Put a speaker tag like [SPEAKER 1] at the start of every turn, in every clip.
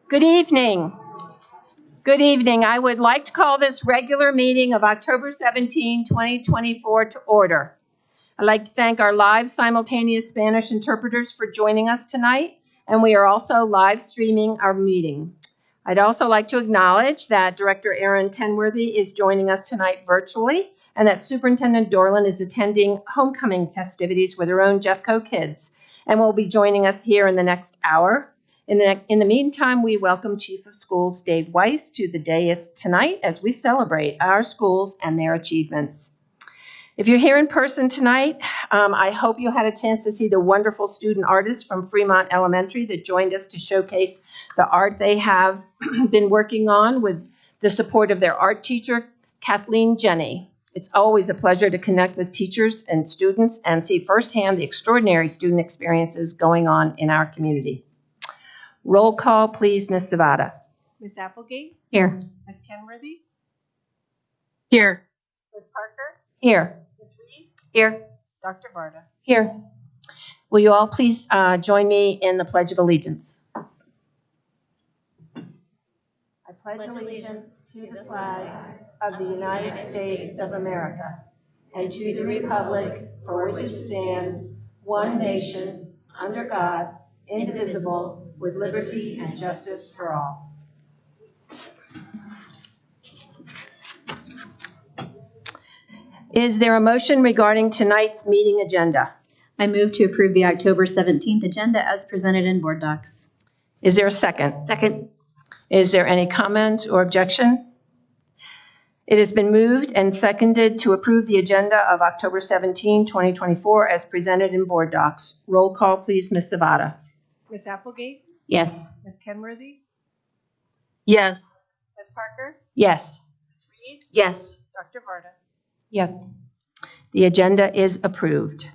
[SPEAKER 1] Good evening. Good evening. I would like to call this regular meeting of October 17, 2024 to order. I'd like to thank our live simultaneous Spanish interpreters for joining us tonight, and we are also live streaming our meeting. I'd also like to acknowledge that Director Erin Kenworthy is joining us tonight virtually, and that Superintendent Dorland is attending homecoming festivities with her own Jeffco kids, and will be joining us here in the next hour. In the meantime, we welcome Chief of Schools Dave Weiss to the dais tonight as we celebrate our schools and their achievements. If you're here in person tonight, I hope you had a chance to see the wonderful student artists from Fremont Elementary that joined us to showcase the art they have been working on with the support of their art teacher, Kathleen Jenny. It's always a pleasure to connect with teachers and students and see firsthand the extraordinary student experiences going on in our community. Roll call, please, Ms. Zavada.
[SPEAKER 2] Ms. Applegate?
[SPEAKER 1] Here.
[SPEAKER 2] Ms. Kenworthy?
[SPEAKER 3] Here.
[SPEAKER 2] Ms. Parker?
[SPEAKER 1] Here.
[SPEAKER 2] Ms. Reed?
[SPEAKER 3] Here.
[SPEAKER 2] Dr. Varda?
[SPEAKER 1] Here. Will you all please join me in the Pledge of Allegiance? I pledge allegiance to the flag of the United States of America and to the republic for which it stands, one nation, under God, indivisible, with liberty and justice for all. Is there a motion regarding tonight's meeting agenda?
[SPEAKER 4] I move to approve the October 17th agenda as presented in board docs.
[SPEAKER 1] Is there a second?
[SPEAKER 4] Second.
[SPEAKER 1] Is there any comment or objection? It has been moved and seconded to approve the agenda of October 17, 2024 as presented in board docs. Roll call, please, Ms. Zavada.
[SPEAKER 2] Ms. Applegate?
[SPEAKER 4] Yes.
[SPEAKER 2] Ms. Kenworthy?
[SPEAKER 3] Yes.
[SPEAKER 2] Ms. Parker?
[SPEAKER 1] Yes.
[SPEAKER 2] Ms. Reed?
[SPEAKER 3] Yes.
[SPEAKER 2] Dr. Varda?
[SPEAKER 1] Yes. The agenda is approved.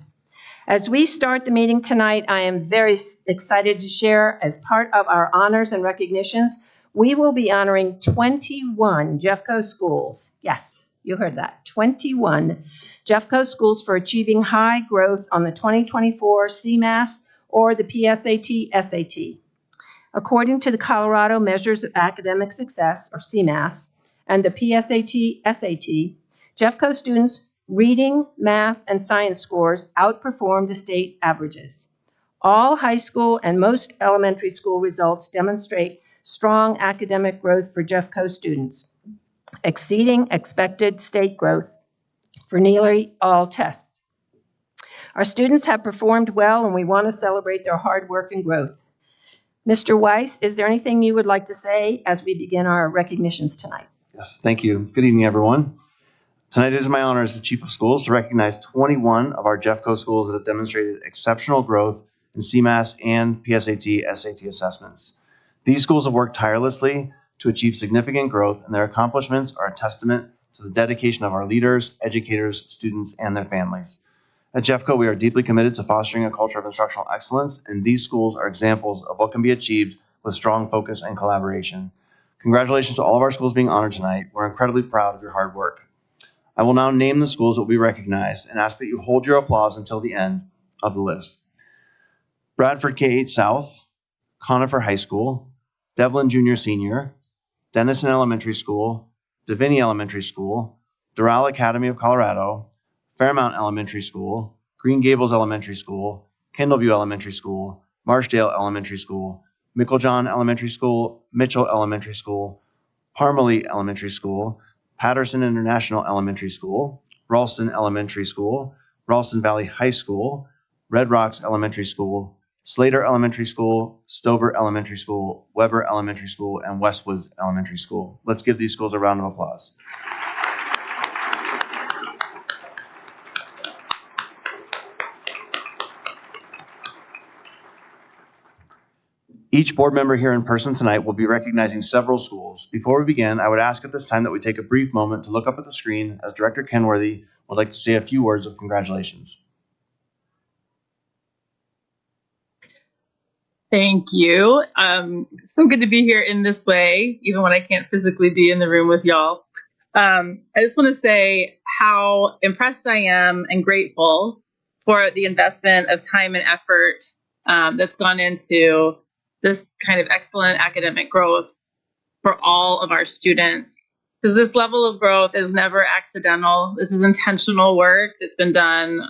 [SPEAKER 1] As we start the meeting tonight, I am very excited to share, as part of our honors and recognitions, we will be honoring 21 Jeffco schools. Yes, you heard that. 21 Jeffco schools for achieving high growth on the 2024 CMAS or the PSAT, SAT. According to the Colorado Measures of Academic Success, or CMAS, and the PSAT, SAT, Jeffco students' reading, math, and science scores outperformed the state averages. All high school and most elementary school results demonstrate strong academic growth for Jeffco students, exceeding expected state growth for nearly all tests. Our students have performed well, and we want to celebrate their hard work and growth. Mr. Weiss, is there anything you would like to say as we begin our recognitions tonight?
[SPEAKER 5] Yes, thank you. Good evening, everyone. Tonight it is my honor as the Chief of Schools to recognize 21 of our Jeffco schools that have demonstrated exceptional growth in CMAS and PSAT, SAT assessments. These schools have worked tirelessly to achieve significant growth, and their accomplishments are a testament to the dedication of our leaders, educators, students, and their families. At Jeffco, we are deeply committed to fostering a culture of instructional excellence, and these schools are examples of what can be achieved with strong focus and collaboration. Congratulations to all of our schools being honored tonight. We're incredibly proud of your hard work. I will now name the schools that will be recognized and ask that you hold your applause until the end of the list. Bradford K-8 South, Conifer High School, Devlin Junior Senior, Denison Elementary School, Divinity Elementary School, Doral Academy of Colorado, Fairmount Elementary School, Green Gables Elementary School, Kendallview Elementary School, Marshdale Elementary School, Micklejohn Elementary School, Mitchell Elementary School, Parmalee Elementary School, Patterson International Elementary School, Ralston Elementary School, Ralston Valley High School, Red Rocks Elementary School, Slater Elementary School, Stover Elementary School, Weber Elementary School, and Westwoods Elementary School. Let's give these schools a round of applause. Each board member here in person tonight will be recognizing several schools. Before we begin, I would ask at this time that we take a brief moment to look up at the screen as Director Kenworthy would like to say a few words of congratulations.
[SPEAKER 3] Thank you. So good to be here in this way, even when I can't physically be in the room with y'all. I just want to say how impressed I am and grateful for the investment of time and effort that's gone into this kind of excellent academic growth for all of our students. Because this level of growth is never accidental. This is intentional work that's been done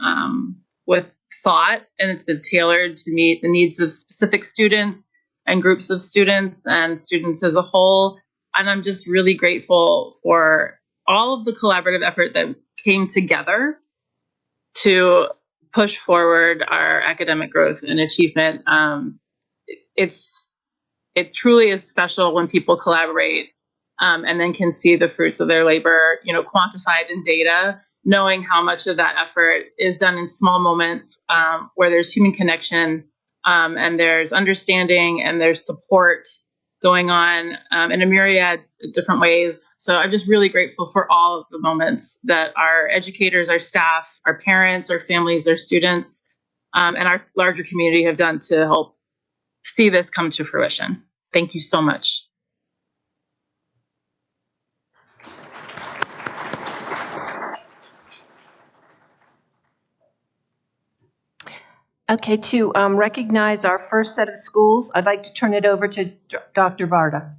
[SPEAKER 3] with thought, and it's been tailored to meet the needs of specific students and groups of students and students as a whole. And I'm just really grateful for all of the collaborative effort that came together to push forward our academic growth and achievement. It truly is special when people collaborate and then can see the fruits of their labor, quantified in data, knowing how much of that effort is done in small moments where there's human connection and there's understanding and there's support going on in a myriad of different ways. So I'm just really grateful for all of the moments that our educators, our staff, our parents, our families, our students, and our larger community have done to help see this come to fruition. Thank you so much.
[SPEAKER 1] Okay, to recognize our first set of schools, I'd like to turn it over to Dr. Varda.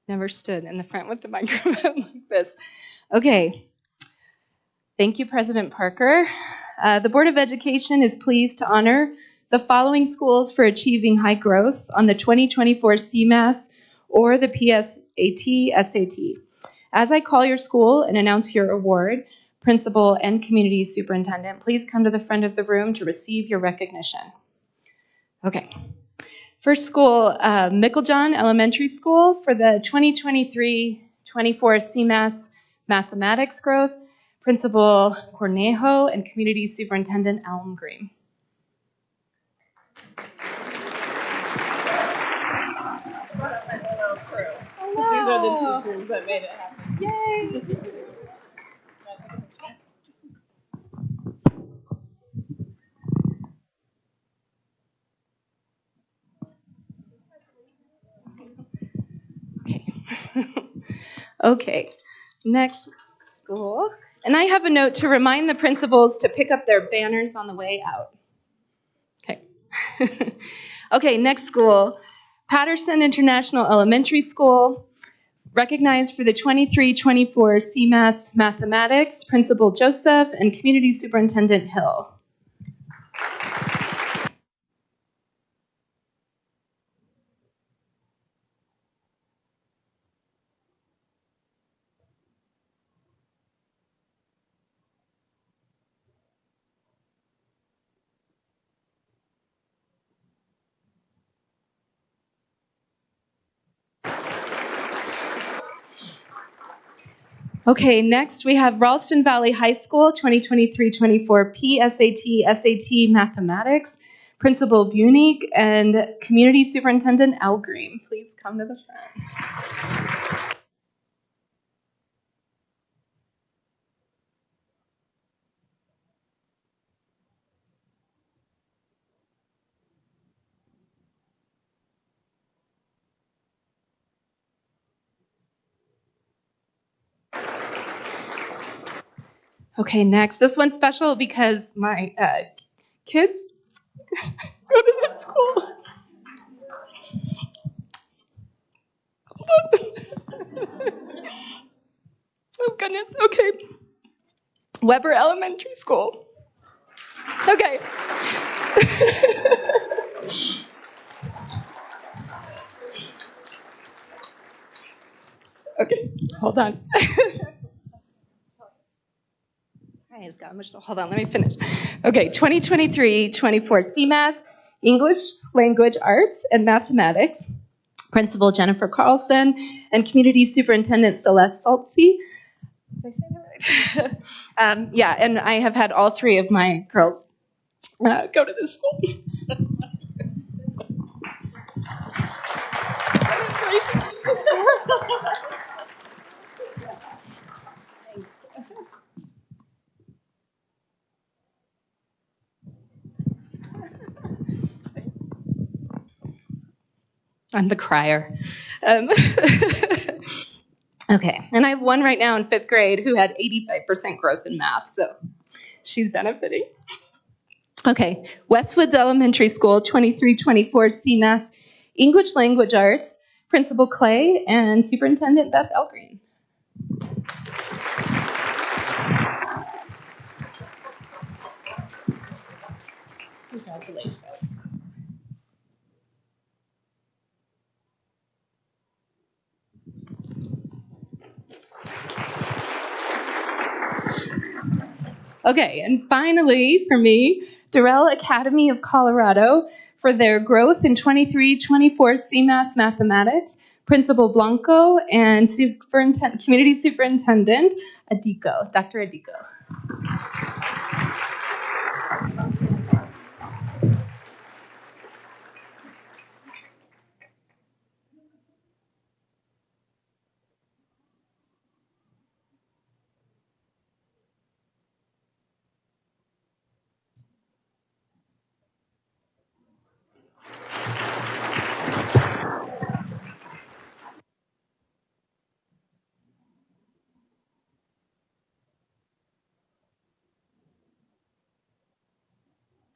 [SPEAKER 6] Never stood in the front with the microphone like this. Okay. Thank you, President Parker. The Board of Education is pleased to honor the following schools for achieving high growth on the 2024 CMAS or the PSAT, SAT. As I call your school and announce your award, principal and community superintendent, please come to the front of the room to receive your recognition. Okay. First school, Micklejohn Elementary School for the 2023-24 CMAS Mathematics Growth, Principal Cornejo and Community Superintendent Almgreen.
[SPEAKER 2] These are the teachers that made it happen.
[SPEAKER 6] Yay! Okay, next school. And I have a note to remind the principals to pick up their banners on the way out. Okay. Okay, next school. Patterson International Elementary School, recognized for the 23-24 CMAS Mathematics, Principal Joseph and Community Superintendent Hill. Okay, next we have Ralston Valley High School, 2023-24 PSAT, SAT Mathematics, Principal Bunig and Community Superintendent Al Green. Please come to the front. Okay, next. This one's special because my kids go to this school. Oh, goodness. Okay. Weber Elementary School. Okay. Okay, hold on. Hold on, let me finish. Okay, 2023-24 CMAS, English, Language Arts, and Mathematics, Principal Jennifer Carlson, and Community Superintendent Celeste Saltzy. Did I say that right? Yeah, and I have had all three of my girls go to this school. I'm the crier. Okay, and I have one right now in 5th grade who had 85% growth in math, so she's benefiting. Okay, Westwoods Elementary School, 2324 CMAS, English Language Arts, Principal Clay, and Superintendent Beth Elgreen. Congratulations. Okay, and finally, for me, Durrell Academy of Colorado for their growth in 2324 CMAS Mathematics, Principal Blanco, and Community Superintendent Adico, Dr. Adico.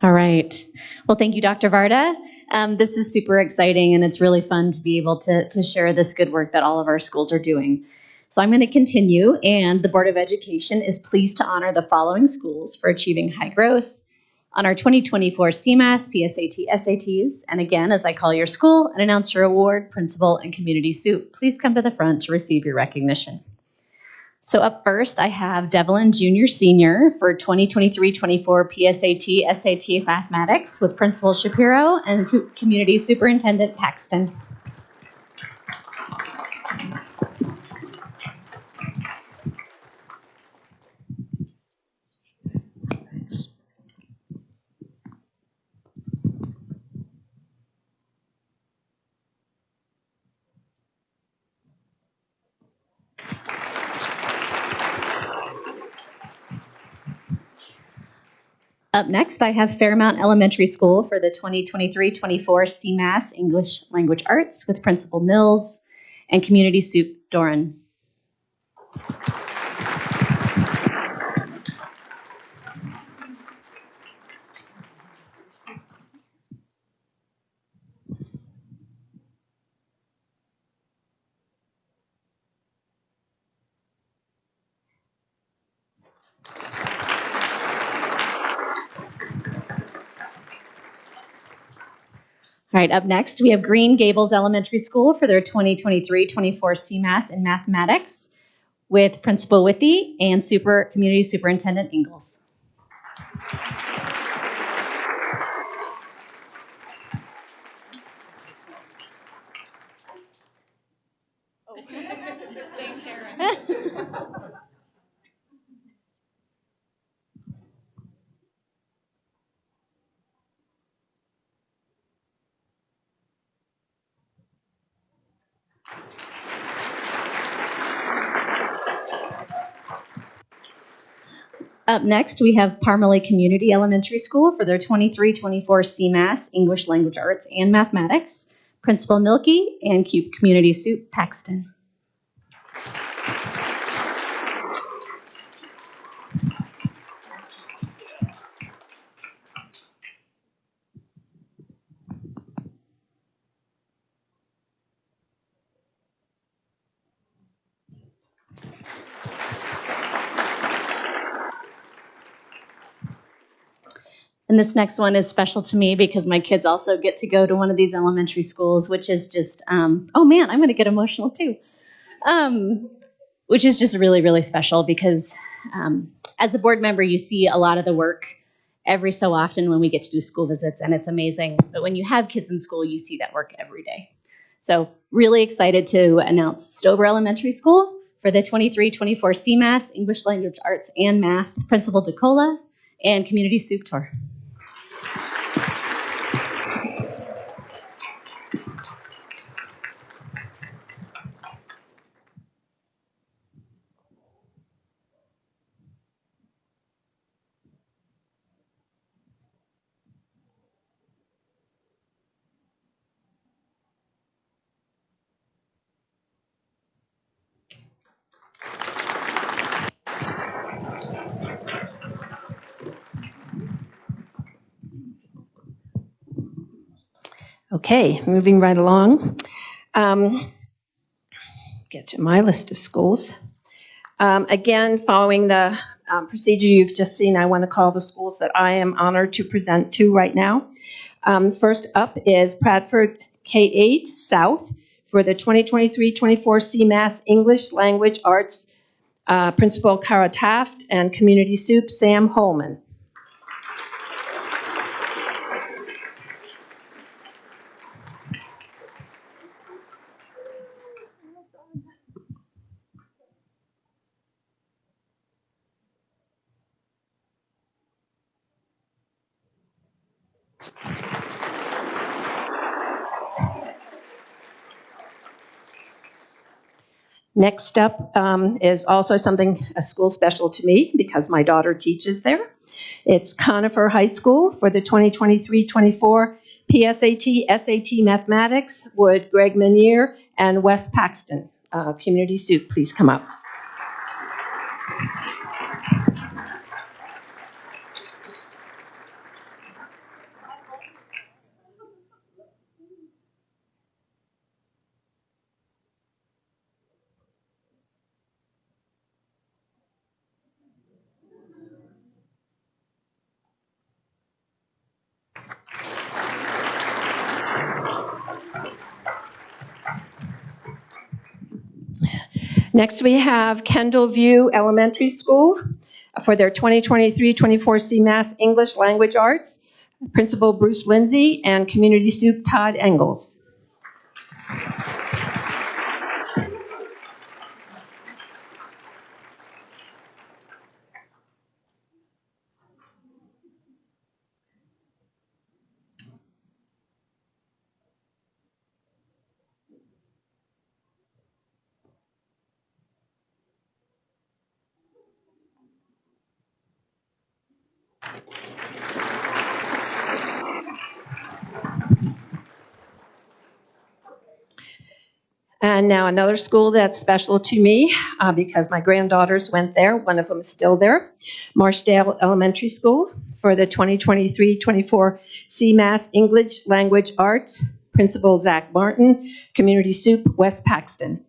[SPEAKER 4] All right. Well, thank you, Dr. Varda. This is super exciting, and it's really fun to be able to share this good work that all of our schools are doing. So I'm going to continue, and the Board of Education is pleased to honor the following schools for achieving high growth on our 2024 CMAS, PSAT, SATs. And again, as I call your school and announce your award, principal, and community suit, please come to the front to receive your recognition. So up first, I have Devlin Jr. Sr. for 2023-24 PSAT, SAT Mathematics with Principal Shapiro and Community Superintendent Paxton. Up next, I have Fairmount Elementary School for the 2023-24 CMAS English Language Arts with Principal Mills and Community Soup Doran. All right, up next, we have Green Gables Elementary School for their 2023-24 CMAS in Mathematics with Principal Withy and Community Superintendent Ingalls.
[SPEAKER 2] Thanks, Aaron.
[SPEAKER 4] Up next, we have Parmalee Community Elementary School for their 23-24 CMAS English Language Arts and Mathematics, Principal Milky and Community Soup Paxton. And this next one is special to me because my kids also get to go to one of these elementary schools, which is just, oh man, I'm going to get emotional too. Which is just really, really special because as a board member, you see a lot of the work every so often when we get to do school visits, and it's amazing. But when you have kids in school, you see that work every day. So really excited to announce Stober Elementary School for the 23-24 CMAS, English Language Arts and Math, Principal DeCola, and Community Soup Tour.
[SPEAKER 1] Okay, moving right along. Get to my list of schools. Again, following the procedure you've just seen, I want to call the schools that I am honored to present to right now. First up is Bradford K-8 South for the 2023-24 CMAS English Language Arts Principal Cara Taft and Community Soup Sam Holman. Next up is also a school special to me because my daughter teaches there. It's Conifer High School for the 2023-24 PSAT, SAT Mathematics. Would Greg Menier and Wes Paxton, Community Soup, please come up. Next, we have Kendall View Elementary School for their 2023-24 CMAS English Language Arts. Principal Bruce Lindsay and Community Soup Todd Engels. And now another school that's special to me because my granddaughters went there. One of them is still there. Marshdale Elementary School for the 2023-24 CMAS English Language Arts. Principal Zach Martin, Community Soup West Paxton.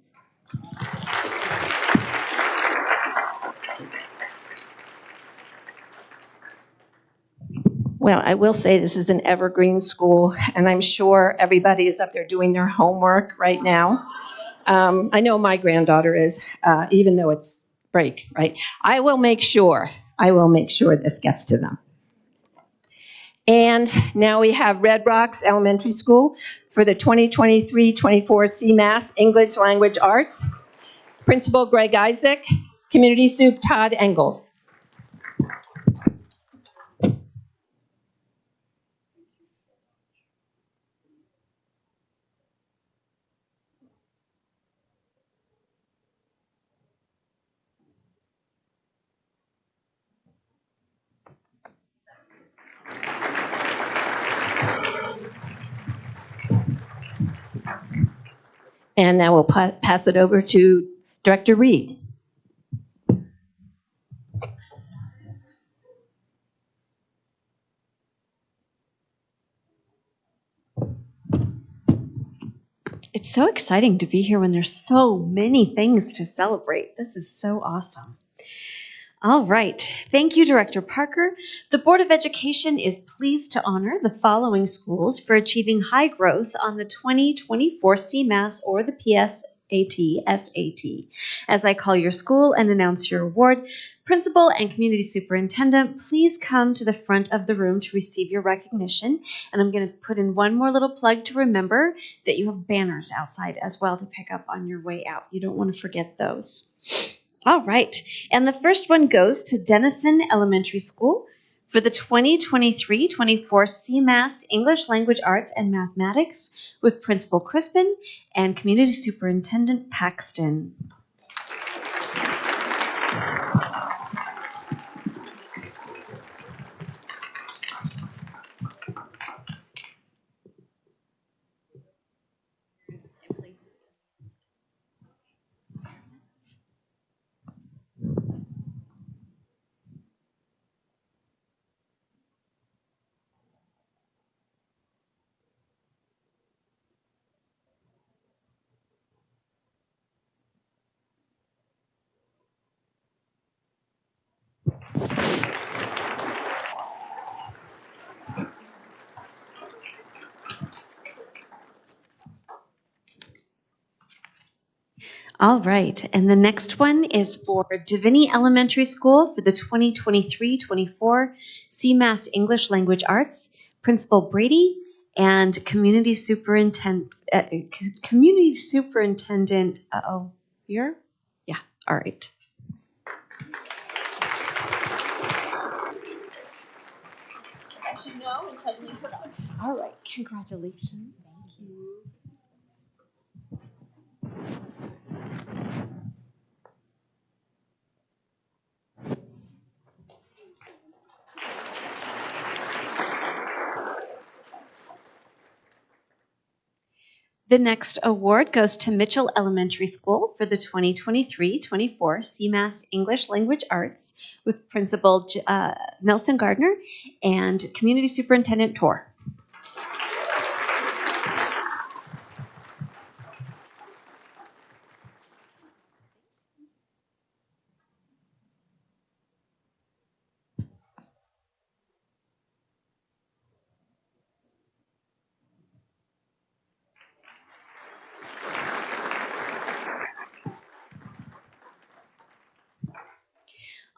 [SPEAKER 1] Well, I will say this is an evergreen school, and I'm sure everybody is up there doing their homework right now. I know my granddaughter is, even though it's break, right? I will make sure this gets to them. And now we have Red Rocks Elementary School for the 2023-24 CMAS English Language Arts. Principal Greg Isaac, Community Soup Todd Engels. And now we'll pass it over to Director Reed.
[SPEAKER 7] It's so exciting to be here when there's so many things to celebrate. This is so awesome. All right. Thank you, Director Parker. The Board of Education is pleased to honor the following schools for achieving high growth on the 2024 CMAS or the PSAT, SAT. As I call your school and announce your award, Principal and Community Superintendent, please come to the front of the room to receive your recognition. And I'm going to put in one more little plug to remember that you have banners outside as well to pick up on your way out. You don't want to forget those. All right. And the first one goes to Denison Elementary School for the 2023-24 CMAS English Language Arts and Mathematics with Principal Crispin and Community Superintendent Paxton. All right, and the next one is for Divinity Elementary School for the 2023-24 CMAS English Language Arts, Principal Brady and Community Superintendent. Uh-oh, here? Yeah, all right.
[SPEAKER 2] I should know and suddenly put out.
[SPEAKER 7] All right, congratulations. The next award goes to Mitchell Elementary School for the 2023-24 CMAS English Language Arts with Principal Nelson Gardner and Community Superintendent Tor.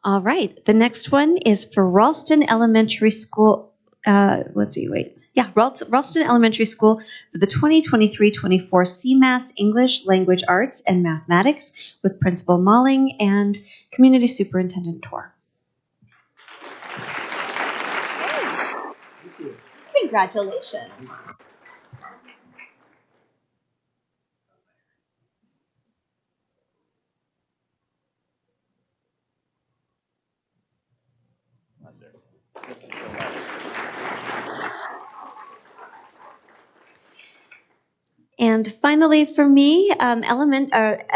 [SPEAKER 7] All right, the next one is for Ralston Elementary School. Ralston Elementary School for the 2023-24 CMAS English Language Arts and Mathematics with Principal Malling and Community Superintendent Tor. Congratulations. And finally, for me,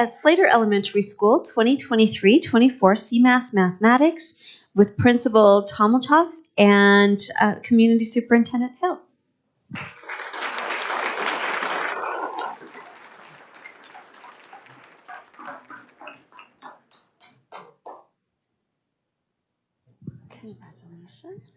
[SPEAKER 7] Slater Elementary School, 2023-24 CMAS Mathematics with Principal Tomolchoff and Community Superintendent Hill. Congratulations.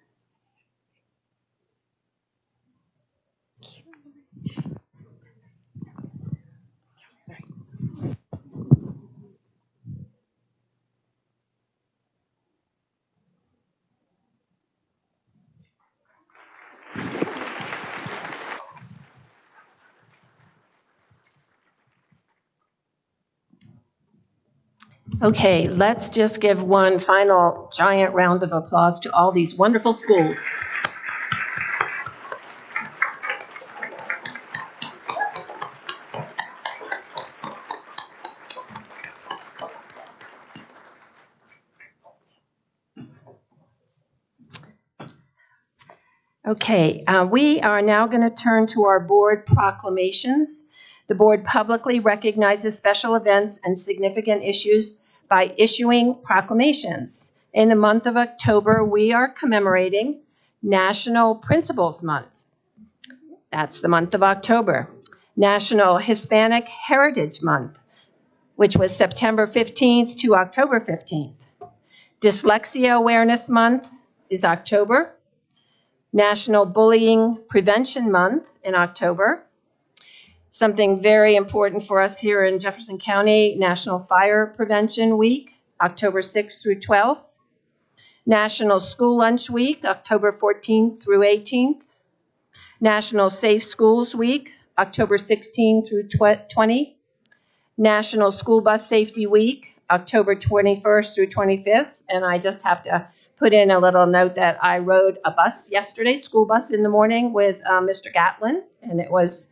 [SPEAKER 1] Okay, let's just give one final giant round of applause to all these wonderful schools. Okay, we are now going to turn to our board proclamations. The board publicly recognizes special events and significant issues by issuing proclamations. In the month of October, we are commemorating National Principals Month. That's the month of October. National Hispanic Heritage Month, which was September 15th to October 15th. Dyslexia Awareness Month is October. National Bullying Prevention Month in October. Something very important for us here in Jefferson County, National Fire Prevention Week, October 6th through 12th. National School Lunch Week, October 14th through 18th. National Safe Schools Week, October 16th through 20. National School Bus Safety Week, October 21st through 25th. And I just have to put in a little note that I rode a bus yesterday, school bus in the morning with Mr. Gatlin, and it was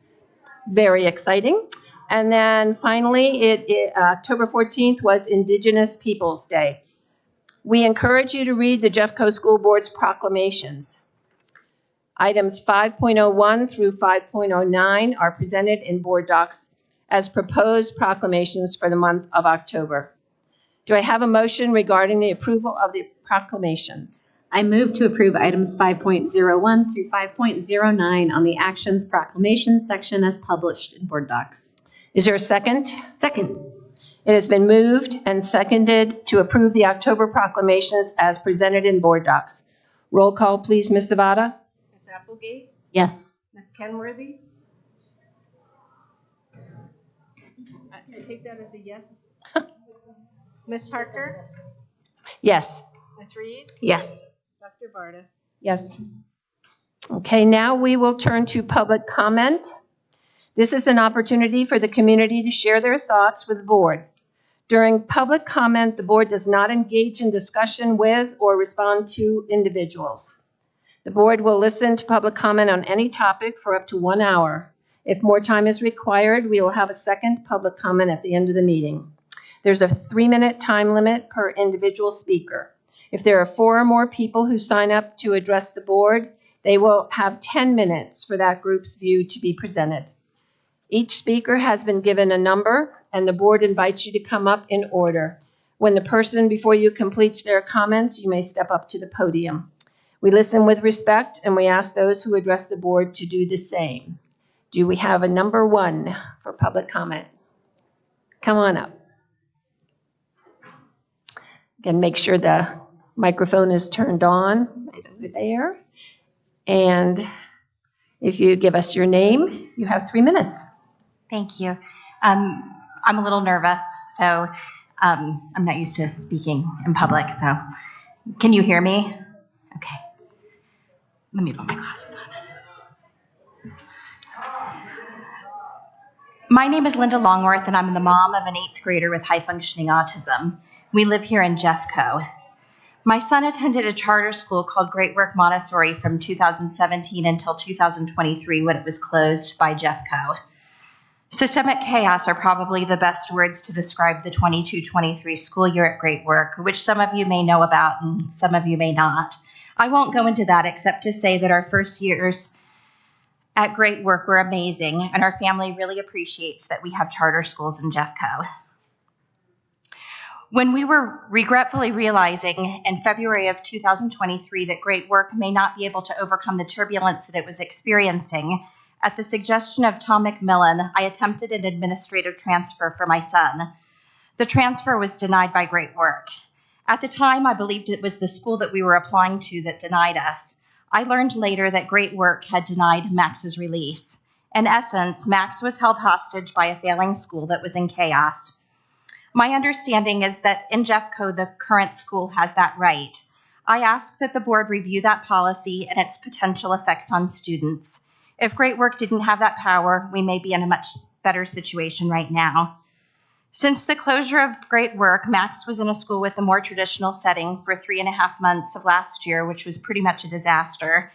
[SPEAKER 1] very exciting. And then finally, October 14th was Indigenous Peoples Day. We encourage you to read the Jeffco School Board's proclamations. Items 5.01 through 5.09 are presented in board docs as proposed proclamations for the month of October. Do I have a motion regarding the approval of the proclamations?
[SPEAKER 4] I move to approve items 5.01 through 5.09 on the Actions Proclamation section as published in board docs.
[SPEAKER 1] Is there a second?
[SPEAKER 7] Second.
[SPEAKER 1] It has been moved and seconded to approve the October proclamations as presented in board docs. Roll call, please, Ms. Zavada.
[SPEAKER 2] Ms. Applegate?
[SPEAKER 4] Yes.
[SPEAKER 2] Ms. Kenworthy?
[SPEAKER 6] I take that as a yes. Ms. Parker?
[SPEAKER 1] Yes.
[SPEAKER 6] Ms. Reed?
[SPEAKER 7] Yes.
[SPEAKER 6] Dr. Varda?
[SPEAKER 1] Yes. Okay, now we will turn to public comment. This is an opportunity for the community to share their thoughts with the board. During public comment, the board does not engage in discussion with or respond to individuals. The board will listen to public comment on any topic for up to 1 hour. If more time is required, we will have a second public comment at the end of the meeting. There's a 3-minute time limit per individual speaker. If there are 4 or more people who sign up to address the board, they will have 10 minutes for that group's view to be presented. Each speaker has been given a number, and the board invites you to come up in order. When the person before you completes their comments, you may step up to the podium. We listen with respect, and we ask those who address the board to do the same. Do we have a number 1 for public comment? Come on up. Again, make sure the microphone is turned on right over there. And if you give us your name, you have 3 minutes.
[SPEAKER 8] Thank you. I'm a little nervous, so I'm not used to speaking in public, so can you hear me? Okay. Let me put my glasses on. My name is Linda Longworth, and I'm the mom of an 8th grader with high-functioning autism. We live here in Jeffco. My son attended a charter school called Great Work Montessori from 2017 until 2023 when it was closed by Jeffco. Systemic chaos are probably the best words to describe the 22-23 school year at Great Work, which some of you may know about and some of you may not. I won't go into that except to say that our first years at Great Work were amazing, and our family really appreciates that we have charter schools in Jeffco. When we were regretfully realizing in February of 2023 that Great Work may not be able to overcome the turbulence that it was experiencing, at the suggestion of Tom McMillan, I attempted an administrative transfer for my son. The transfer was denied by Great Work. At the time, I believed it was the school that we were applying to that denied us. I learned later that Great Work had denied Max's release. In essence, Max was held hostage by a failing school that was in chaos. My understanding is that in Jeffco, the current school has that right. I ask that the board review that policy and its potential effects on students. If Great Work didn't have that power, we may be in a much better situation right now. Since the closure of Great Work, Max was in a school with a more traditional setting for 3.5 months of last year, which was pretty much a disaster.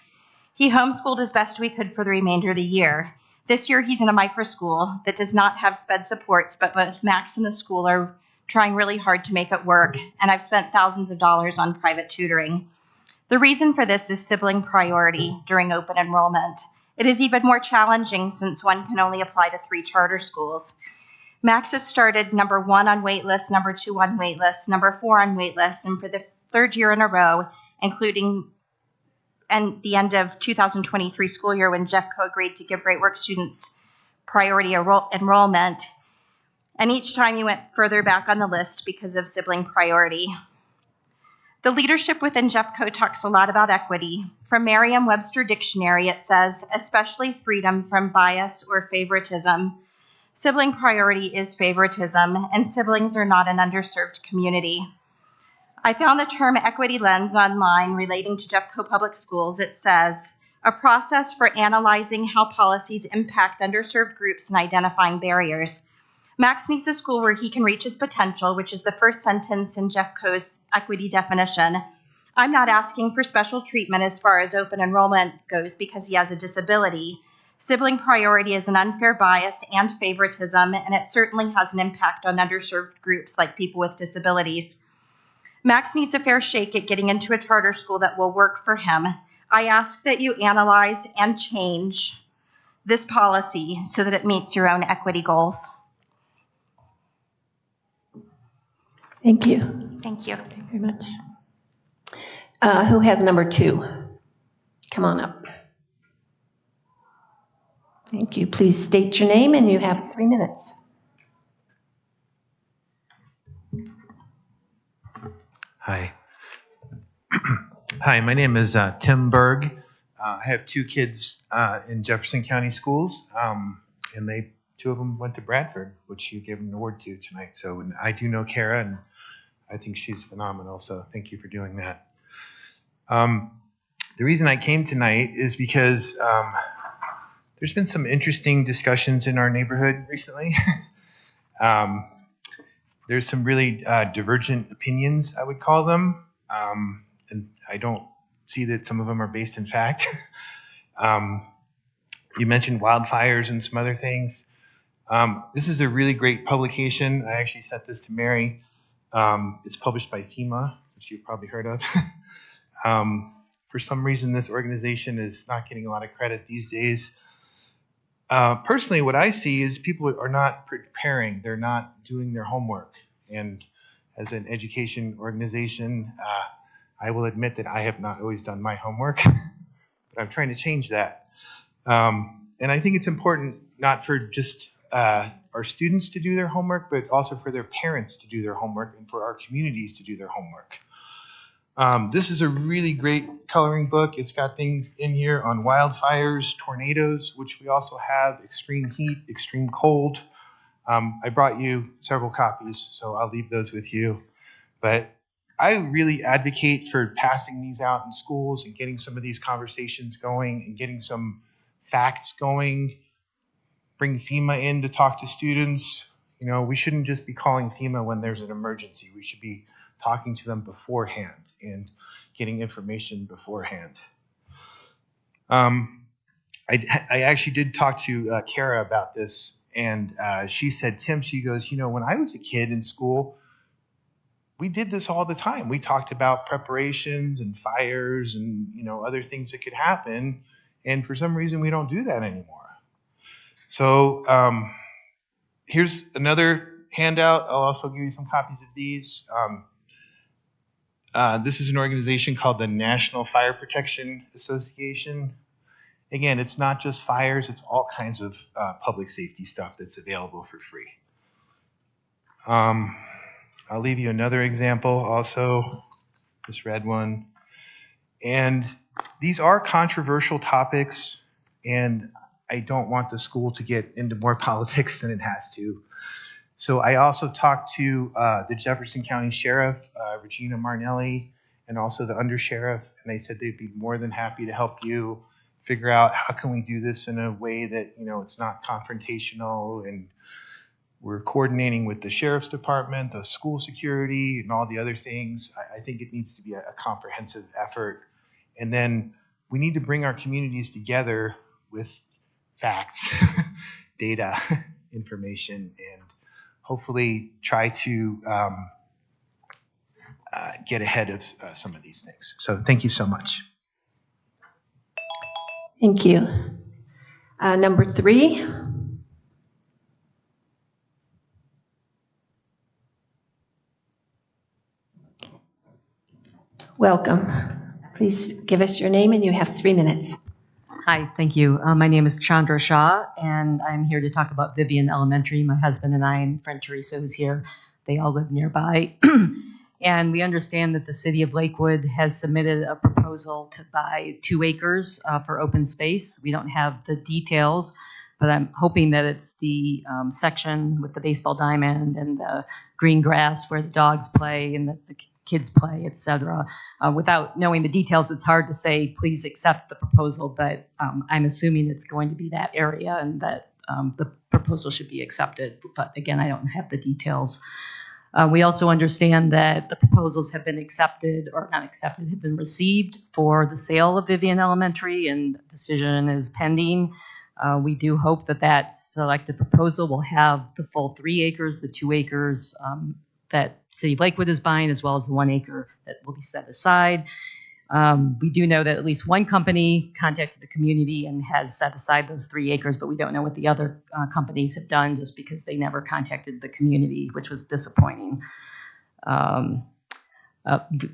[SPEAKER 8] He homeschooled as best we could for the remainder of the year. This year, he's in a micro school that does not have SPED supports, but both Max and the school are trying really hard to make it work, and I've spent thousands of dollars on private tutoring. The reason for this is sibling priority during open enrollment. It is even more challenging since one can only apply to 3 charter schools. Max has started number 1 on waitlist, number 2 on waitlist, number 4 on waitlist, and for the 3rd year in a row, including and the end of 2023 school year when Jeffco agreed to give Great Work students priority enrollment. And each time you went further back on the list because of sibling priority. The leadership within Jeffco talks a lot about equity. From Merriam-Webster Dictionary, it says, especially freedom from bias or favoritism. Sibling priority is favoritism, and siblings are not an underserved community. I found the term equity lens online relating to Jeffco Public Schools. It says, a process for analyzing how policies impact underserved groups and identifying barriers. Max needs a school where he can reach his potential, which is the first sentence in Jeffco's equity definition. I'm not asking for special treatment as far as open enrollment goes because he has a disability. Sibling priority is an unfair bias and favoritism, and it certainly has an impact on underserved groups like people with disabilities. Max needs a fair shake at getting into a charter school that will work for him. I ask that you analyze and change this policy so that it meets your own equity goals.
[SPEAKER 1] Thank you.
[SPEAKER 8] Thank you.
[SPEAKER 1] Thank you very much. Who has number 2? Come on up. Thank you. Please state your name, and you have 3 minutes.
[SPEAKER 9] Hi. Hi, my name is Tim Berg. I have 2 kids in Jefferson County schools, and they 2 of them went to Bradford, which you gave an award to tonight. So I do know Kara, and I think she's phenomenal. So thank you for doing that. The reason I came tonight is because there's been some interesting discussions in our neighborhood recently. There's some really divergent opinions, I would call them. And I don't see that some of them are based in fact. You mentioned wildfires and some other things. This is a really great publication. I actually sent this to Mary. It's published by FEMA, which you've probably heard of. For some reason, this organization is not getting a lot of credit these days. Personally, what I see is people are not preparing. They're not doing their homework. And as an education organization, I will admit that I have not always done my homework, but I'm trying to change that. And I think it's important not for just our students to do their homework, but also for their parents to do their homework and for our communities to do their homework. This is a really great coloring book. It's got things in here on wildfires, tornadoes, which we also have, extreme heat, extreme cold. I brought you several copies, so I'll leave those with you. But I really advocate for passing these out in schools and getting some of these conversations going and getting some facts going. Bring FEMA in to talk to students. You know, we shouldn't just be calling FEMA when there's an emergency. We should be talking to them beforehand and getting information beforehand. I actually did talk to Kara about this, and she said, Tim, she goes, you know, when I was a kid in school, we did this all the time. We talked about preparations and fires and, you know, other things that could happen. And for some reason, we don't do that anymore. So here's another handout. I'll also give you some copies of these. This is an organization called the National Fire Protection Association. Again, it's not just fires, it's all kinds of public safety stuff that's available for free. I'll leave you another example also, this red one. And these are controversial topics, and I don't want the school to get into more politics than it has to. So I also talked to the Jefferson County Sheriff, Regina Marnelli, and also the undersheriff, and they said they'd be more than happy to help you figure out how can we do this in a way that, you know, it's not confrontational, and we're coordinating with the sheriff's department, the school security, and all the other things. I think it needs to be a comprehensive effort. And then we need to bring our communities together with facts, data, information, and hopefully try to get ahead of some of these things. So thank you so much.
[SPEAKER 1] Thank you. Number 3. Welcome. Please give us your name, and you have 3 minutes.
[SPEAKER 10] Hi, thank you. My name is Chandra Shah, and I'm here to talk about Vivian Elementary. My husband and I, and friend Teresa, who's here, they all live nearby. And we understand that the city of Lakewood has submitted a proposal to buy 2 acres for open space. We don't have the details, but I'm hoping that it's the section with the baseball diamond and the green grass where the dogs play and the kids play, et cetera. Without knowing the details, it's hard to say, please accept the proposal, but I'm assuming it's going to be that area and that the proposal should be accepted. But again, I don't have the details. We also understand that the proposals have been accepted, or not accepted, have been received for the sale of Vivian Elementary, and the decision is pending. We do hope that that selected proposal will have the full 3 acres, the 2 acres that City of Lakewood is buying, as well as the 1 acre that will be set aside. We do know that at least one company contacted the community and has set aside those 3 acres, but we don't know what the other companies have done, just because they never contacted the community, which was disappointing.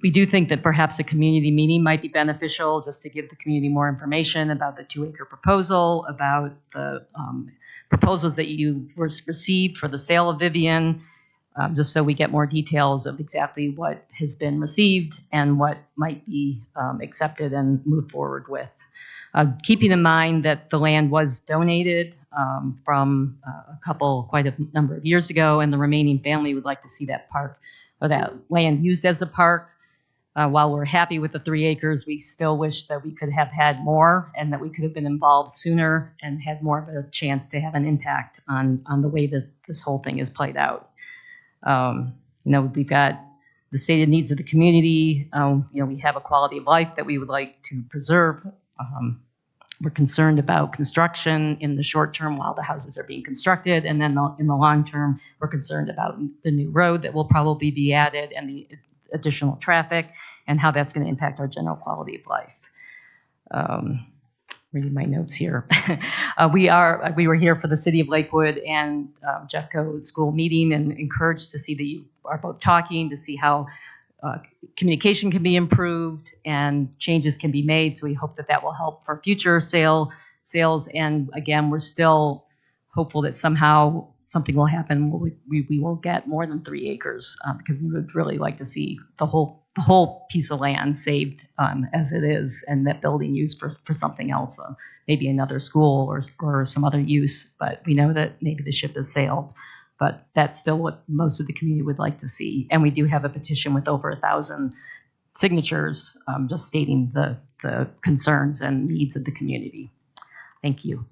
[SPEAKER 10] We do think that perhaps a community meeting might be beneficial, just to give the community more information about the 2 acre proposal, about the proposals that you received for the sale of Vivian, just so we get more details of exactly what has been received and what might be accepted and moved forward with. Keeping in mind that the land was donated from quite a number of years ago, and the remaining family would like to see that park or that land used as a park. While we're happy with the 3 acres, we still wish that we could have had more and that we could have been involved sooner and had more of a chance to have an impact on the way that this whole thing is played out. We've got the stated needs of the community. We have a quality of life that we would like to preserve. We're concerned about construction in the short term while the houses are being constructed, and then in the long term, we're concerned about the new road that will probably be added and the additional traffic and how that's going to impact our general quality of life. Reading my notes here. We were here for the City of Lakewood and Jeffco school meeting, and encouraged to see that you are both talking to see how communication can be improved and changes can be made. So we hope that that will help for future sales. And again, we're still hopeful that somehow something will happen. We will get more than 3 acres because we would really like to see the whole piece of land saved as it is, and that building used for something else, maybe another school or some other use. But we know that maybe the ship has sailed. But that's still what most of the community would like to see. And we do have a petition with over 1,000 signatures just stating the concerns and needs of the community. Thank you.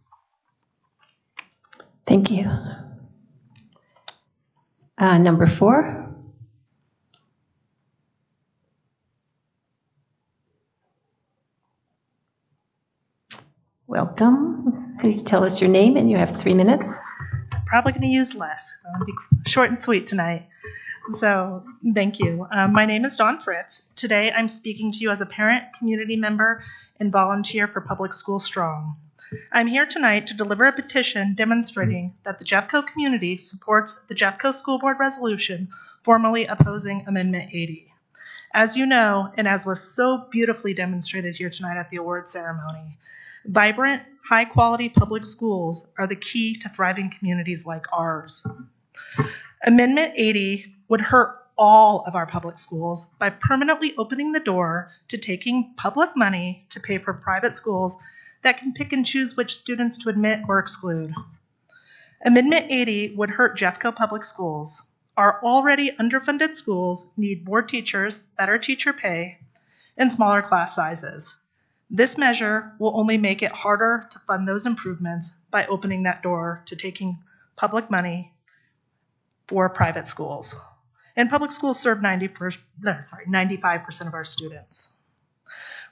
[SPEAKER 1] Thank you. Number 4. Welcome. Please tell us your name, and you have 3 minutes.
[SPEAKER 11] Probably going to use less. I'll be short and sweet tonight. So thank you. My name is Dawn Fritz. Today I'm speaking to you as a parent, community member, and volunteer for Public School Strong. I'm here tonight to deliver a petition demonstrating that the Jeffco community supports the Jeffco School Board resolution formally opposing Amendment 80. As you know, and as was so beautifully demonstrated here tonight at the award ceremony, vibrant, high-quality public schools are the key to thriving communities like ours. Amendment 80 would hurt all of our public schools by permanently opening the door to taking public money to pay for private schools that can pick and choose which students to admit or exclude. Amendment 80 would hurt Jeffco public schools. Our already underfunded schools need more teachers, better teacher pay, and smaller class sizes. This measure will only make it harder to fund those improvements by opening that door to taking public money for private schools. And public schools serve 95% of our students.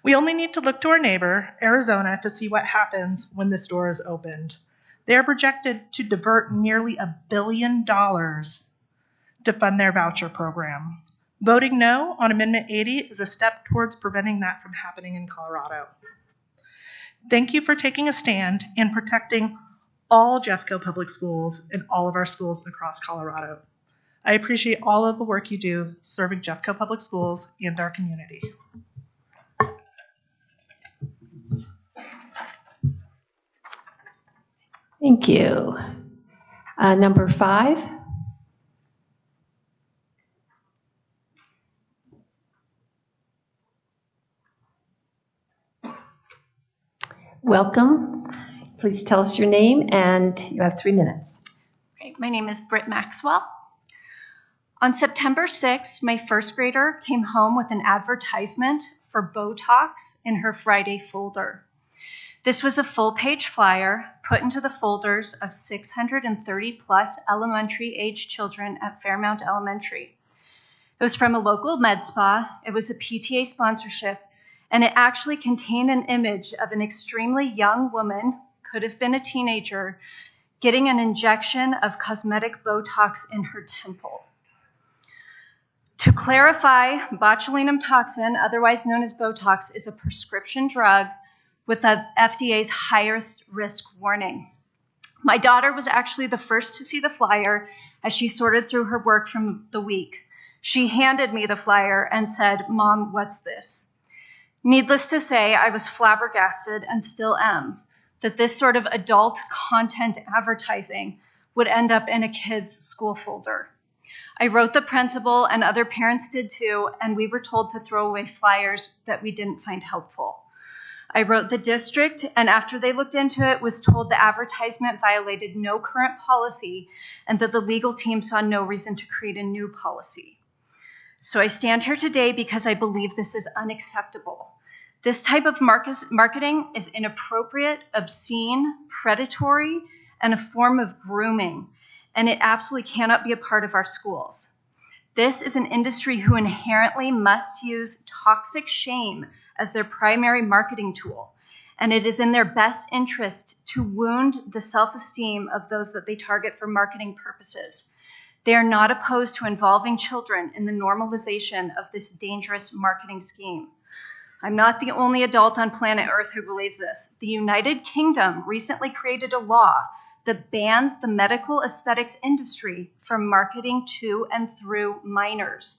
[SPEAKER 11] We only need to look to our neighbor, Arizona, to see what happens when this door is opened. They are projected to divert nearly $1 billion to fund their voucher program. Voting no on Amendment 80 is a step towards preventing that from happening in Colorado. Thank you for taking a stand and protecting all Jeffco public schools and all of our schools across Colorado. I appreciate all of the work you do serving Jeffco public schools and our community.
[SPEAKER 1] Thank you. Number 5. Welcome. Please tell us your name, and you have 3 minutes.
[SPEAKER 2] Great. My name is Britt Maxwell. On September 6th, my first grader came home with an advertisement for Botox in her Friday folder. This was a full-page flyer put into the folders of 630 plus elementary-age children at Fairmount Elementary. It was from a local med spa. It was a PTA sponsorship, and it actually contained an image of an extremely young woman, could have been a teenager, getting an injection of cosmetic Botox in her temple. To clarify, botulinum toxin, otherwise known as Botox, is a prescription drug with the FDA's highest risk warning. My daughter was actually the first to see the flyer as she sorted through her work from the week. She handed me the flyer and said, "Mom, what's this?" Needless to say, I was flabbergasted and still am, that this sort of adult content advertising would end up in a kid's school folder. I wrote the principal, and other parents did too, and we were told to throw away flyers that we didn't find helpful. I wrote the district, and after they looked into it, was told the advertisement violated no current policy and that the legal team saw no reason to create a new policy. So I stand here today because I believe this is unacceptable. This type of marketing is inappropriate, obscene, predatory, and a form of grooming, and it absolutely cannot be a part of our schools. This is an industry who inherently must use toxic shame as their primary marketing tool, and it is in their best interest to wound the self-esteem of those that they target for marketing purposes. They are not opposed to involving children in the normalization of this dangerous marketing scheme. I'm not the only adult on planet Earth who believes this. The United Kingdom recently created a law that bans the medical aesthetics industry from marketing to and through minors.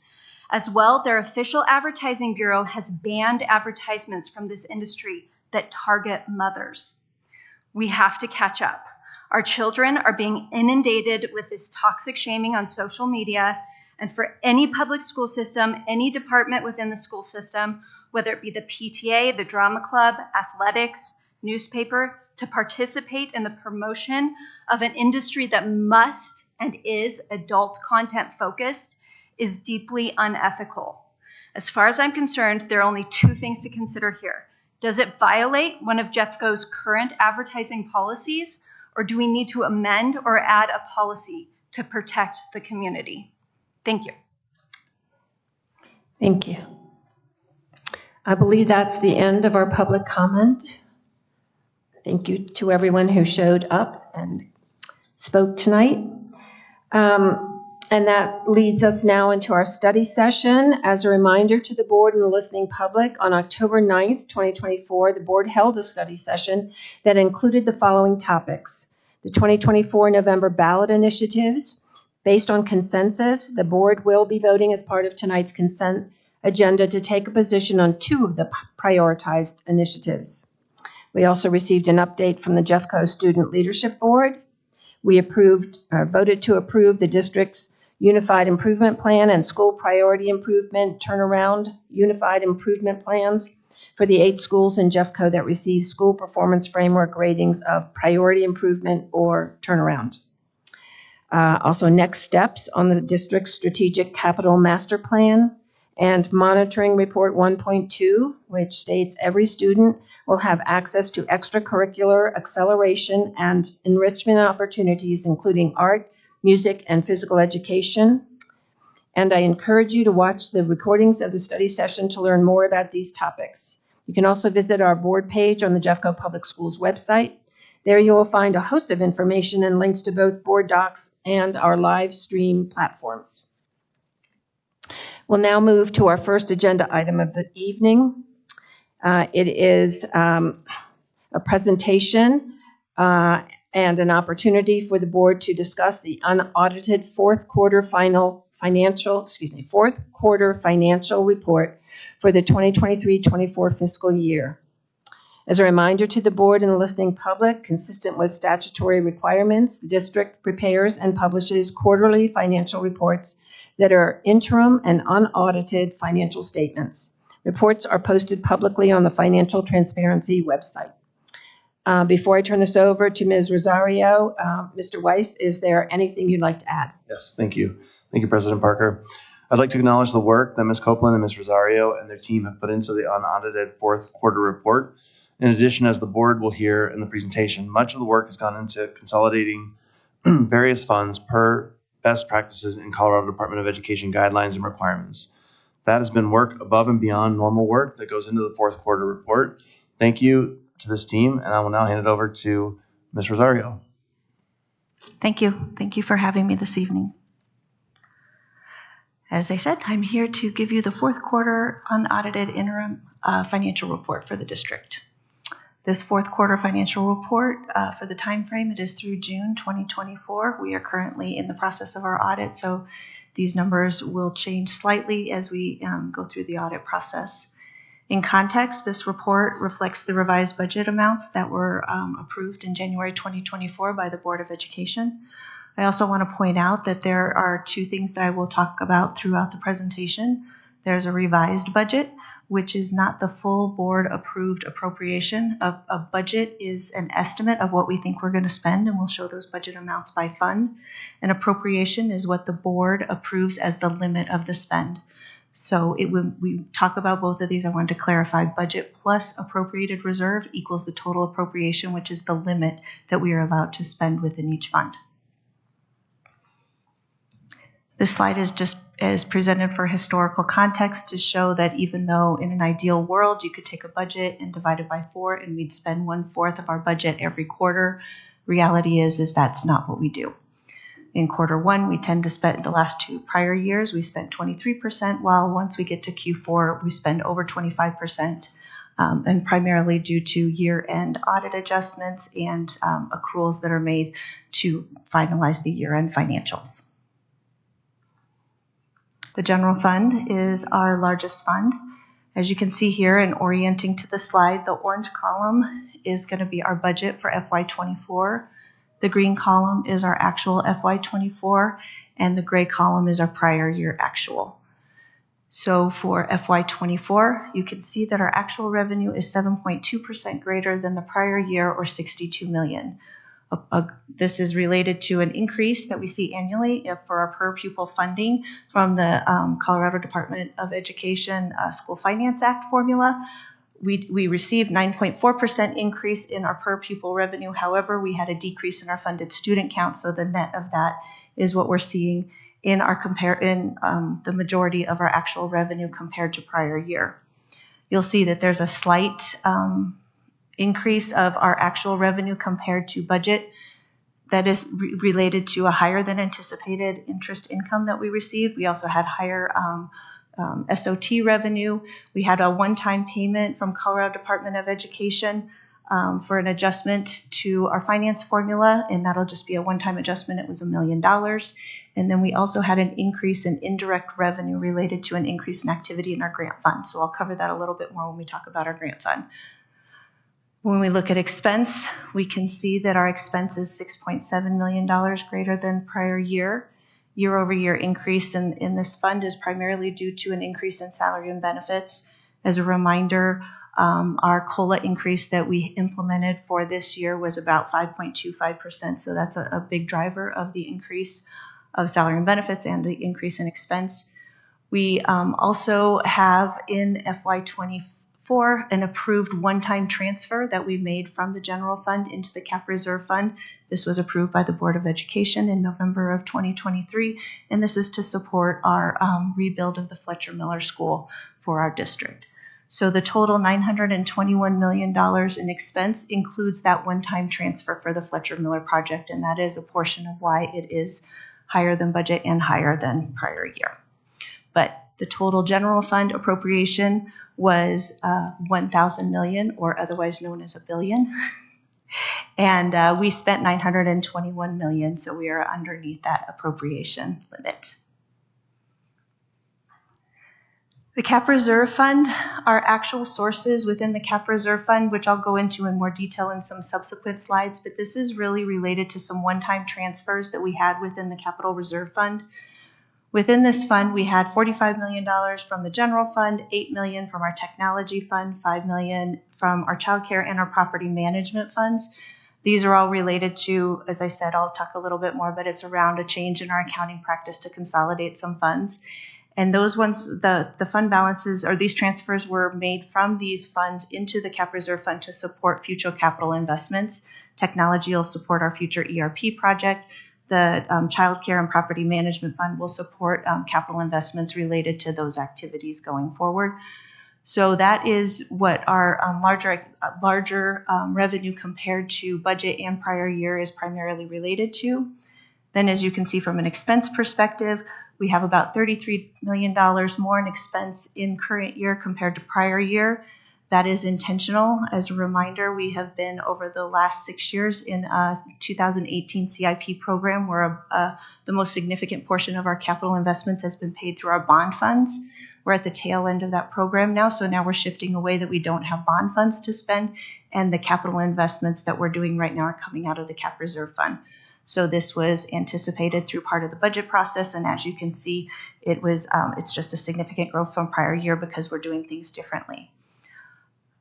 [SPEAKER 2] As well, their official advertising bureau has banned advertisements from this industry that target mothers. We have to catch up. Our children are being inundated with this toxic shaming on social media, and for any public school system, any department within the school system, whether it be the PTA, the drama club, athletics, newspaper, to participate in the promotion of an industry that must and is adult content focused is deeply unethical. As far as I'm concerned, there are only two things to consider here. Does it violate one of Jeffco's current advertising policies, or do we need to amend or add a policy to protect the community? Thank you.
[SPEAKER 1] Thank you. I believe that's the end of our public comment. Thank you to everyone who showed up and spoke tonight. And that leads us now into our study session. As a reminder to the board and the listening public, on October 9th, 2024, the board held a study session that included the following topics: the 2024 November ballot initiatives. Based on consensus, the board will be voting as part of tonight's consent agenda to take a position on two of the prioritized initiatives. We also received an update from the Jeffco Student Leadership Board. We voted to approve the district's Unified Improvement Plan and School Priority Improvement Turnaround Unified Improvement Plans for the 8 schools in Jeffco that receive School Performance Framework ratings of Priority Improvement or Turnaround. Also, next steps on the district's Strategic Capital Master Plan and Monitoring Report 1.2, which states every student will have access to extracurricular acceleration and enrichment opportunities, including art, music, and physical education. And I encourage you to watch the recordings of the study session to learn more about these topics. You can also visit our board page on the Jeffco Public Schools website. There you will find a host of information and links to both board docs and our live stream platforms. We'll now move to our first agenda item of the evening. It is a presentation and an opportunity for the board to discuss the unaudited fourth quarter financial report for the 2023-24 fiscal year. As a reminder to the board and the listening public, consistent with statutory requirements, the district prepares and publishes quarterly financial reports that are interim and unaudited financial statements. Reports are posted publicly on the Financial Transparency website. Before I turn this over to Ms. Rosario, Mr. Weiss, is there anything you'd like to add?
[SPEAKER 5] Yes, thank you. Thank you, President Parker. I'd like to acknowledge the work that Ms. Copeland and Ms. Rosario and their team have put into the unaudited fourth quarter report. In addition, as the board will hear in the presentation, much of the work has gone into consolidating various funds per best practices in Colorado Department of Education guidelines and requirements. That has been work above and beyond normal work that goes into the fourth quarter report. Thank you to this team, and I will now hand it over to Ms. Rosario.
[SPEAKER 12] Thank you. Thank you for having me this evening. As I said, I'm here to give you the fourth quarter unaudited interim financial report for the district. This fourth quarter financial report for the time frame, it is through June 2024. We are currently in the process of our audit, so these numbers will change slightly as we go through the audit process. In context, this report reflects the revised budget amounts that were approved in January 2024 by the Board of Education. I also want to point out that there are two things that I will talk about throughout the presentation. There's a revised budget, which is not the full board approved appropriation. A budget is an estimate of what we think we're going to spend, and we'll show those budget amounts by fund. An appropriation is what the board approves as the limit of the spend. So when we talk about both of these, I wanted to clarify budget plus appropriated reserve equals the total appropriation, which is the limit that we are allowed to spend within each fund. This slide is just as presented for historical context to show that even though in an ideal world you could take a budget and divide it by 4 and we'd spend 1/4 of our budget every quarter, reality is that's not what we do. In Q1, we tend to spend the last 2 prior years, we spent 23%, while once we get to Q4, we spend over 25%, and primarily due to year-end audit adjustments and accruals that are made to finalize the year-end financials. The general fund is our largest fund. As you can see here, and orienting to the slide, the orange column is going to be our budget for FY24. The green column is our actual FY24, and the gray column is our prior year actual. So for FY24, you can see that our actual revenue is 7.2% greater than the prior year, or $62 million. This is related to an increase that we see annually for our per pupil funding from the Colorado Department of Education School Finance Act formula. We received 9.4% increase in our per pupil revenue. However, we had a decrease in our funded student count, so the net of that is what we're seeing in our the majority of our actual revenue compared to prior year. You'll see that there's a slight increase of our actual revenue compared to budget that is related to a higher than anticipated interest income that we received. We also had higher SOT revenue. We had a one-time payment from Colorado Department of Education for an adjustment to our finance formula, and that'll just be a one-time adjustment. It was $1 million. And then we also had an increase in indirect revenue related to an increase in activity in our grant fund. So I'll cover that a little bit more when we talk about our grant fund. When we look at expense, we can see that our expense is $6.7 million greater than prior year. Year-over-year increase in this fund is primarily due to an increase in salary and benefits. As a reminder, our COLA increase that we implemented for this year was about 5.25%, so that's a big driver of the increase of salary and benefits and the increase in expense. We also have in FY24 an approved one-time transfer that we made from the general fund into the cap reserve fund. This was approved by the Board of Education in November of 2023, and this is to support our rebuild of the Fletcher Miller School for our district. So the total $921 million in expense includes that one-time transfer for the Fletcher Miller project, and that is a portion of why it is higher than budget and higher than prior year. But the total general fund appropriation was 1,000 million, or otherwise known as $1 billion. And we spent 921 million, so we are underneath that appropriation limit. The cap reserve fund, our actual sources within the cap reserve fund, which I'll go into in more detail in some subsequent slides, but this is really related to some one-time transfers that we had within the capital reserve fund. Within this fund, we had $45 million from the general fund, $8 million from our technology fund, $5 million from our childcare and our property management funds. These are all related to, as I said, I'll talk a little bit more, but it's around a change in our accounting practice to consolidate some funds. And those ones, the fund balances, or these transfers were made from these funds into the cap reserve fund to support future capital investments. Technology will support our future ERP project. The Child Care and Property Management Fund will support capital investments related to those activities going forward. So that is what our larger revenue compared to budget and prior year is primarily related to. Then, as you can see from an expense perspective, we have about $33 million more in expense in current year compared to prior year. That is intentional. As a reminder, we have been over the last 6 years in a 2018 CIP program where the most significant portion of our capital investments has been paid through our bond funds. We're at the tail end of that program now, so now we're shifting away that we don't have bond funds to spend, and the capital investments that we're doing right now are coming out of the cap reserve fund. So this was anticipated through part of the budget process, and as you can see, It's just a significant growth from prior year because we're doing things differently.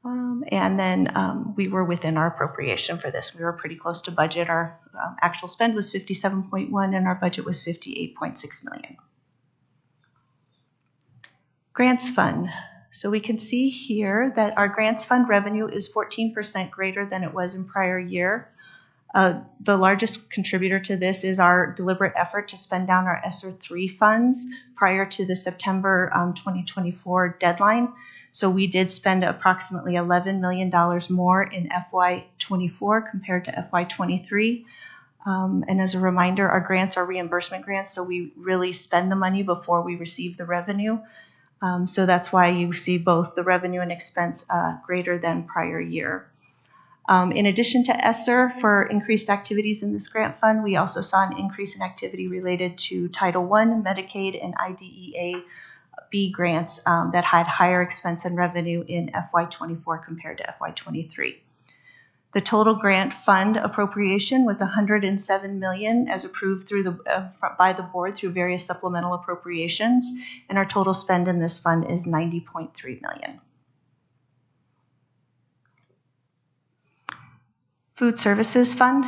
[SPEAKER 12] And then we were within our appropriation for this. We were pretty close to budget. Our actual spend was 57.1 and our budget was 58.6 million. Grants fund. So we can see here that our grants fund revenue is 14% greater than it was in prior year. The largest contributor to this is our deliberate effort to spend down our ESSER 3 funds prior to the September 2024 deadline. So we did spend approximately $11 million more in FY24 compared to FY23. And as a reminder, our grants are reimbursement grants, so we really spend the money before we receive the revenue. So that's why you see both the revenue and expense greater than prior year. In addition to ESSER, for increased activities in this grant fund, we also saw an increase in activity related to Title I, Medicaid, and IDEA B grants that had higher expense and revenue in FY24 compared to FY23. The total grant fund appropriation was $107 million as approved through by the board through various supplemental appropriations, and our total spend in this fund is $90.3 million. Food Services Fund.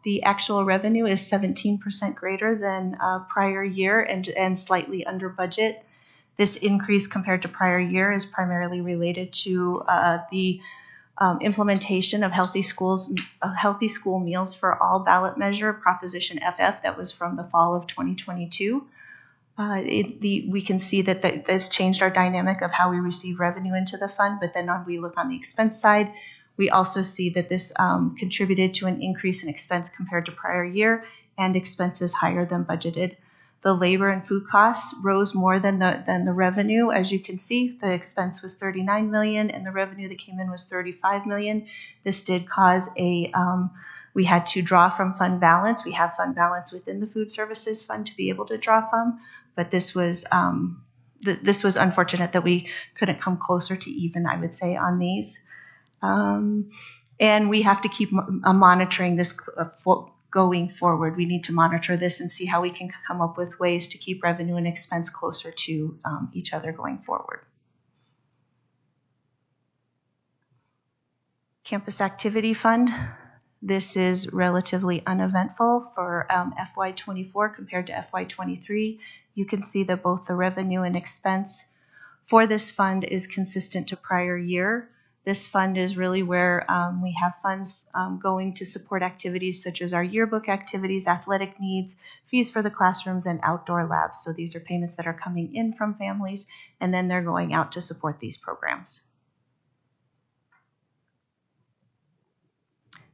[SPEAKER 12] The actual revenue is 17% greater than prior year and slightly under budget. This increase compared to prior year is primarily related to the implementation of healthy school meals for all ballot measure, Proposition FF, that was from the fall of 2022. We can see that this changed our dynamic of how we receive revenue into the fund, but then we look on the expense side, we also see that this contributed to an increase in expense compared to prior year and expenses higher than budgeted. The labor and food costs rose more than the revenue. As you can see, the expense was $39 million and the revenue that came in was $35 million. This did cause we had to draw from fund balance. We have fund balance within the Food Services Fund to be able to draw from, but this was unfortunate that we couldn't come closer to even, I would say, on these. And we have to keep monitoring this going forward. We need to monitor this and see how we can come up with ways to keep revenue and expense closer to each other going forward. Campus Activity Fund. This is relatively uneventful for FY24 compared to FY23. You can see that both the revenue and expense for this fund is consistent to prior year. This fund is really where we have funds going to support activities such as our yearbook activities, athletic needs, fees for the classrooms, and outdoor labs. So these are payments that are coming in from families, and then they're going out to support these programs.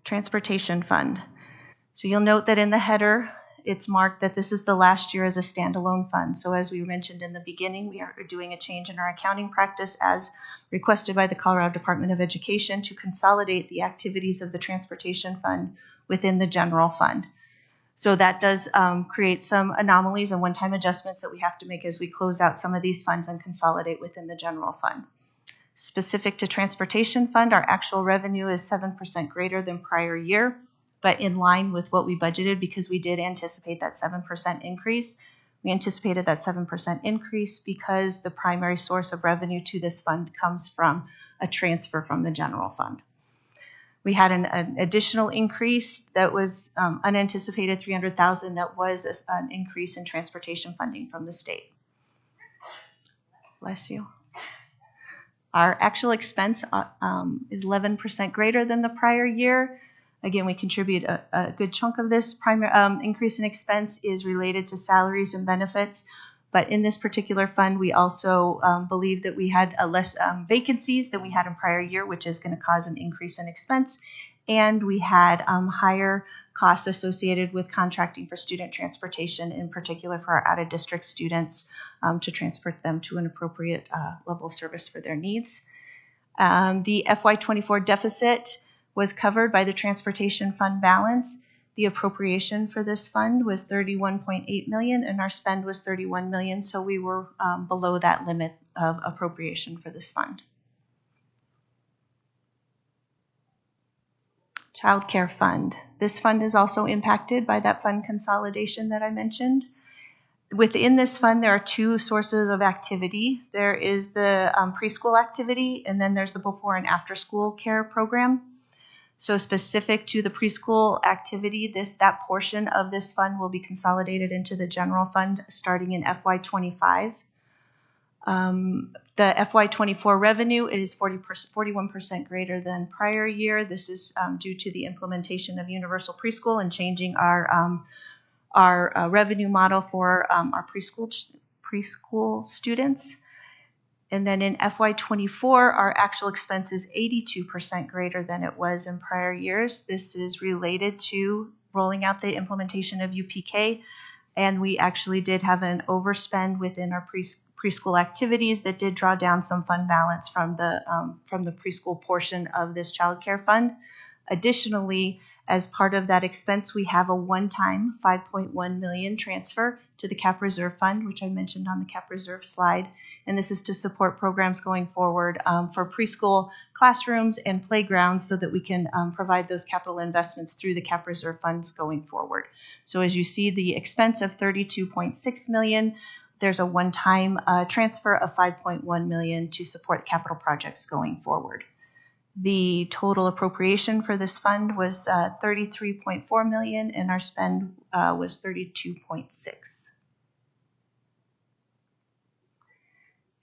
[SPEAKER 12] Transportation Fund. So you'll note that in the header, it's marked that this is the last year as a standalone fund. So as we mentioned in the beginning, we are doing a change in our accounting practice as requested by the Colorado Department of Education to consolidate the activities of the Transportation Fund within the general fund. So that does create some anomalies and one-time adjustments that we have to make as we close out some of these funds and consolidate within the general fund. Specific to Transportation Fund, our actual revenue is 7% greater than prior year, but in line with what we budgeted because we did anticipate that 7% increase. We anticipated that 7% increase because the primary source of revenue to this fund comes from a transfer from the general fund. We had an additional increase that was unanticipated, $300,000, that was an increase in transportation funding from the state. Bless you. Our actual expense is 11% greater than the prior year. Again, we contribute a good chunk of this increase in expense is related to salaries and benefits. But in this particular fund, we also believe that we had less vacancies than we had in prior year, which is going to cause an increase in expense. And we had higher costs associated with contracting for student transportation, in particular for our out-of-district students to transport them to an appropriate level of service for their needs. The FY24 deficit was covered by the Transportation Fund balance. The appropriation for this fund was $31.8 million and our spend was $31 million, so we were below that limit of appropriation for this fund. Child Care Fund. This fund is also impacted by that fund consolidation that I mentioned. Within this fund, there are two sources of activity. There is the preschool activity, and then there's the before and after school care program. So specific to the preschool activity, that portion of this fund will be consolidated into the general fund starting in FY25. The FY24 revenue is 41% greater than prior year. This is due to the implementation of universal preschool and changing our revenue model for our preschool students. And then in FY24, our actual expense is 82% greater than it was in prior years. This is related to rolling out the implementation of UPK, and we actually did have an overspend within our preschool activities that did draw down some fund balance from the preschool portion of this child care fund. Additionally, as part of that expense, we have a one-time $5.1 million transfer to the cap reserve fund, which I mentioned on the cap reserve slide. And this is to support programs going forward for preschool classrooms and playgrounds so that we can provide those capital investments through the cap reserve funds going forward. So as you see, the expense of $32.6 million, there's a one-time transfer of $5.1 million to support capital projects going forward. The total appropriation for this fund was $33.4 million, and our spend was $32.6.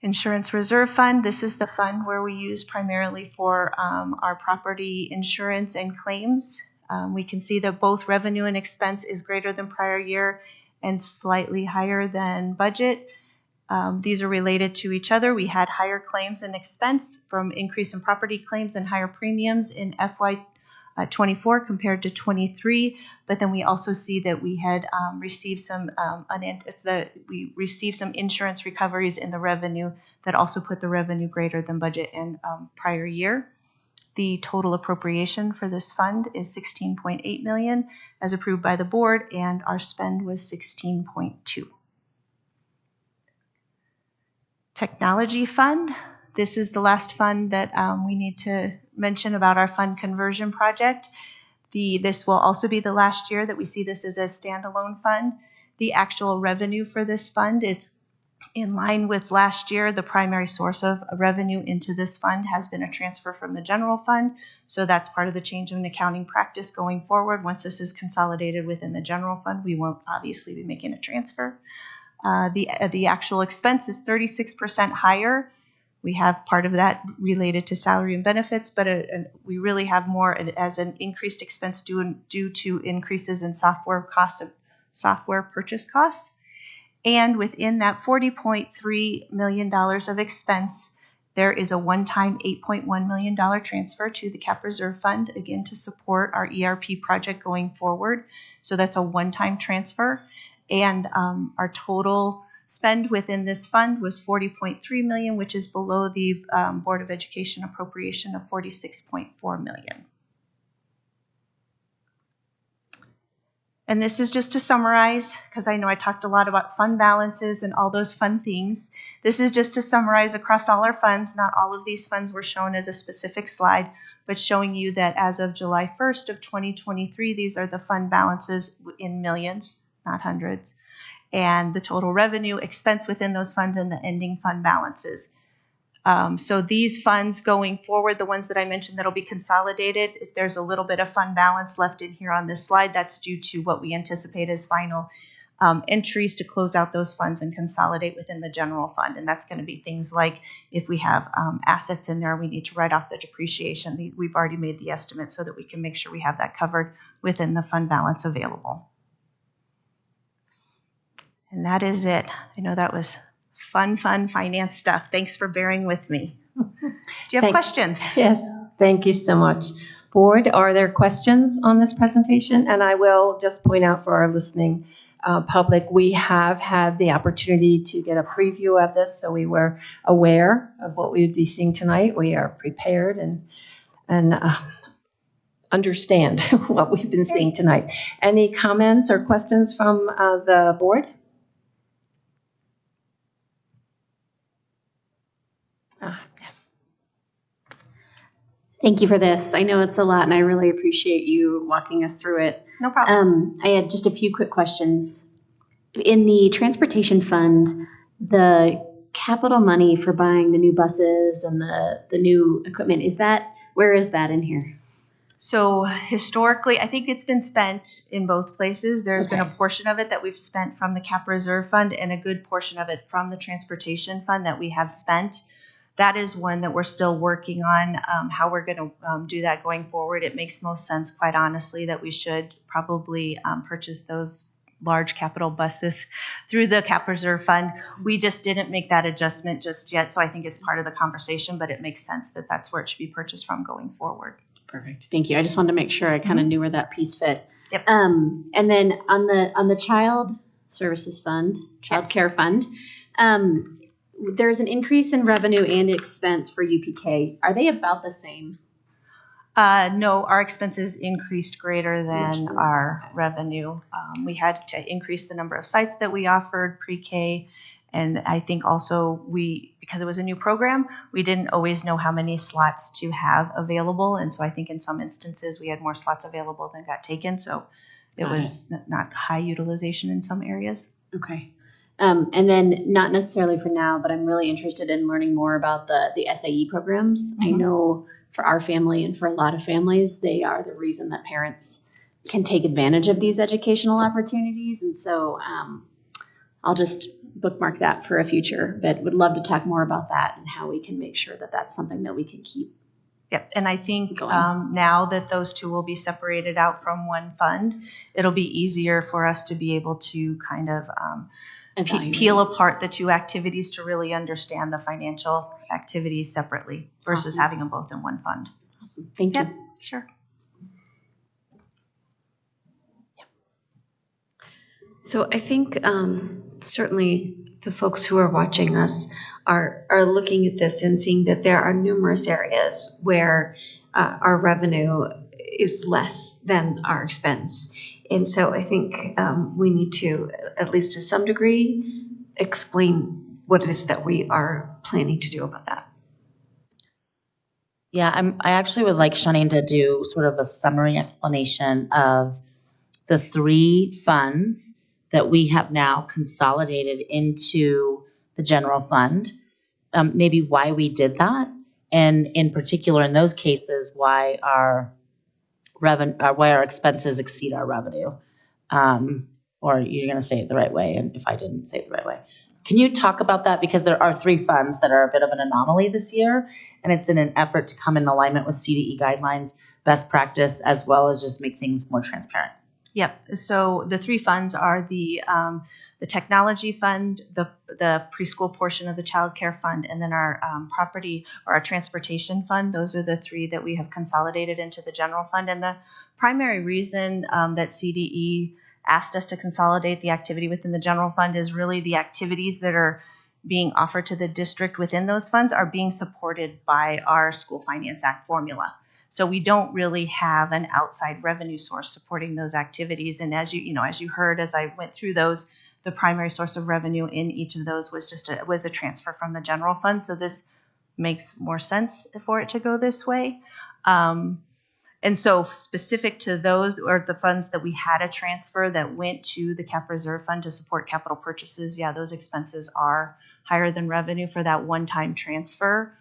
[SPEAKER 12] Insurance Reserve Fund. This is the fund where we use primarily for our property insurance and claims. We can see that both revenue and expense is greater than prior year and slightly higher than budget. These are related to each other. We had higher claims and expense from increase in property claims and higher premiums in FY24 compared to 23. But then we also see that we had received some insurance recoveries in the revenue that also put the revenue greater than budget and prior year. The total appropriation for this fund is $16.8 million as approved by the board, and our spend was $16.2. Technology Fund. This is the last fund that we need to mention about our fund conversion project. This will also be the last year that we see this as a standalone fund. The actual revenue for this fund is in line with last year. The primary source of revenue into this fund has been a transfer from the general fund. So that's part of the change in accounting practice going forward. Once this is consolidated within the general fund, we won't obviously be making a transfer. The actual expense is 36% higher. We have part of that related to salary and benefits, but we really have more as an increased expense due to increases in software costs, software purchase costs. And within that $40.3 million of expense, there is a one-time $8.1 million transfer to the cap reserve fund, again, to support our ERP project going forward. So that's a one-time transfer. And our total spend within this fund was $40.3 million, which is below the Board of Education appropriation of $46.4 million. And this is just to summarize, because I know I talked a lot about fund balances and all those fun things. This is just to summarize across all our funds. Not all of these funds were shown as a specific slide, but showing you that as of July 1st of 2023, these are the fund balances in millions, not hundreds, and the total revenue, expense within those funds, and the ending fund balances. So these funds going forward, the ones that I mentioned that'll be consolidated, if there's a little bit of fund balance left in here on this slide, that's due to what we anticipate as final entries to close out those funds and consolidate within the general fund. And that's going to be things like if we have assets in there, we need to write off the depreciation. We've already made the estimate so that we can make sure we have that covered within the fund balance available. And that is it. I know that was fun finance stuff. Thanks for bearing with me. Do you have questions?
[SPEAKER 1] Yes, thank you so much. Board, are there questions on this presentation? And I will just point out for our listening public, we have had the opportunity to get a preview of this, so we were aware of what we would be seeing tonight. We are prepared and understand what we've been seeing tonight. Any comments or questions from the board? Yes.
[SPEAKER 4] Thank you for this. I know it's a lot, and I really appreciate you walking us through it.
[SPEAKER 12] No problem.
[SPEAKER 4] I had just a few quick questions. in the transportation fund, the capital money for buying the new buses and the new equipment, where is that in here?
[SPEAKER 12] So historically, I think it's been spent in both places. There's been a portion of it that we've spent from the Cap Reserve Fund and a good portion of it from the Transportation Fund that we have spent. That is one that we're still working on, how we're going to do that going forward. It makes most sense, quite honestly, that we should probably purchase those large capital buses through the Cap Reserve Fund. We just didn't make that adjustment just yet, so I think it's part of the conversation, but it makes sense that that's where it should be purchased from going forward.
[SPEAKER 4] Perfect. Thank you. I just wanted to make sure I kind of knew where that piece fit.
[SPEAKER 12] Yep.
[SPEAKER 4] And then on the Child Services Fund, Child Care Fund, there's an increase in revenue and expense for UPK. Are they about the same?
[SPEAKER 12] No, our expenses increased greater than our revenue. We had to increase the number of sites that we offered pre-K. And I think also because it was a new program, we didn't always know how many slots to have available. And so I think in some instances we had more slots available than got taken. So it was not high utilization in some areas.
[SPEAKER 4] Okay. And then not necessarily for now, but I'm really interested in learning more about the SAE programs. I know for our family and for a lot of families, they are the reason that parents can take advantage of these educational opportunities. And so I'll just bookmark that for a future, but would love to talk more about that and how we can make sure that that's something that we can keep.
[SPEAKER 12] Yep, and I think now that those two will be separated out from one fund, it'll be easier for us to be able to kind of peel apart the two activities to really understand the financial activities separately versus having them both in one fund.
[SPEAKER 4] Awesome. Thank you.
[SPEAKER 12] Sure.
[SPEAKER 7] So I think certainly the folks who are watching us are looking at this and seeing that there are numerous areas where our revenue is less than our expense. And so I think we need to, at least to some degree, explain what it is that we are planning to do about that.
[SPEAKER 13] Yeah, I actually would like Shanine to do sort of a summary explanation of the three funds that we have now consolidated into the general fund, maybe why we did that, and in particular in those cases why our expenses exceed our revenue. Or you're going to say it the right way, and if I didn't say it the right way. Can you talk about that? Because there are three funds that are a bit of an anomaly this year, and it's in an effort to come in alignment with CDE guidelines, best practice, as well as just make things more transparent.
[SPEAKER 12] Yep. So the three funds are the technology fund, the preschool portion of the child care fund, and then our property or our transportation fund. Those are the three that we have consolidated into the general fund. And the primary reason that CDE asked us to consolidate the activity within the general fund is really the activities that are being offered to the district within those funds are being supported by our School Finance Act formula. So we don't really have an outside revenue source supporting those activities. And as you heard, as I went through those, the primary source of revenue in each of those was a transfer from the general fund. So this makes more sense for it to go this way. And so specific to those or the funds that we had a transfer that went to the Cap Reserve Fund to support capital purchases, yeah, those expenses are higher than revenue for that one-time transfer.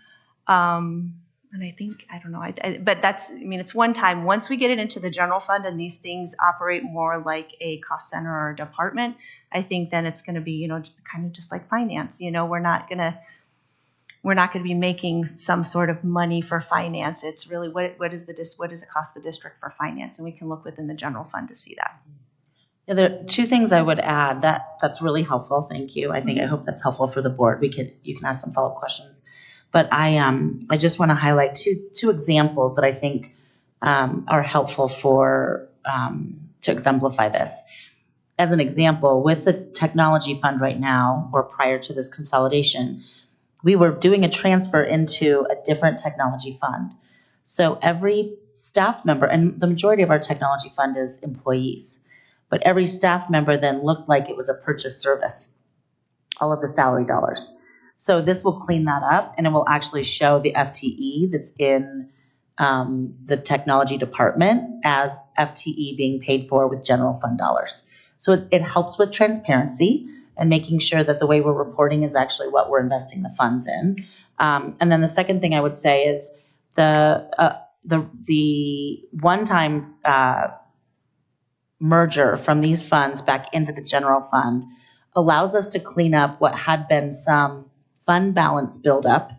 [SPEAKER 12] And I think, I don't know, but it's one time. Once we get it into the general fund and these things operate more like a cost center or a department, I think then it's going to be, kind of just like finance. We're not going to be making some sort of money for finance. It's really what does it cost the district for finance? And we can look within the general fund to see that.
[SPEAKER 13] Yeah, there are two things I would add that's really helpful. Thank you. I hope that's helpful for the board. You can ask some follow-up questions. But I just want to highlight two examples that I think are helpful to exemplify this. As an example, with the technology fund right now, or prior to this consolidation, we were doing a transfer into a different technology fund. So every staff member, and the majority of our technology fund is employees, but every staff member then looked like it was a purchase service, all of the salary dollars. So this will clean that up, and it will actually show the FTE that's in the technology department as FTE being paid for with general fund dollars. So it helps with transparency and making sure that the way we're reporting is actually what we're investing the funds in. And then the second thing I would say is the one-time merger from these funds back into the general fund allows us to clean up what had been some fund balance buildup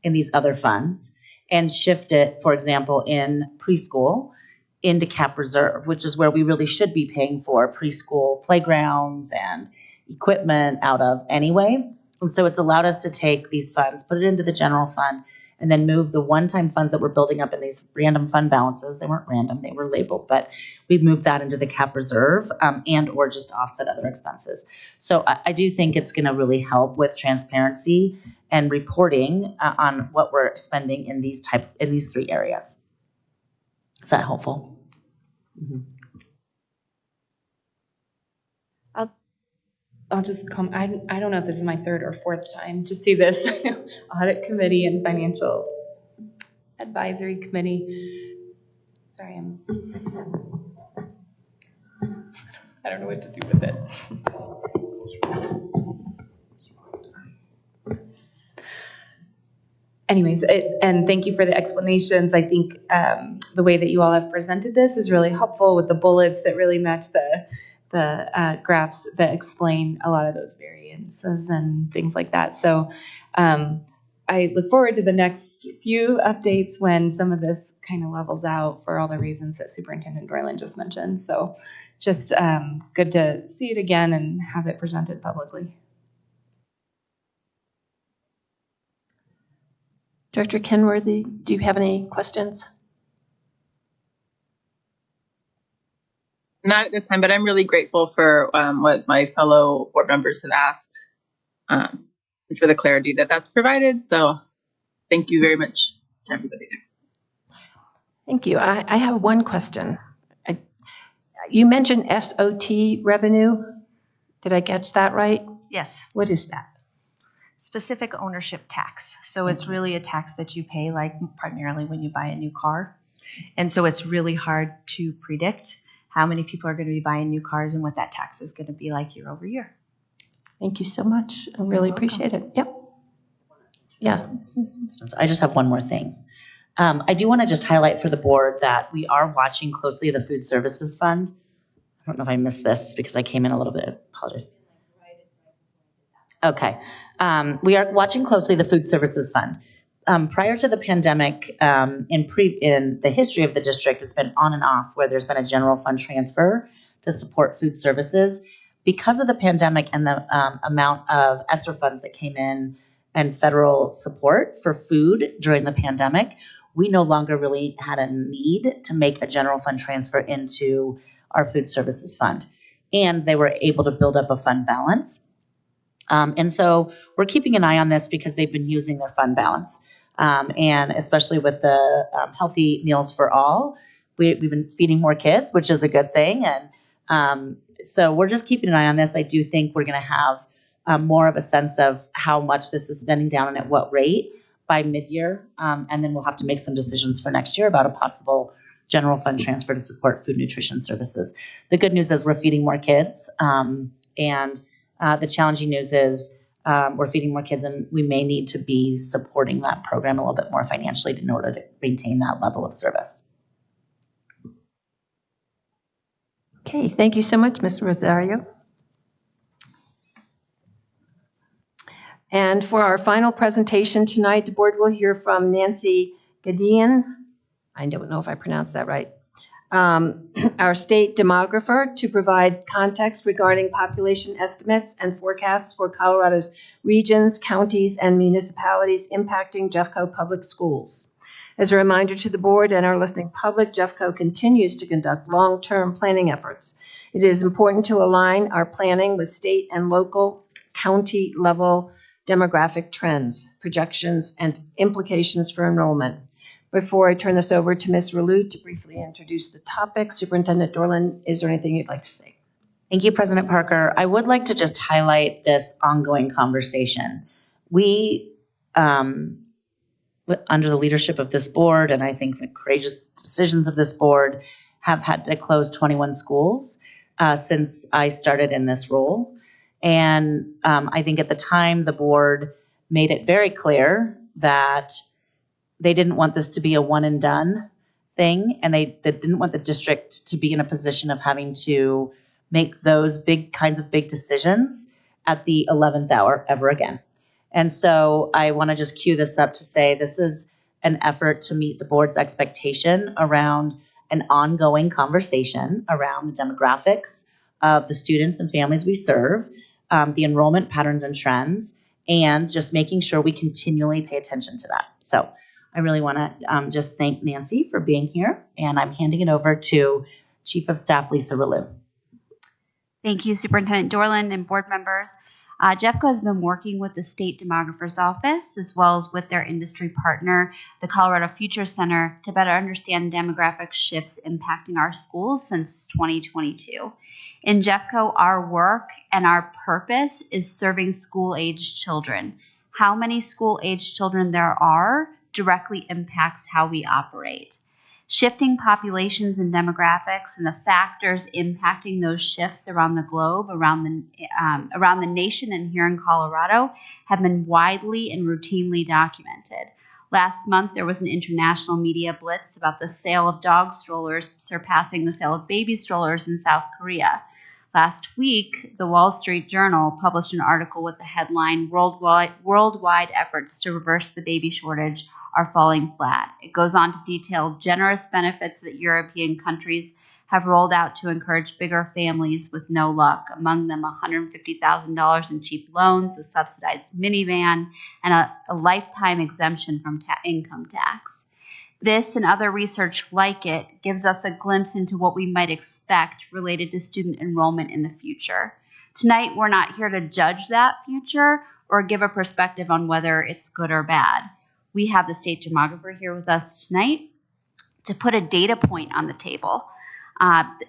[SPEAKER 13] in these other funds and shift it, for example, in preschool into cap reserve, which is where we really should be paying for preschool playgrounds and equipment out of anyway. And so it's allowed us to take these funds, put it into the general fund, and then move the one-time funds that were building up in these random fund balances. They weren't random, they were labeled, but we've moved that into the cap reserve and or just offset other expenses. So I do think it's gonna really help with transparency and reporting on what we're spending in these three areas. Is that helpful? Mm-hmm.
[SPEAKER 6] I'll just come. I don't know if this is my third or fourth time to see this audit committee and financial advisory committee. Sorry, I don't know what to do with it. Anyways, and thank you for the explanations. I think the way that you all have presented this is really helpful with the bullets that really match the graphs that explain a lot of those variances and things like that. So I look forward to the next few updates when some of this kind of levels out for all the reasons that Superintendent Dorland just mentioned. So just good to see it again and have it presented publicly.
[SPEAKER 1] Director Kenworthy, do you have any questions?
[SPEAKER 3] Not at this time, but I'm really grateful for what my fellow board members have asked and for the clarity that that's provided. So thank you very much to everybody there.
[SPEAKER 1] Thank you. I have one question. You mentioned SOT revenue. Did I catch that right?
[SPEAKER 12] Yes.
[SPEAKER 1] What is that?
[SPEAKER 12] Specific ownership tax. So it's really a tax that you pay like primarily when you buy a new car. And so it's really hard to predict how many people are going to be buying new cars and what that tax is going to be like year over year.
[SPEAKER 1] Thank you so much. I really appreciate it. Yep. Yeah.
[SPEAKER 13] I just have one more thing. I do want to just highlight for the board that we are watching closely the Food Services Fund. I don't know if I missed this because I came in a little bit. Apologize. Okay. We are watching closely the Food Services Fund. Prior to the pandemic, in the history of the district, it's been on and off where there's been a general fund transfer to support food services. Because of the pandemic and the amount of ESSER funds that came in and federal support for food during the pandemic, we no longer really had a need to make a general fund transfer into our Food Services Fund. And they were able to build up a fund balance. And so we're keeping an eye on this because they've been using their fund balance. And especially with the Healthy Meals for All, we've been feeding more kids, which is a good thing. And so we're just keeping an eye on this. I do think we're going to have more of a sense of how much this is spending down and at what rate by mid-year. And then we'll have to make some decisions for next year about a possible general fund transfer to support food nutrition services. The good news is we're feeding more kids. And the challenging news is we're feeding more kids, and we may need to be supporting that program a little bit more financially in order to maintain that level of service.
[SPEAKER 1] Okay, thank you so much, Mr. Rosario. And for our final presentation tonight, the board will hear from Nancy Gadian. I don't know if I pronounced that right. Our state demographer, to provide context regarding population estimates and forecasts for Colorado's regions, counties, and municipalities impacting Jeffco Public Schools. As a reminder to the board and our listening public, Jeffco continues to conduct long-term planning efforts. It is important to align our planning with state and local county level demographic trends, projections, and implications for enrollment. Before I turn this over to Ms. Ralou to briefly introduce the topic, Superintendent Dorland, is there anything you'd like to say?
[SPEAKER 13] Thank you, President Parker. I would like to just highlight this ongoing conversation. We, under the leadership of this board, and I think the courageous decisions of this board, have had to close 21 schools since I started in this role. And I think at the time, the board made it very clear that they didn't want this to be a one and done thing, and they didn't want the district to be in a position of having to make those big decisions at the 11th hour ever again. And so I want to just cue this up to say this is an effort to meet the board's expectation around an ongoing conversation around the demographics of the students and families we serve, the enrollment patterns and trends, and just making sure we continually pay attention to that. So I really want to just thank Nancy for being here, and I'm handing it over to Chief of Staff Lisa Relu.
[SPEAKER 14] Thank you, Superintendent Dorland and board members. Jeffco has been working with the State Demographer's Office as well as with their industry partner, the Colorado Future Center, to better understand demographic shifts impacting our schools since 2022. In Jeffco, our work and our purpose is serving school-aged children. How many school-aged children there are directly impacts how we operate. Shifting populations and demographics and the factors impacting those shifts around the globe, around the nation and here in Colorado have been widely and routinely documented. Last month, there was an international media blitz about the sale of dog strollers surpassing the sale of baby strollers in South Korea. Last week, the Wall Street Journal published an article with the headline, Worldwide Efforts to Reverse the Baby Shortage Are Falling Flat. It goes on to detail generous benefits that European countries have rolled out to encourage bigger families with no luck, among them $150,000 in cheap loans, a subsidized minivan, and a lifetime exemption from income tax. This and other research like it gives us a glimpse into what we might expect related to student enrollment in the future. Tonight, we're not here to judge that future or give a perspective on whether it's good or bad. We have the state demographer here with us tonight to put a data point on the table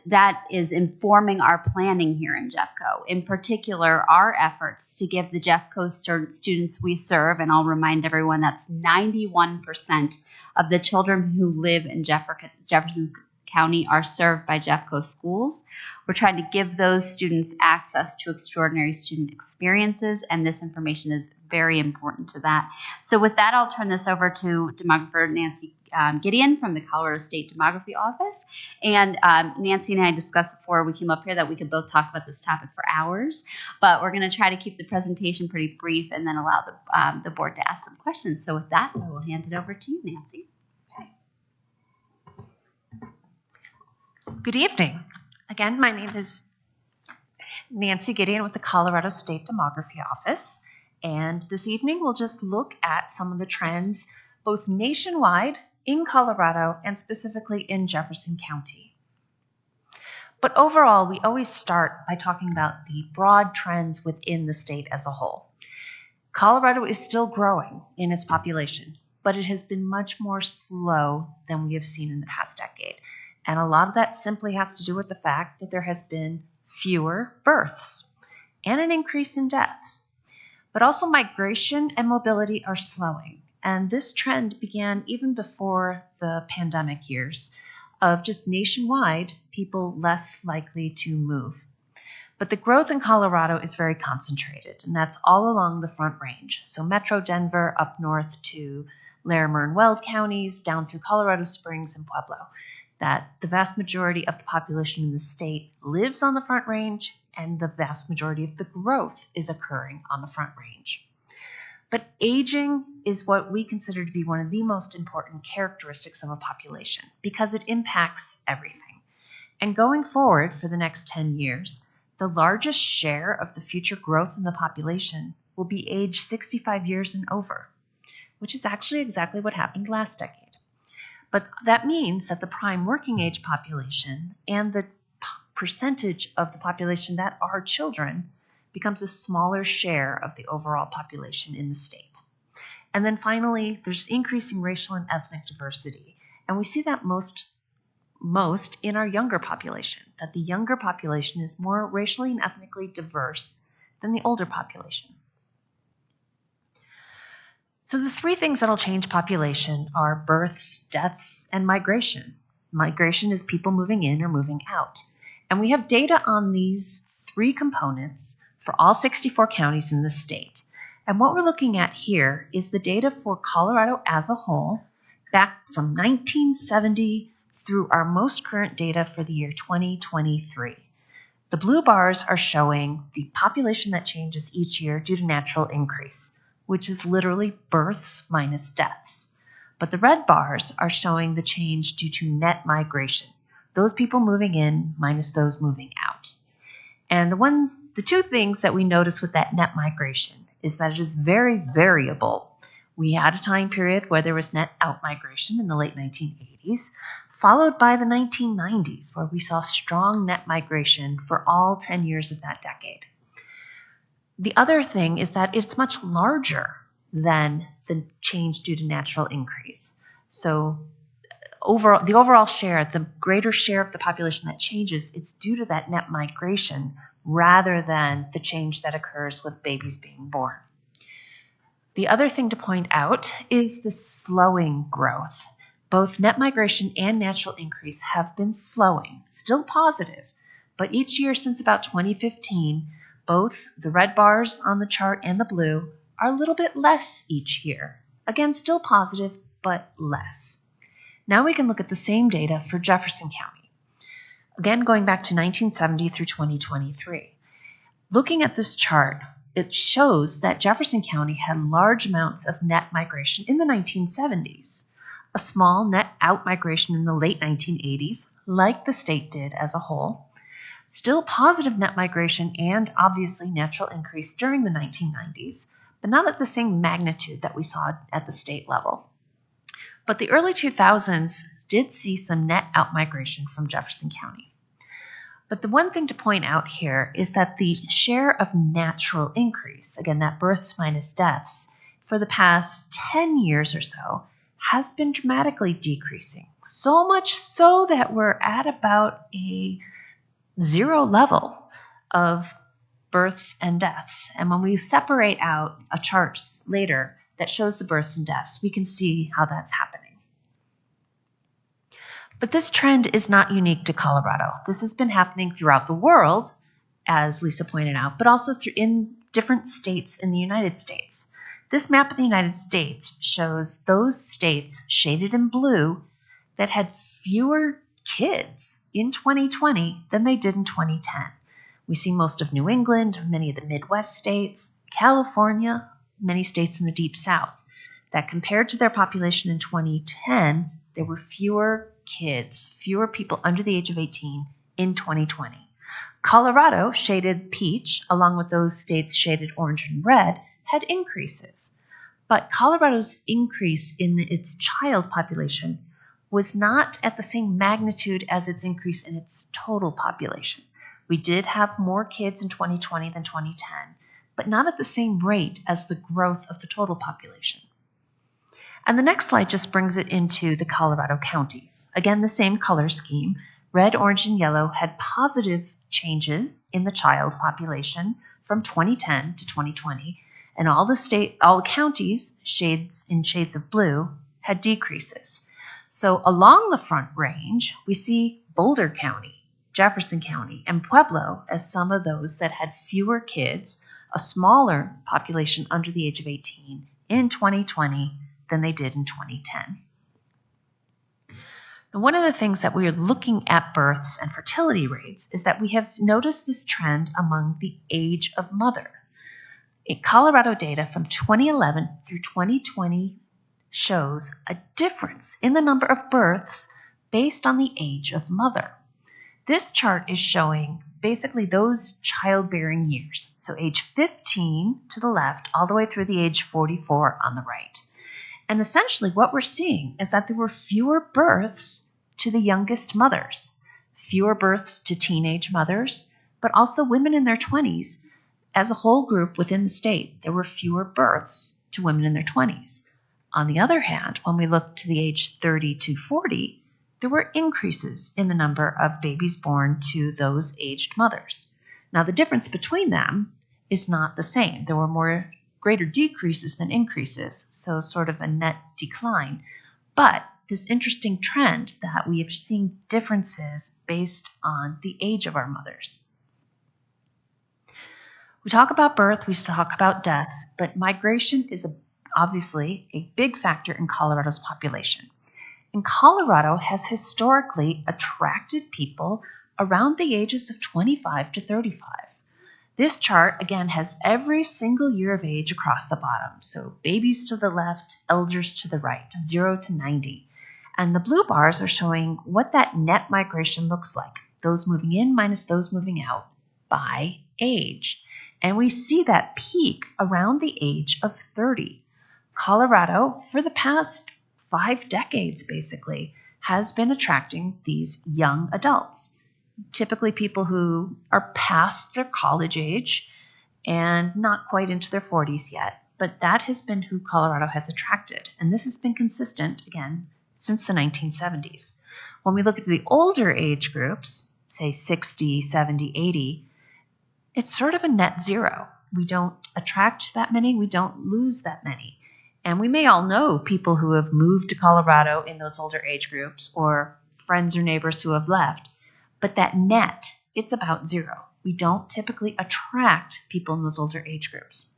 [SPEAKER 14] that is informing our planning here in Jeffco. In particular, our efforts to give the Jeffco students we serve, and I'll remind everyone that's 91% of the children who live in Jefferson County are served by Jeffco schools. We're trying to give those students access to extraordinary student experiences, and this information is very important to that. So with that, I'll turn this over to demographer Nancy Gideon from the Colorado State Demography Office. And Nancy and I discussed before we came up here that we could both talk about this topic for hours, but we're going to try to keep the presentation pretty brief and then allow the board to ask some questions. So with that, I will hand it over to you, Nancy.
[SPEAKER 15] Good evening. Again, my name is Nancy Gideon with the Colorado State Demography Office. And this evening, we'll just look at some of the trends, both nationwide in Colorado and specifically in Jefferson County. But overall, we always start by talking about the broad trends within the state as a whole. Colorado is still growing in its population, but it has been much more slow than we have seen in the past decade. And a lot of that simply has to do with the fact that there has been fewer births and an increase in deaths. But also migration and mobility are slowing. And this trend began even before the pandemic years of just nationwide people less likely to move. But the growth in Colorado is very concentrated, and that's all along the Front Range. So Metro Denver up north to Larimer and Weld counties, down through Colorado Springs and Pueblo. That the vast majority of the population in the state lives on the Front Range, and the vast majority of the growth is occurring on the Front Range. But aging is what we consider to be one of the most important characteristics of a population because it impacts everything. And going forward for the next 10 years, the largest share of the future growth in the population will be age 65 years and over, which is actually exactly what happened last decade. But that means that the prime working age population and the percentage of the population that are children becomes a smaller share of the overall population in the state. And then finally, there's increasing racial and ethnic diversity. And we see that most in our younger population, that the younger population is more racially and ethnically diverse than the older population. So the three things that'll change population are births, deaths, and migration. Migration is people moving in or moving out. And we have data on these 3 components for all 64 counties in the state. And what we're looking at here is the data for Colorado as a whole, back from 1970 through our most current data for the year 2023. The blue bars are showing the population that changes each year due to natural increase, which is literally births minus deaths. But the red bars are showing the change due to net migration, those people moving in minus those moving out. And the 2 things that we notice with that net migration is that it is very variable. We had a time period where there was net out migration in the late 1980s, followed by the 1990s, where we saw strong net migration for all 10 years of that decade. The other thing is that it's much larger than the change due to natural increase. So the overall share, the greater share of the population that changes, it's due to that net migration rather than the change that occurs with babies being born. The other thing to point out is the slowing growth. Both net migration and natural increase have been slowing, still positive, but each year since about 2015, both the red bars on the chart and the blue are a little bit less each year. Again, still positive, but less. Now we can look at the same data for Jefferson County. Again, going back to 1970 through 2023. Looking at this chart, it shows that Jefferson County had large amounts of net migration in the 1970s, a small net out migration in the late 1980s, like the state did as a whole, still positive net migration and obviously natural increase during the 1990s, but not at the same magnitude that we saw at the state level. But the early 2000s did see some net out migration from Jefferson County. But the one thing to point out here is that the share of natural increase, again, that births minus deaths, for the past 10 years or so has been dramatically decreasing. So much so that we're at about a 0 level of births and deaths. And when we separate out a chart later that shows the births and deaths, we can see how that's happening. But this trend is not unique to Colorado. This has been happening throughout the world, as Lisa pointed out, but also in different states in the United States. This map of the United States shows those states shaded in blue that had fewer kids in 2020 than they did in 2010. We see most of New England, many of the Midwest states, California, many states in the Deep South, that compared to their population in 2010, there were fewer kids, fewer people under the age of 18 in 2020. Colorado, shaded peach, along with those states shaded orange and red, had increases. But Colorado's increase in its child population was not at the same magnitude as its increase in its total population. We did have more kids in 2020 than 2010, but not at the same rate as the growth of the total population. And the next slide just brings it into the Colorado counties. Again, the same color scheme. Red, orange, and yellow had positive changes in the child population from 2010 to 2020, and all the counties, shades of blue, had decreases. So along the Front Range, we see Boulder County, Jefferson County, and Pueblo as some of those that had fewer kids, a smaller population under the age of 18 in 2020 than they did in 2010. Now, one of the things that we are looking at births and fertility rates is that we have noticed this trend among the age of mother. Colorado data from 2011 through 2020 shows a difference in the number of births based on the age of mother. This chart is showing basically those childbearing years, so age 15 to the left, all the way through the age 44 on the right. And essentially what we're seeing is that there were fewer births to the youngest mothers, fewer births to teenage mothers, but also women in their 20s. As a whole group within the state, there were fewer births to women in their 20s. On the other hand, when we look to the age 30 to 40, there were increases in the number of babies born to those aged mothers. Now, the difference between them is not the same. There were greater decreases than increases, so sort of a net decline. But this interesting trend that we have seen differences based on the age of our mothers. We talk about birth, we talk about deaths, but migration is obviously a big factor in Colorado's population. And Colorado has historically attracted people around the ages of 25 to 35. This chart, again, has every single year of age across the bottom. So babies to the left, elders to the right, 0 to 90. And the blue bars are showing what that net migration looks like, those moving in minus those moving out by age. And we see that peak around the age of 30. Colorado, for the past 5 decades, basically, has been attracting these young adults. Typically people who are past their college age and not quite into their 40s yet, but that has been who Colorado has attracted. And this has been consistent, again, since the 1970s. When we look at the older age groups, say 60, 70, 80, it's sort of a net zero. We don't attract that many, we don't lose that many. And we may all know people who have moved to Colorado in those older age groups or friends or neighbors who have left. But that net, it's about zero. We don't typically attract people in those older age groups.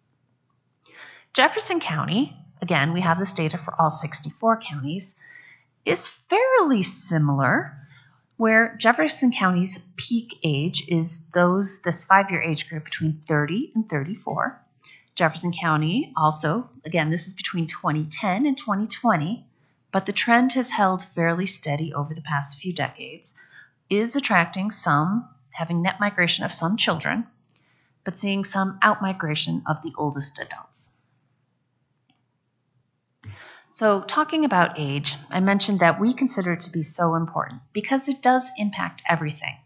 [SPEAKER 15] Jefferson County, again, we have this data for all 64 counties, is fairly similar, where Jefferson County's peak age is this 5-year age group between 30 and 34. Jefferson County also, again, this is between 2010 and 2020, but the trend has held fairly steady over the past few decades, is attracting some, having net migration of some children, but seeing some outmigration of the oldest adults. So talking about age, I mentioned that we consider it to be so important because it does impact everything.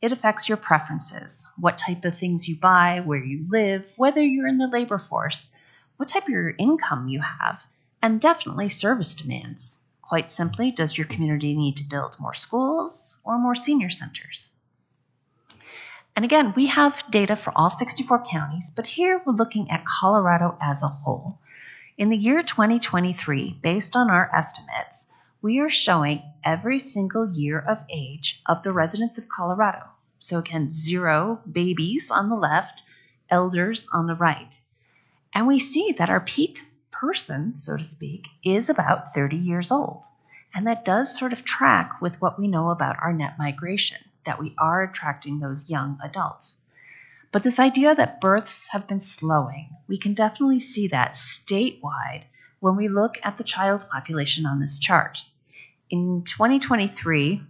[SPEAKER 15] It affects your preferences, what type of things you buy, where you live, whether you're in the labor force, what type of your income you have, and definitely service demands. Quite simply, does your community need to build more schools or more senior centers? And again, we have data for all 64 counties, but here we're looking at Colorado as a whole. In the year 2023, based on our estimates, we are showing every single year of age of the residents of Colorado. So again, 0 babies on the left, elders on the right. And we see that our peak person, so to speak, is about 30 years old. And that does sort of track with what we know about our net migration, that we are attracting those young adults. But this idea that births have been slowing, we can definitely see that statewide when we look at the child population on this chart. In 2023,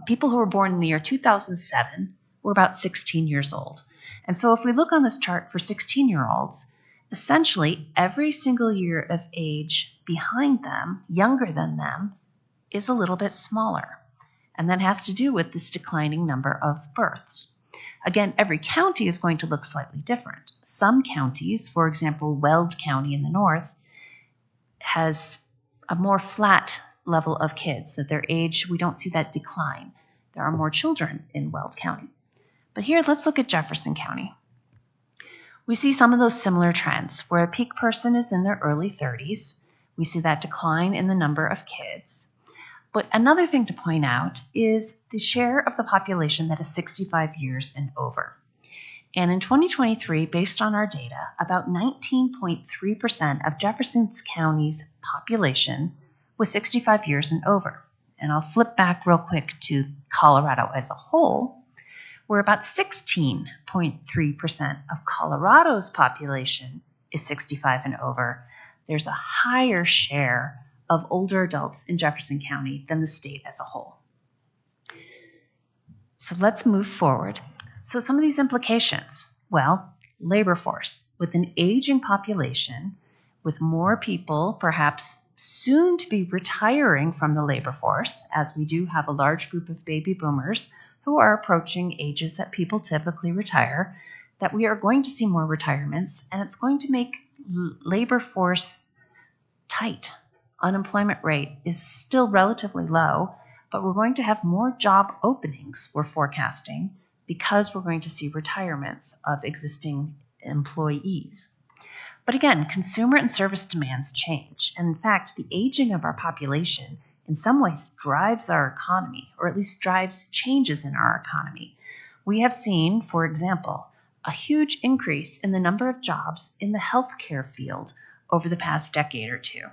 [SPEAKER 15] people who were born in the year 2007 were about 16 years old. And so if we look on this chart for 16-year-olds, essentially every single year of age behind them, younger than them, is a little bit smaller. And that has to do with this declining number of births. Again, every county is going to look slightly different. Some counties, for example, Weld County in the north, has a more flat level of kids, that their age, we don't see that decline. There are more children in Weld County. But here, let's look at Jefferson County. We see some of those similar trends, where a peak person is in their early 30s. We see that decline in the number of kids. But another thing to point out is the share of the population that is 65 years and over. And in 2023, based on our data, about 19.3% of Jefferson County's population was 65 years and over. And I'll flip back real quick to Colorado as a whole, where about 16.3% of Colorado's population is 65 and over. There's a higher share of older adults in Jefferson County than the state as a whole. So let's move forward. So some of these implications, well, labor force. With an aging population, with more people perhaps soon to be retiring from the labor force, as we do have a large group of baby boomers who are approaching ages that people typically retire, that we are going to see more retirements, and it's going to make labor force tight. Unemployment rate is still relatively low, but we're going to have more job openings, we're forecasting, because we're going to see retirements of existing employees. But again, consumer and service demands change. And in fact, the aging of our population in some ways drives our economy, or at least drives changes in our economy. We have seen, for example, a huge increase in the number of jobs in the healthcare field over the past decade or two.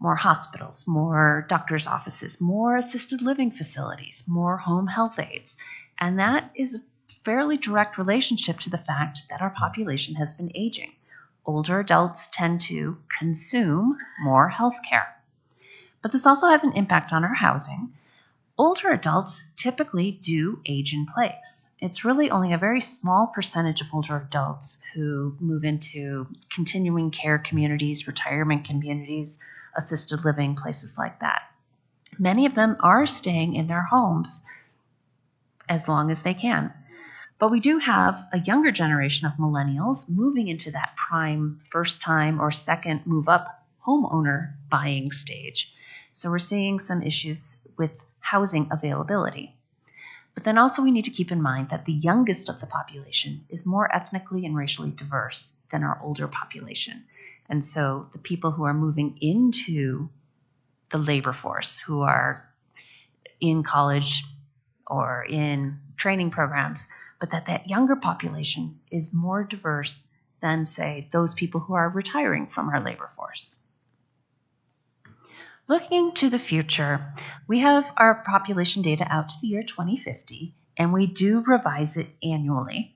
[SPEAKER 15] More hospitals, more doctors' offices, more assisted living facilities, more home health aides. And that is a fairly direct relationship to the fact that our population has been aging. Older adults tend to consume more healthcare. But this also has an impact on our housing. Older adults typically do age in place. It's really only a very small percentage of older adults who move into continuing care communities, retirement communities, assisted living, places like that. Many of them are staying in their homes as long as they can. But we do have a younger generation of millennials moving into that prime first time or second move up homeowner buying stage. So we're seeing some issues with housing availability. But then also we need to keep in mind that the youngest of the population is more ethnically and racially diverse than our older population. And so the people who are moving into the labor force, who are in college or in training programs, but that younger population is more diverse than, say, those people who are retiring from our labor force. Looking to the future, we have our population data out to the year 2050, and we do revise it annually.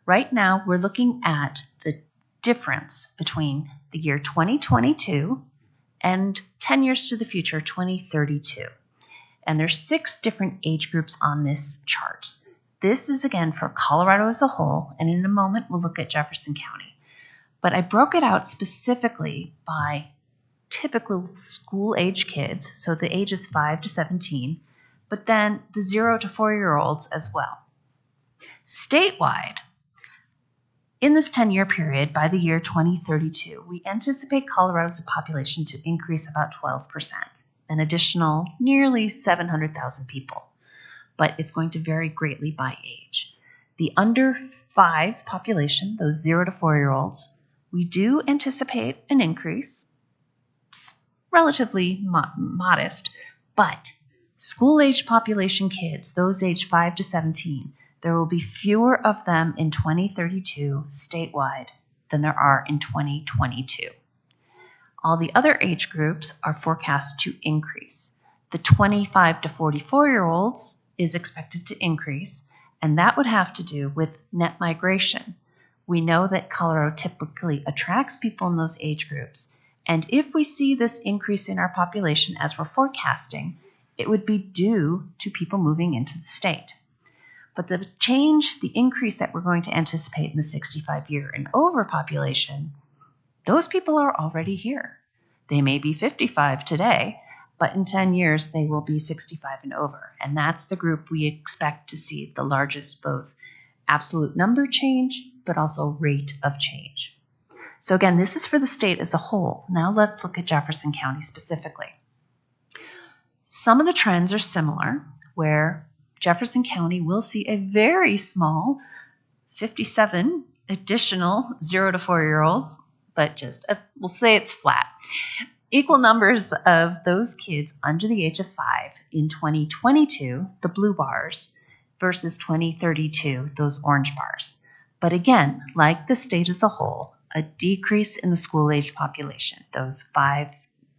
[SPEAKER 15] Right now, we're looking at the difference between the year 2022 and 10 years to the future, 2032. And there's 6 different age groups on this chart. This is, again, for Colorado as a whole, and in a moment, we'll look at Jefferson County. But I broke it out specifically by typical school-age kids, so the ages 5 to 17, but then the 0 to 4-year-olds as well. Statewide, in this 10-year period, by the year 2032, we anticipate Colorado's population to increase about 12%, an additional nearly 700,000 people. But it's going to vary greatly by age. The under 5 population, those 0 to 4-year-olds, we do anticipate an increase, relatively modest, but school-age population kids, those aged 5 to 17, there will be fewer of them in 2032 statewide than there are in 2022. All the other age groups are forecast to increase. The 25 to 44-year-olds is expected to increase, and that would have to do with net migration. We know that Colorado typically attracts people in those age groups, and if we see this increase in our population as we're forecasting, it would be due to people moving into the state. But the change, the increase that we're going to anticipate in the 65-year and over population, those people are already here. They may be 55 today, but in 10 years, they will be 65 and over. And that's the group we expect to see the largest both absolute number change, but also rate of change. So again, this is for the state as a whole. Now let's look at Jefferson County specifically. Some of the trends are similar, where Jefferson County will see a very small 57 additional 0 to 4-year-olds, but we'll say it's flat. Equal numbers of those kids under the age of 5 in 2022, the blue bars, versus 2032, those orange bars. But again, like the state as a whole, a decrease in the school-age population, those 5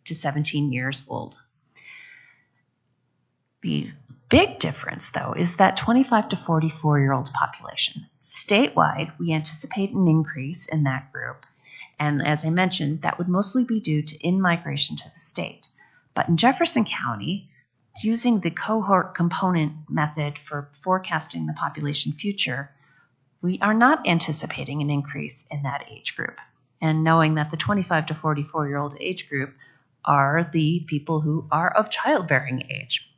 [SPEAKER 15] to 17 years old. The big difference, though, is that 25 to 44-year-old population. Statewide, we anticipate an increase in that group. And as I mentioned, that would mostly be due to in-migration to the state. But in Jefferson County, using the cohort component method for forecasting the population future, we are not anticipating an increase in that age group. And knowing that the 25 to 44-year-old age group are the people who are of childbearing age.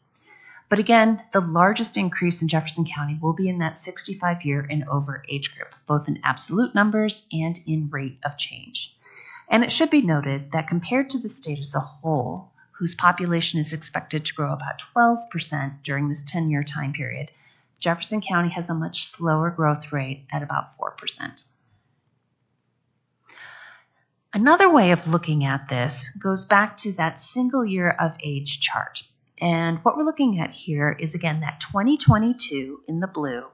[SPEAKER 15] But again, the largest increase in Jefferson County will be in that 65-year and over age group, both in absolute numbers and in rate of change. And it should be noted that compared to the state as a whole, whose population is expected to grow about 12% during this 10-year time period, Jefferson County has a much slower growth rate at about 4%. Another way of looking at this goes back to that single year of age chart. And what we're looking at here is, again, that 2022 in the blue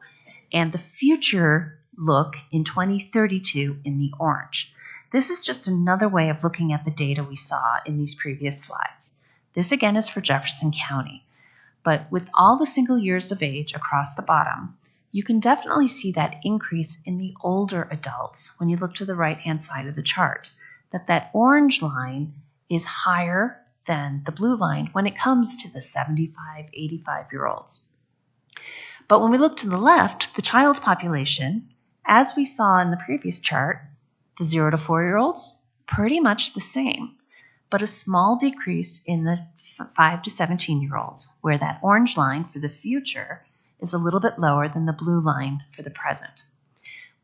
[SPEAKER 15] and the future look in 2032 in the orange. This is just another way of looking at the data we saw in these previous slides. This, again, is for Jefferson County. But with all the single years of age across the bottom, you can definitely see that increase in the older adults when you look to the right-hand side of the chart, that orange line is higher than the blue line when it comes to the 75, 85-year-olds. But when we look to the left, the child population, as we saw in the previous chart, the 0 to 4-year-olds, pretty much the same, but a small decrease in the 5 to 17-year-olds, where that orange line for the future is a little bit lower than the blue line for the present.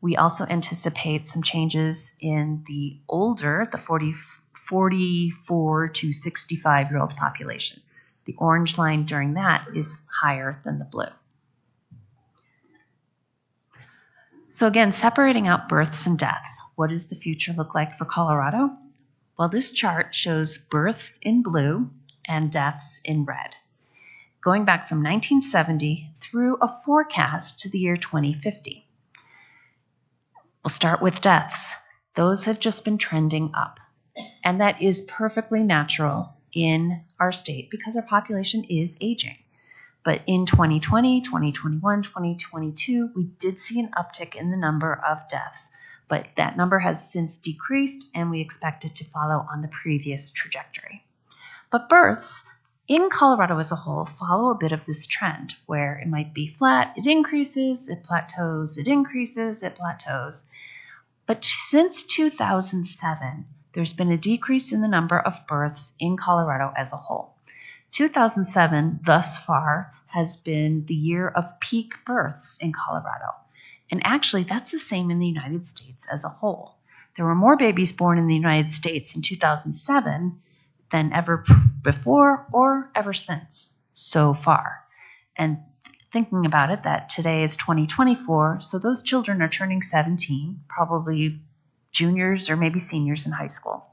[SPEAKER 15] We also anticipate some changes in the older, the 44 to 65-year-old population. The orange line during that is higher than the blue. So again, separating out births and deaths, what does the future look like for Colorado? Well, this chart shows births in blue and deaths in red, going back from 1970 through a forecast to the year 2050. We'll start with deaths. Those have just been trending up, and that is perfectly natural in our state because our population is aging. But in 2020, 2021, 2022, we did see an uptick in the number of deaths, but that number has since decreased, and we expect it to follow on the previous trajectory. But births in Colorado as a whole follow a bit of this trend where it might be flat, it increases, it plateaus, it increases, it plateaus. But since 2007, there's been a decrease in the number of births in Colorado as a whole. 2007 thus far has been the year of peak births in Colorado. And actually, that's the same in the United States as a whole. There were more babies born in the United States in 2007 than ever before or ever since so far. And thinking about it, that today is 2024, so those children are turning 17, probably juniors or maybe seniors in high school.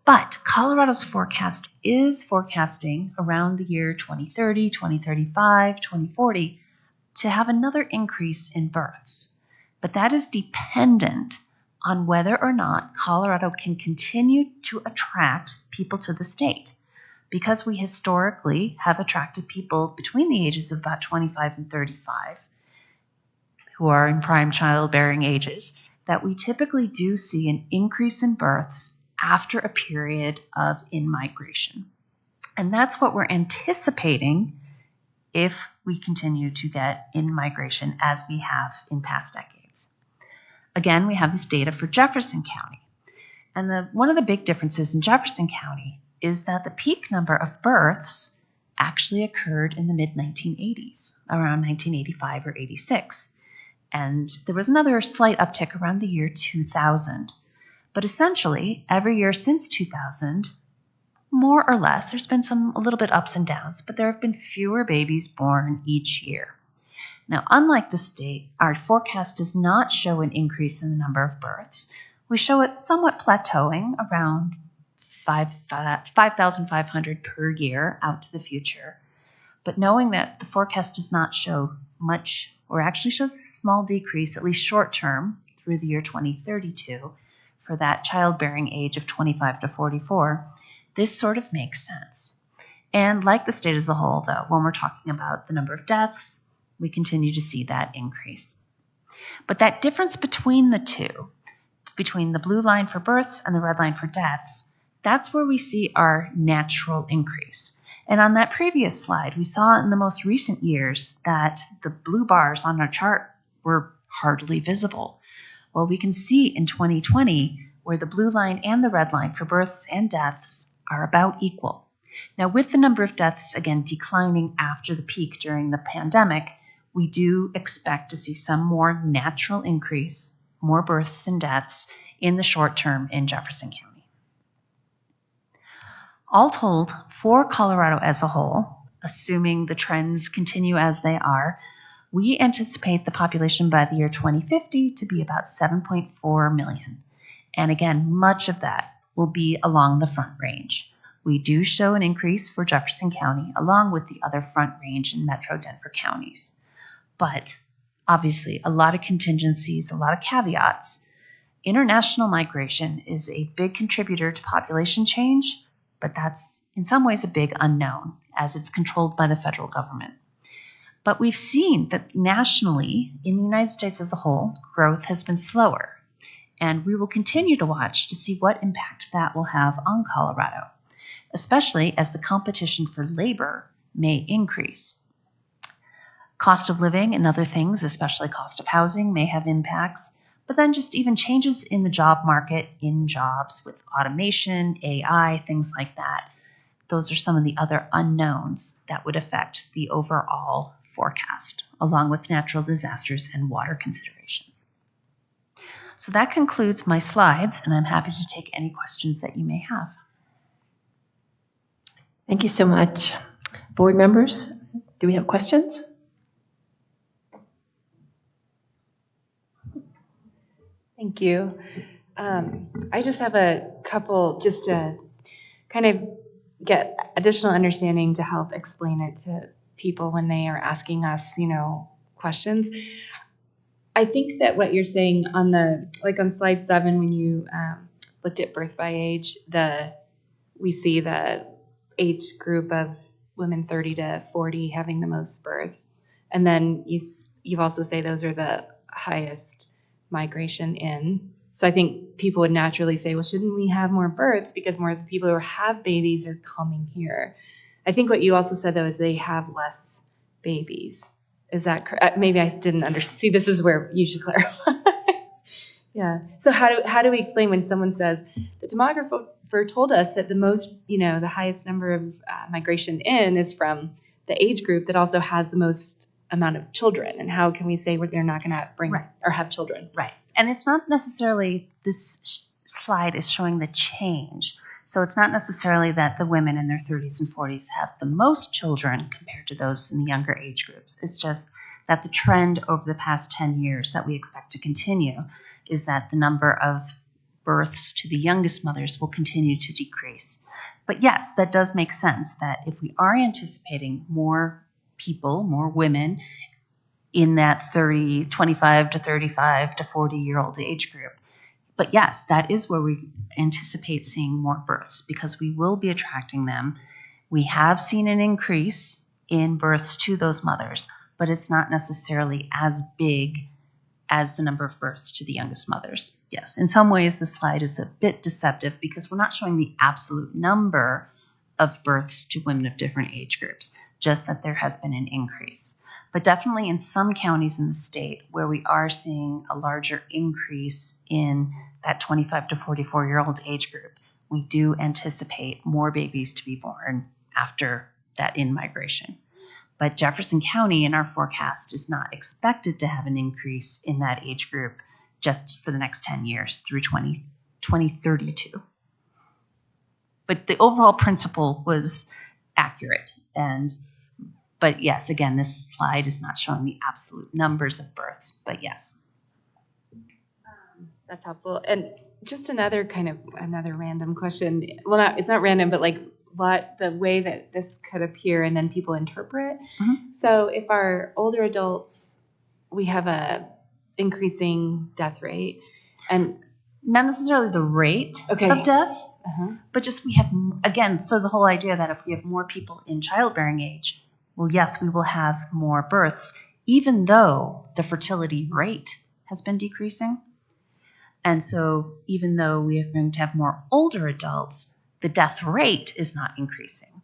[SPEAKER 15] But Colorado's forecast is forecasting around the year 2030, 2035, 2040 to have another increase in births. But that is dependent on whether or not Colorado can continue to attract people to the state, because we historically have attracted people between the ages of about 25 and 35 who are in prime childbearing ages, that we typically do see an increase in births after a period of in-migration. And that's what we're anticipating if we continue to get in-migration as we have in past decades. Again, we have this data for Jefferson County. And one of the big differences in Jefferson County is that the peak number of births actually occurred in the mid-1980s, around 1985 or 86. And there was another slight uptick around the year 2000. But essentially, every year since 2000, more or less, there's been a little bit ups and downs, but there have been fewer babies born each year. Now, unlike the state, our forecast does not show an increase in the number of births. We show it somewhat plateauing around 5,500 per year out to the future. But knowing that the forecast does not show much, or actually shows a small decrease, at least short term, through the year 2032, for that childbearing age of 25 to 44, this sort of makes sense. And like the state as a whole, though, when we're talking about the number of deaths, we continue to see that increase. But that difference between the two, between the blue line for births and the red line for deaths, that's where we see our natural increase. And on that previous slide, we saw in the most recent years that the blue bars on our chart were hardly visible. Well, we can see in 2020 where the blue line and the red line for births and deaths are about equal. Now, with the number of deaths, again, declining after the peak during the pandemic, we do expect to see some more natural increase, more births and deaths in the short term in Jefferson County. All told, for Colorado as a whole, assuming the trends continue as they are, we anticipate the population by the year 2050 to be about 7.4 million. And again, much of that will be along the Front Range. We do show an increase for Jefferson County along with the other Front Range and Metro Denver counties. But obviously, a lot of contingencies, a lot of caveats. International migration is a big contributor to population change, but that's in some ways a big unknown as it's controlled by the federal government. But we've seen that nationally, in the United States as a whole, growth has been slower. And we will continue to watch to see what impact that will have on Colorado, especially as the competition for labor may increase. Cost of living and other things, especially cost of housing, may have impacts, but then just even changes in the job market, in jobs with automation, AI, things like that. Those are some of the other unknowns that would affect the overall forecast, along with natural disasters and water considerations. So that concludes my slides, and I'm happy to take any questions that you may have.
[SPEAKER 1] Thank you so much. Board members, do we have questions?
[SPEAKER 6] Thank you. I just have a couple, just to kind of get additional understanding to help explain it to people when they are asking us, questions. I think that what you're saying on on slide 7, when you looked at birth by age, we see the age group of women 30 to 40 having the most births. And then you've also say those are the highest migration in. So I think people would naturally say, well, shouldn't we have more births because more of the people who have babies are coming here? I think what you also said, though, is they have less babies. Is that correct? Maybe I didn't understand. See, this is where you should clarify. Yeah. So how do we explain when someone says, the demographer told us that the most, the highest number of migration in is from the age group that also has the most amount of children, and how can we say they're not going to bring or have children?
[SPEAKER 15] Right. And it's not necessarily this slide is showing the change. So it's not necessarily that the women in their 30s and 40s have the most children compared to those in the younger age groups. It's just that the trend over the past 10 years that we expect to continue is that the number of births to the youngest mothers will continue to decrease. But yes, that does make sense that if we are anticipating more people, more women in that 25 to 35 to 40-year-old age group. But yes, that is where we anticipate seeing more births because we will be attracting them. We have seen an increase in births to those mothers, but it's not necessarily as big as the number of births to the youngest mothers. Yes, in some ways the slide is a bit deceptive because we're not showing the absolute number of births to women of different age groups, just that there has been an increase. But definitely in some counties in the state where we are seeing a larger increase in that 25 to 44-year-old age group, we do anticipate more babies to be born after that in-migration. But Jefferson County in our forecast is not expected to have an increase in that age group just for the next 10 years through 2032. But the overall principle was accurate. But yes, again, this slide is not showing the absolute numbers of births, but yes.
[SPEAKER 6] That's helpful. And just another random question. Well, it's not random, but what the way that this could appear and then people interpret. Mm-hmm. So if our older adults, we have a increasing death rate, and
[SPEAKER 15] not necessarily the rate of death, but just we have, again, so the whole idea that if we have more people in childbearing age, well, yes, we will have more births, even though the fertility rate has been decreasing. And so even though we are going to have more older adults, the death rate is not increasing.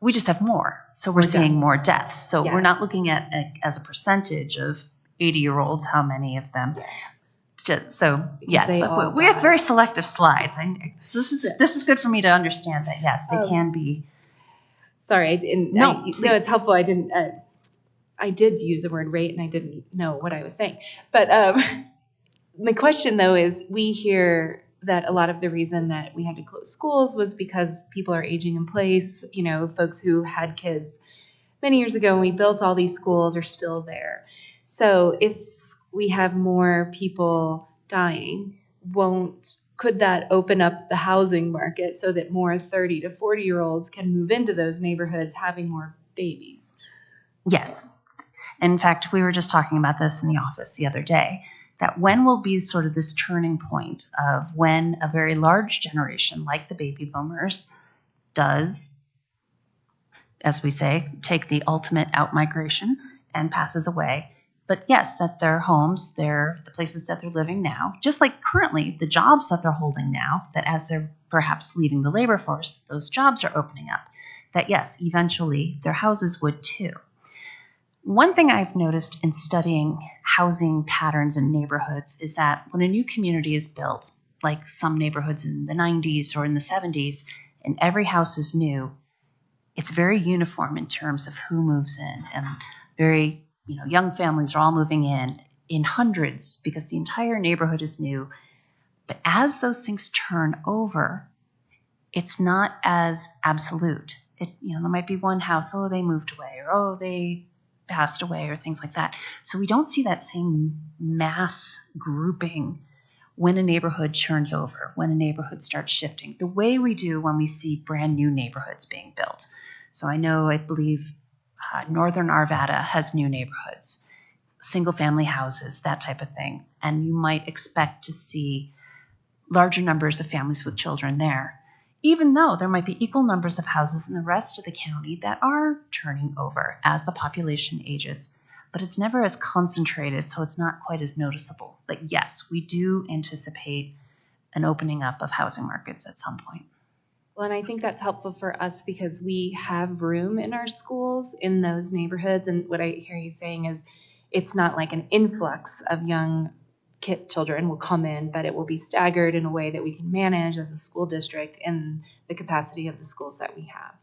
[SPEAKER 15] We just have more. So we're seeing more deaths. So we're not looking at as a percentage of 80-year-olds, how many of them. So yes, we have very selective slides. So this is good for me to understand that, yes, they can be.
[SPEAKER 6] Sorry, I didn't. No, it's helpful. I didn't. I did use the word rate, and I didn't know what I was saying. But my question, though, is we hear that a lot of the reason that we had to close schools was because people are aging in place. Folks who had kids many years ago, and we built all these schools are still there. So if we have more people dying, won't could that open up the housing market so that more 30 to 40-year-olds can move into those neighborhoods having more babies?
[SPEAKER 15] Yes. In fact, we were just talking about this in the office the other day, that when will be sort of this turning point of when a very large generation like the baby boomers does, as we say, take the ultimate out-migration and passes away. But yes, that their homes, the places that they're living now, just like currently the jobs that they're holding now, that as they're perhaps leaving the labor force, those jobs are opening up, that yes, eventually their houses would too. One thing I've noticed in studying housing patterns in neighborhoods is that when a new community is built, like some neighborhoods in the 90s or in the 70s, and every house is new, it's very uniform in terms of who moves in, and very, young families are all moving in hundreds because the entire neighborhood is new. But as those things turn over, it's not as absolute. There might be one house, oh, they moved away, or oh, they passed away, or things like that. So we don't see that same mass grouping when a neighborhood churns over, when a neighborhood starts shifting, the way we do when we see brand new neighborhoods being built. So I believe Northern Arvada has new neighborhoods, single family houses, that type of thing. And you might expect to see larger numbers of families with children there, even though there might be equal numbers of houses in the rest of the county that are turning over as the population ages. But it's never as concentrated, so it's not quite as noticeable. But yes, we do anticipate an opening up of housing markets at some point.
[SPEAKER 6] Well, and I think that's helpful for us because we have room in our schools in those neighborhoods. And what I hear you saying is it's not like an influx of young children will come in, but it will be staggered in a way that we can manage as a school district in the capacity of the schools that we have.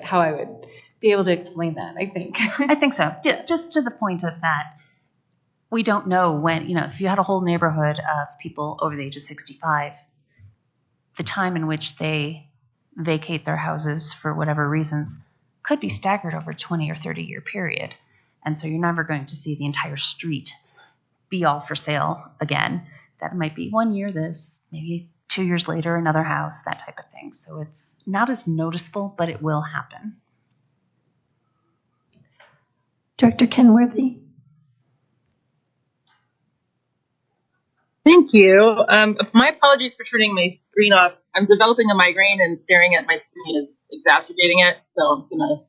[SPEAKER 6] How I would be able to explain that, I think.
[SPEAKER 15] I think so. Just to the point of that, we don't know when, if you had a whole neighborhood of people over the age of 65, the time in which they vacate their houses for whatever reasons could be staggered over a 20 or 30-year period. And so you're never going to see the entire street be all for sale again. That might be 1 year this, maybe 2 years later, another house, that type of thing. So it's not as noticeable, but it will happen.
[SPEAKER 1] Director Kenworthy.
[SPEAKER 3] Thank you. My apologies for turning my screen off. I'm developing a migraine and staring at my screen is exacerbating it. So I'm going to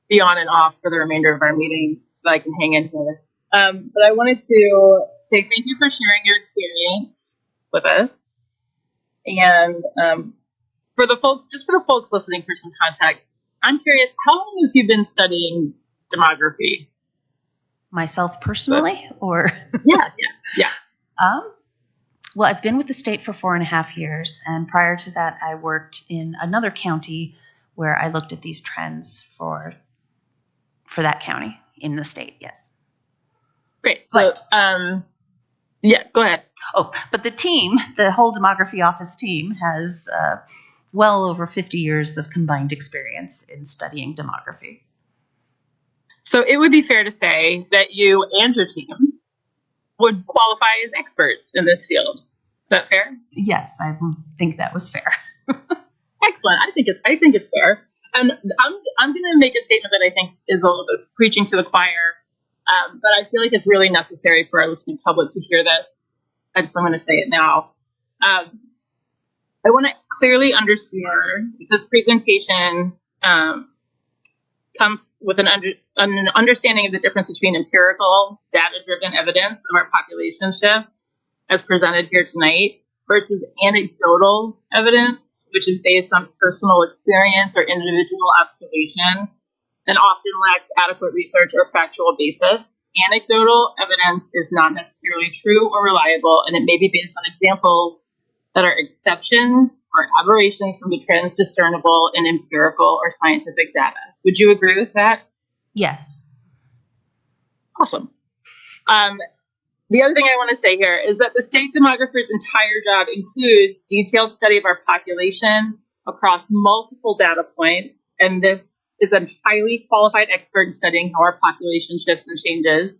[SPEAKER 3] be on and off for the remainder of our meeting so that I can hang in here. But I wanted to say thank you for sharing your experience with us. And for the folks listening for some context, I'm curious, how long have you been studying demography?
[SPEAKER 15] Myself personally, or?
[SPEAKER 3] Yeah.
[SPEAKER 15] Well, I've been with the state for 4.5 years, and prior to that, I worked in another county where I looked at these trends for that county in the state. Yes.
[SPEAKER 3] Great. So, yeah, go ahead.
[SPEAKER 15] Oh, but the whole demography office team has well over 50 years of combined experience in studying demography.
[SPEAKER 3] So it would be fair to say that you and your team would qualify as experts in this field. Is that fair?
[SPEAKER 15] Yes, I think that was fair.
[SPEAKER 3] Excellent. I think it's fair. And I'm going to make a statement that I think is a little bit preaching to the choir, but I feel like it's really necessary for our listening public to hear this, and so I'm going to say it now. I want to clearly underscore that this presentation comes with an understanding of the difference between empirical, data-driven evidence of our population shift, as presented here tonight, versus anecdotal evidence, which is based on personal experience or individual observation, and often lacks adequate research or factual basis. Anecdotal evidence is not necessarily true or reliable, and it may be based on examples that are exceptions or aberrations from the trends discernible in empirical or scientific data. Would you agree with that?
[SPEAKER 15] Yes.
[SPEAKER 3] Awesome. The other thing I want to say here is that the state demographer's entire job includes detailed study of our population across multiple data points, and this is a highly qualified expert in studying how our population shifts and changes.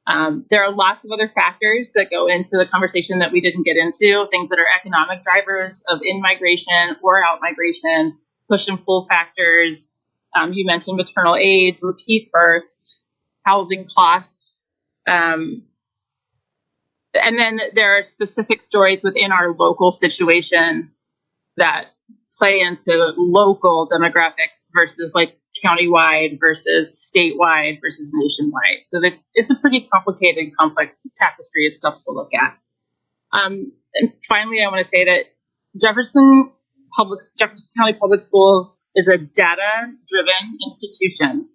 [SPEAKER 3] There are lots of other factors that go into the conversation that we didn't get into, things that are economic drivers of in-migration or out-migration, push and pull factors. You mentioned maternal age, repeat births, housing costs. And then there are specific stories within our local situation that play into local demographics versus like countywide versus statewide versus nationwide. So it's a pretty complicated, complex tapestry of stuff to look at. And finally, I want to say that Jefferson County Public Schools is a data-driven institution.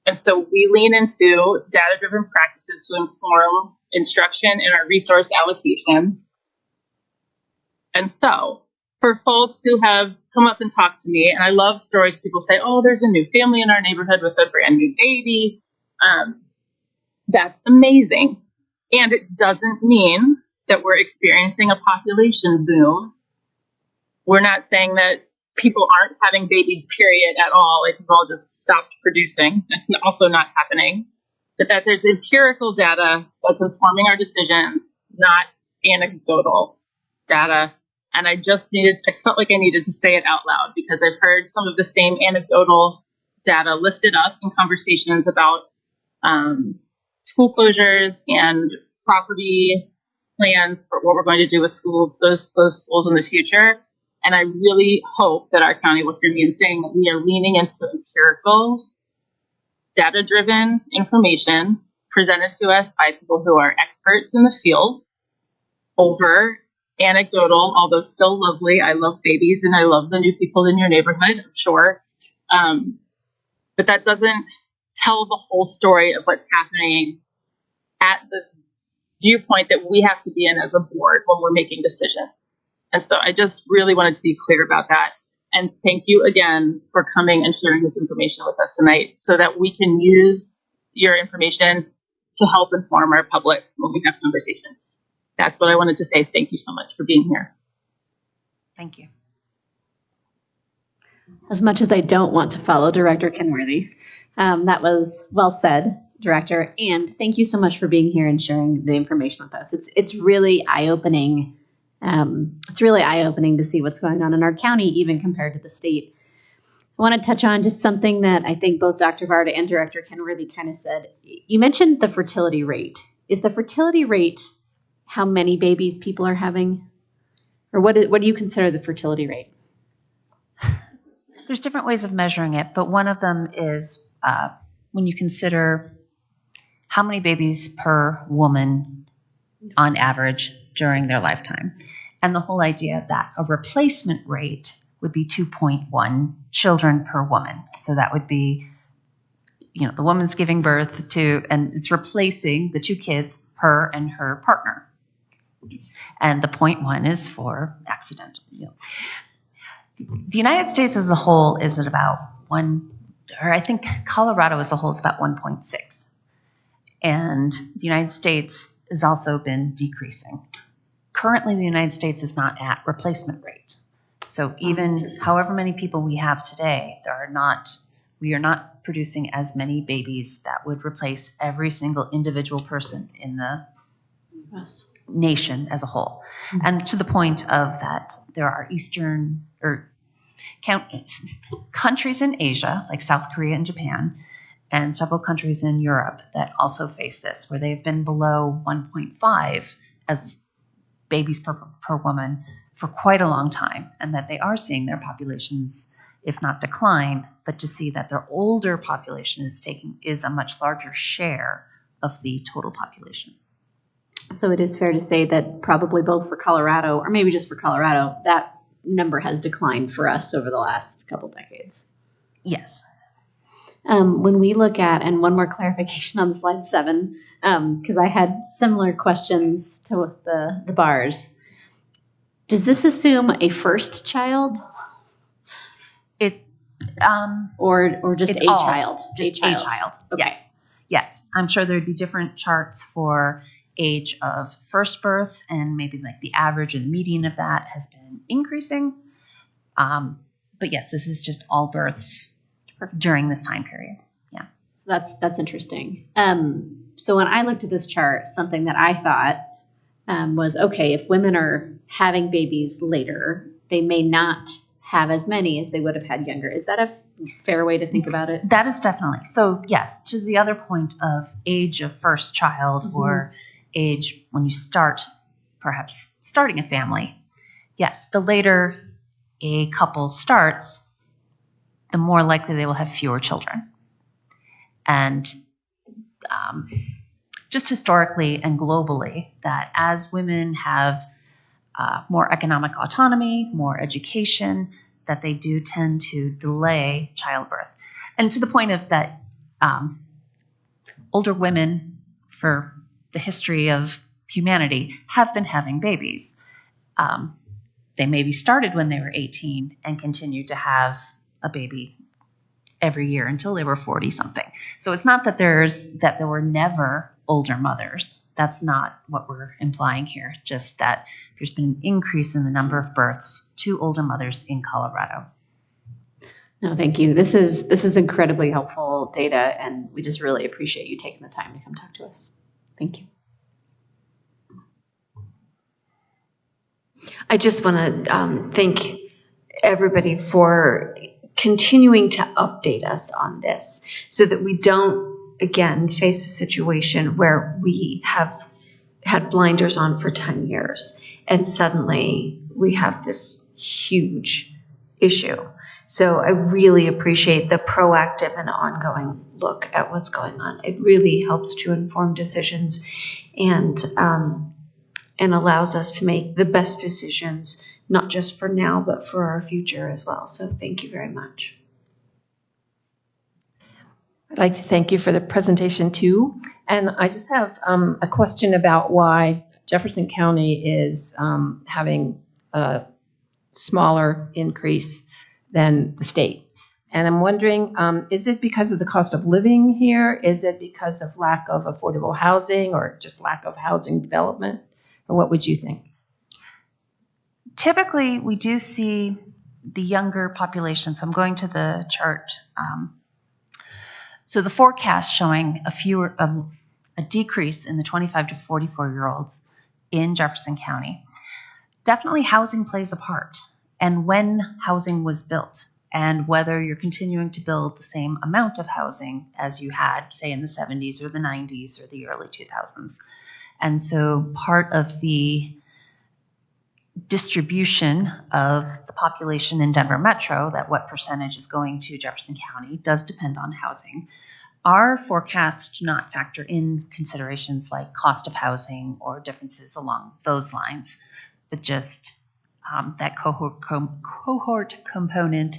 [SPEAKER 3] And so we lean into data-driven practices to inform instruction and our resource allocation. And so for folks who have come up and talked to me, and I love stories, people say, oh, there's a new family in our neighborhood with a brand new baby. That's amazing. And it doesn't mean that we're experiencing a population boom. We're not saying that people aren't having babies, period, at all. Like we've all just stopped producing. That's also not happening. But that there's empirical data that's informing our decisions, not anecdotal data. And I felt like I needed to say it out loud because I've heard some of the same anecdotal data lifted up in conversations about school closures and property plans for what we're going to do with schools, those schools in the future. And I really hope that our county will hear me in saying that we are leaning into empirical, data-driven information presented to us by people who are experts in the field over anecdotal, although still lovely. I love babies and I love the new people in your neighborhood, I'm sure. But that doesn't tell the whole story of what's happening at the viewpoint that we have to be in as a board when we're making decisions. And so I just really wanted to be clear about that. And thank you again for coming and sharing this information with us tonight so that we can use your information to help inform our public when we have conversations. That's what I wanted to say. Thank you so much for being here.
[SPEAKER 15] Thank you.
[SPEAKER 4] As much as I don't want to follow Director Kenworthy, that was well said, Director. And thank you so much for being here and sharing the information with us. It's really eye-opening. It's really eye-opening to see what's going on in our county, even compared to the state. I want to touch on just something that I think both Dr. Varda and Director Kenworthy kind of said. You mentioned the fertility rate. Is the fertility rate how many babies people are having? Or what do you consider the fertility rate?
[SPEAKER 15] There's different ways of measuring it, but one of them is when you consider how many babies per woman on average during their lifetime. And the whole idea that a replacement rate would be 2.1 children per woman. So that would be, the woman's giving birth to, and it's replacing the two kids, her and her partner. And the 0.1 is for accidental. The United States as a whole is at about I think Colorado as a whole is about 1.6. And the United States has also been decreasing. Currently, the United States is not at replacement rate. So even however many people we have today, we are not producing as many babies that would replace every single individual person in the nation as a whole. And to the point of that, there are countries in Asia, like South Korea and Japan, and several countries in Europe that also face this, where they've been below 1.5 as babies per woman for quite a long time, and that they are seeing their populations, if not decline, but to see that their older population is a much larger share of the total population.
[SPEAKER 4] So it is fair to say that probably both for Colorado, or maybe just for Colorado, that number has declined for us over the last couple decades.
[SPEAKER 15] Yes.
[SPEAKER 4] When we look at, and one more clarification on slide 7, because I had similar questions to the bars. Does this assume a first child? Or just a child?
[SPEAKER 15] Just a child. Okay. Yes. I'm sure there'd be different charts for age of first birth, and maybe like the average and median of that has been increasing. But yes, this is just all births during this time period. Yeah.
[SPEAKER 4] So that's interesting. So when I looked at this chart, something that I thought was, okay, if women are having babies later, they may not have as many as they would have had younger. Is that a fair way to think about it?
[SPEAKER 15] That is definitely. So yes, to the other point of age of first child or age when you start, perhaps starting a family. Yes, the later a couple starts, the more likely they will have fewer children. And just historically and globally, that as women have more economic autonomy, more education, that they do tend to delay childbirth. And to the point of that, older women for the history of humanity have been having babies. They maybe started when they were 18 and continued to have a baby every year until they were 40 something. So it's not that there were never older mothers. That's not what we're implying here, just that there's been an increase in the number of births to older mothers in Colorado.
[SPEAKER 4] No, thank you. This is incredibly helpful data, and we just really appreciate you taking the time to come talk to us. Thank you.
[SPEAKER 7] I just want to thank everybody for continuing to update us on this so that we don't, again, face a situation where we have had blinders on for 10 years and suddenly we have this huge issue. So I really appreciate the proactive and ongoing look at what's going on. It really helps to inform decisions and allows us to make the best decisions, not just for now, but for our future as well. So thank you very much.
[SPEAKER 1] I'd like to thank you for the presentation too. And I just have a question about why Jefferson County is having a smaller increase than the state. And I'm wondering, is it because of the cost of living here? Is it because of lack of affordable housing or just lack of housing development? Or what would you think?
[SPEAKER 15] Typically, we do see the younger population. So I'm going to the chart. So the forecast showing a decrease in the 25 to 44-year-olds in Jefferson County. Definitely housing plays a part, and when housing was built, and whether you're continuing to build the same amount of housing as you had, say, in the 70s or the 90s or the early 2000s. And so part of the distribution of the population in Denver Metro, that what percentage is going to Jefferson County, does depend on housing. Our forecasts do not factor in considerations like cost of housing or differences along those lines, but just that cohort component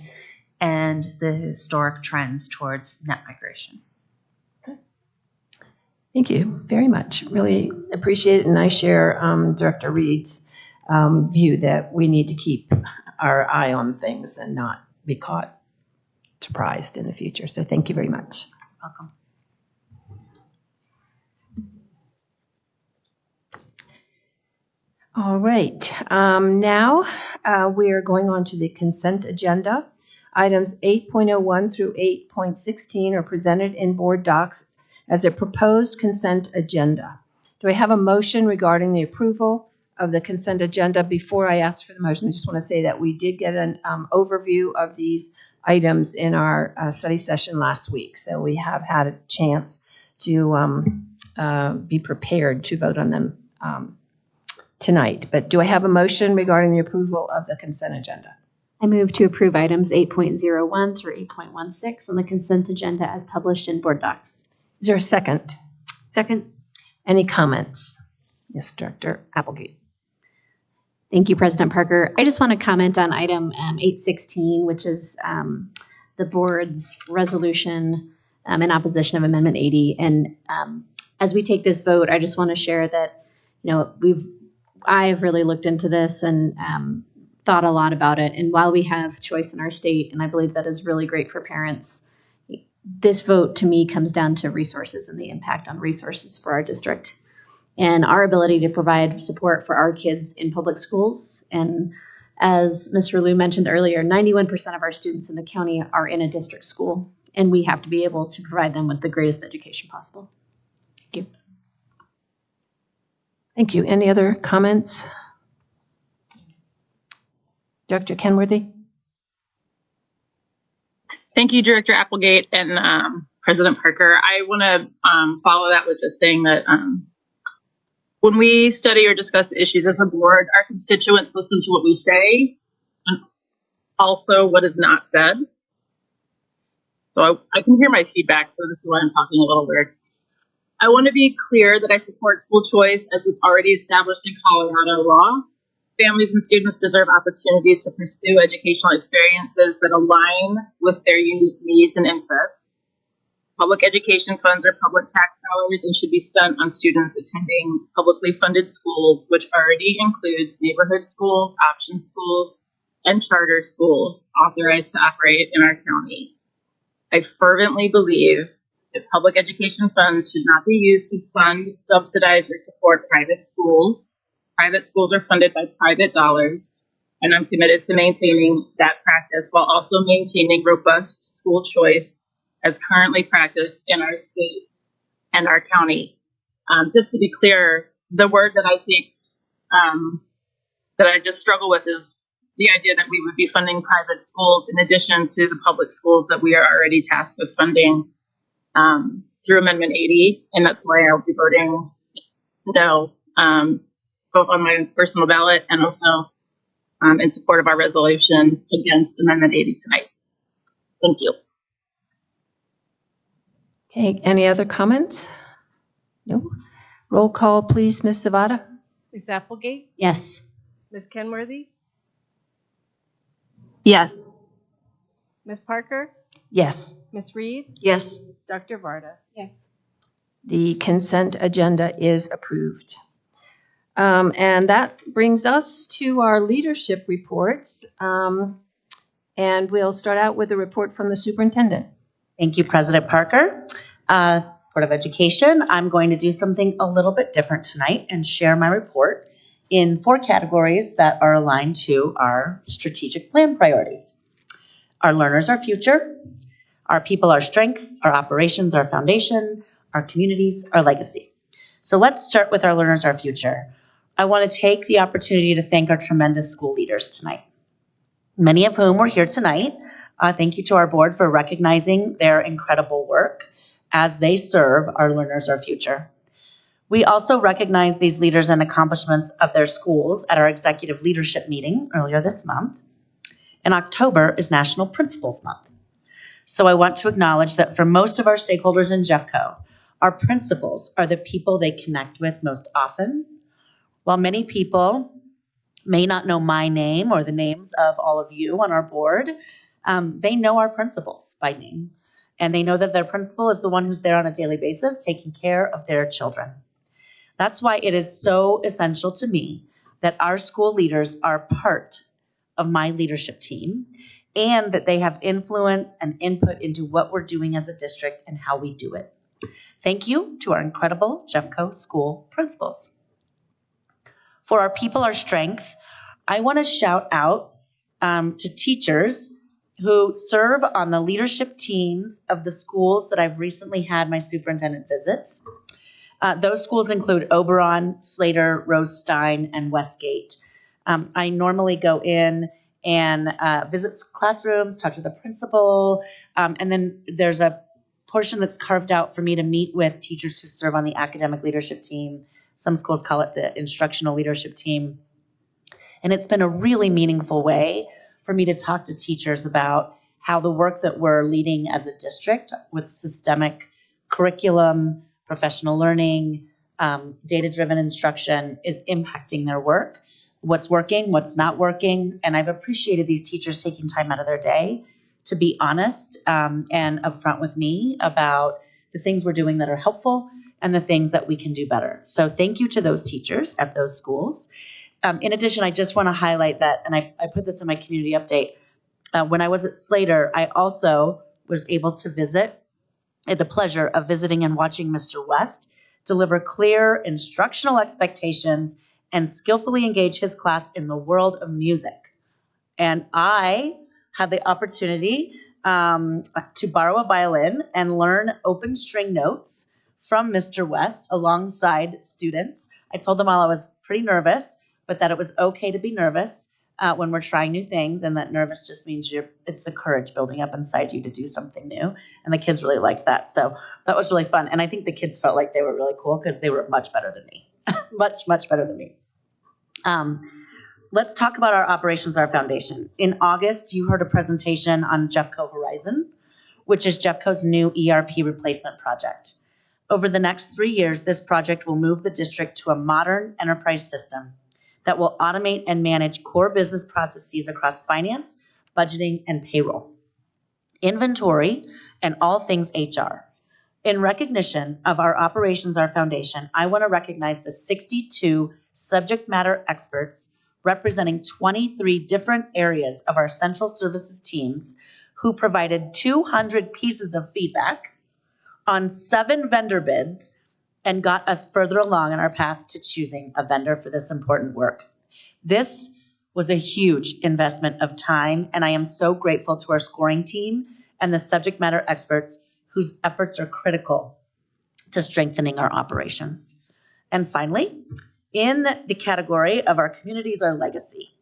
[SPEAKER 15] and the historic trends towards net migration.
[SPEAKER 1] Thank you very much. Really appreciate it. And I share Director Reed's view that we need to keep our eye on things and not be caught surprised in the future. So thank you very much.
[SPEAKER 15] Welcome.
[SPEAKER 1] All right. Now we are going on to the consent agenda. Items 8.01 through 8.16 are presented in board docs as a proposed consent agenda. Do I have a motion regarding the approval of the consent agenda? Before I ask for the motion, I just want to say that we did get an overview of these items in our study session last week. So we have had a chance to be prepared to vote on them tonight. But do I have a motion regarding the approval of the consent agenda?
[SPEAKER 4] I move to approve items 8.01 through 8.16 on the consent agenda as published in board docs.
[SPEAKER 1] Is there a second?
[SPEAKER 7] Second.
[SPEAKER 1] Any comments? Yes, Director Applegate.
[SPEAKER 4] Thank you, President Parker. I just want to comment on item 816, which is the board's resolution in opposition of Amendment 80. And as we take this vote, I just want to share that, I've really looked into this and thought a lot about it. And while we have choice in our state, and I believe that is really great for parents, this vote to me comes down to resources and the impact on resources for our district and our ability to provide support for our kids in public schools. And as Mr. Liu mentioned earlier, 91% of our students in the county are in a district school, and we have to be able to provide them with the greatest education possible.
[SPEAKER 1] you. Thank you. Any other comments? Director Kenworthy?
[SPEAKER 3] Thank you, Director Applegate and President Parker. I want to follow that with just saying that when we study or discuss issues as a board, our constituents listen to what we say and also what is not said. So I can hear my feedback, so this is why I'm talking a little weird. I want to be clear that I support school choice as it's already established in Colorado law. Families and students deserve opportunities to pursue educational experiences that align with their unique needs and interests. Public education funds are public tax dollars and should be spent on students attending publicly funded schools, which already includes neighborhood schools, option schools, and charter schools authorized to operate in our county. I fervently believe that public education funds should not be used to fund, subsidize, or support private schools. Private schools are funded by private dollars, and I'm committed to maintaining that practice while also maintaining robust school choice as currently practiced in our state and our county. Just to be clear, the word that I take, that I just struggle with is the idea that we would be funding private schools in addition to the public schools that we are already tasked with funding through Amendment 80, and that's why I'll be voting no, both on my personal ballot and also in support of our resolution against Amendment 80 tonight. Thank you.
[SPEAKER 1] Okay, any other comments? No? Roll call, please, Ms. Zavada.
[SPEAKER 6] Ms. Applegate?
[SPEAKER 4] Yes.
[SPEAKER 6] Ms. Kenworthy?
[SPEAKER 3] Yes.
[SPEAKER 6] Ms. Parker?
[SPEAKER 1] Yes.
[SPEAKER 6] Ms. Reed?
[SPEAKER 7] Yes.
[SPEAKER 6] Dr. Varda?
[SPEAKER 15] Yes.
[SPEAKER 1] The consent agenda is approved. And that brings us to our leadership reports. And we'll start out with a report from the superintendent.
[SPEAKER 13] Thank you, President Parker. Board of Education, I'm going to do something a little bit different tonight and share my report in 4 categories that are aligned to our strategic plan priorities. Our learners, our future. Our people, our strength. Our operations, our foundation. Our communities, our legacy. So let's start with our learners, our future. I want to take the opportunity to thank our tremendous school leaders tonight, many of whom were here tonight. Thank you to our board for recognizing their incredible work as they serve our learners, our future. We also recognize these leaders and accomplishments of their schools at our executive leadership meeting earlier this month. And October is National Principals Month. So I want to acknowledge that for most of our stakeholders in Jeffco, our principals are the people they connect with most often. While many people may not know my name or the names of all of you on our board, they know our principals by name. And they know that their principal is the one who's there on a daily basis taking care of their children. That's why it is so essential to me that our school leaders are part of my leadership team and that they have influence and input into what we're doing as a district and how we do it. Thank you to our incredible Jeffco school principals. For our people, our strength, I want to shout out to teachers who serve on the leadership teams of the schools that I've recently had my superintendent visits. Those schools include Oberon, Slater, Rose Stein, and Westgate. I normally go in and visit classrooms, talk to the principal, and then there's a portion that's carved out for me to meet with teachers who serve on the academic leadership team. Some schools call it the instructional leadership team. And it's been a really meaningful way for me to talk to teachers about how the work that we're leading as a district with systemic curriculum, professional learning, data-driven instruction is impacting their work, what's working, what's not working. And I've appreciated these teachers taking time out of their day to be honest and upfront with me about the things we're doing that are helpful and the things that we can do better. So thank you to those teachers at those schools. In addition, I just want to highlight that, and I put this in my community update. When I was at Slater, I also was able to had the pleasure of visiting and watching Mr. West deliver clear instructional expectations and skillfully engage his class in the world of music. And I had the opportunity to borrow a violin and learn open string notes from Mr. West alongside students. I told them all I was pretty nervous, but that it was okay to be nervous when we're trying new things, and that nervous just means it's the courage building up inside you to do something new. And the kids really liked that. So that was really fun. And I think the kids felt like they were really cool because they were much better than me. much better than me. Let's talk about our operations, our foundation. In August, you heard a presentation on Jeffco Horizon, which is Jeffco's new ERP replacement project. Over the next 3 years, this project will move the district to a modern enterprise system that will automate and manage core business processes across finance, budgeting, and payroll, inventory, and all things HR. In recognition of our operations, our foundation, I want to recognize the 62 subject matter experts representing 23 different areas of our central services teams who provided 200 pieces of feedback on 7 vendor bids and got us further along in our path to choosing a vendor for this important work. This was a huge investment of time, and I am so grateful to our scoring team and the subject matter experts whose efforts are critical to strengthening our operations. And finally, in the category of our communities, our legacy,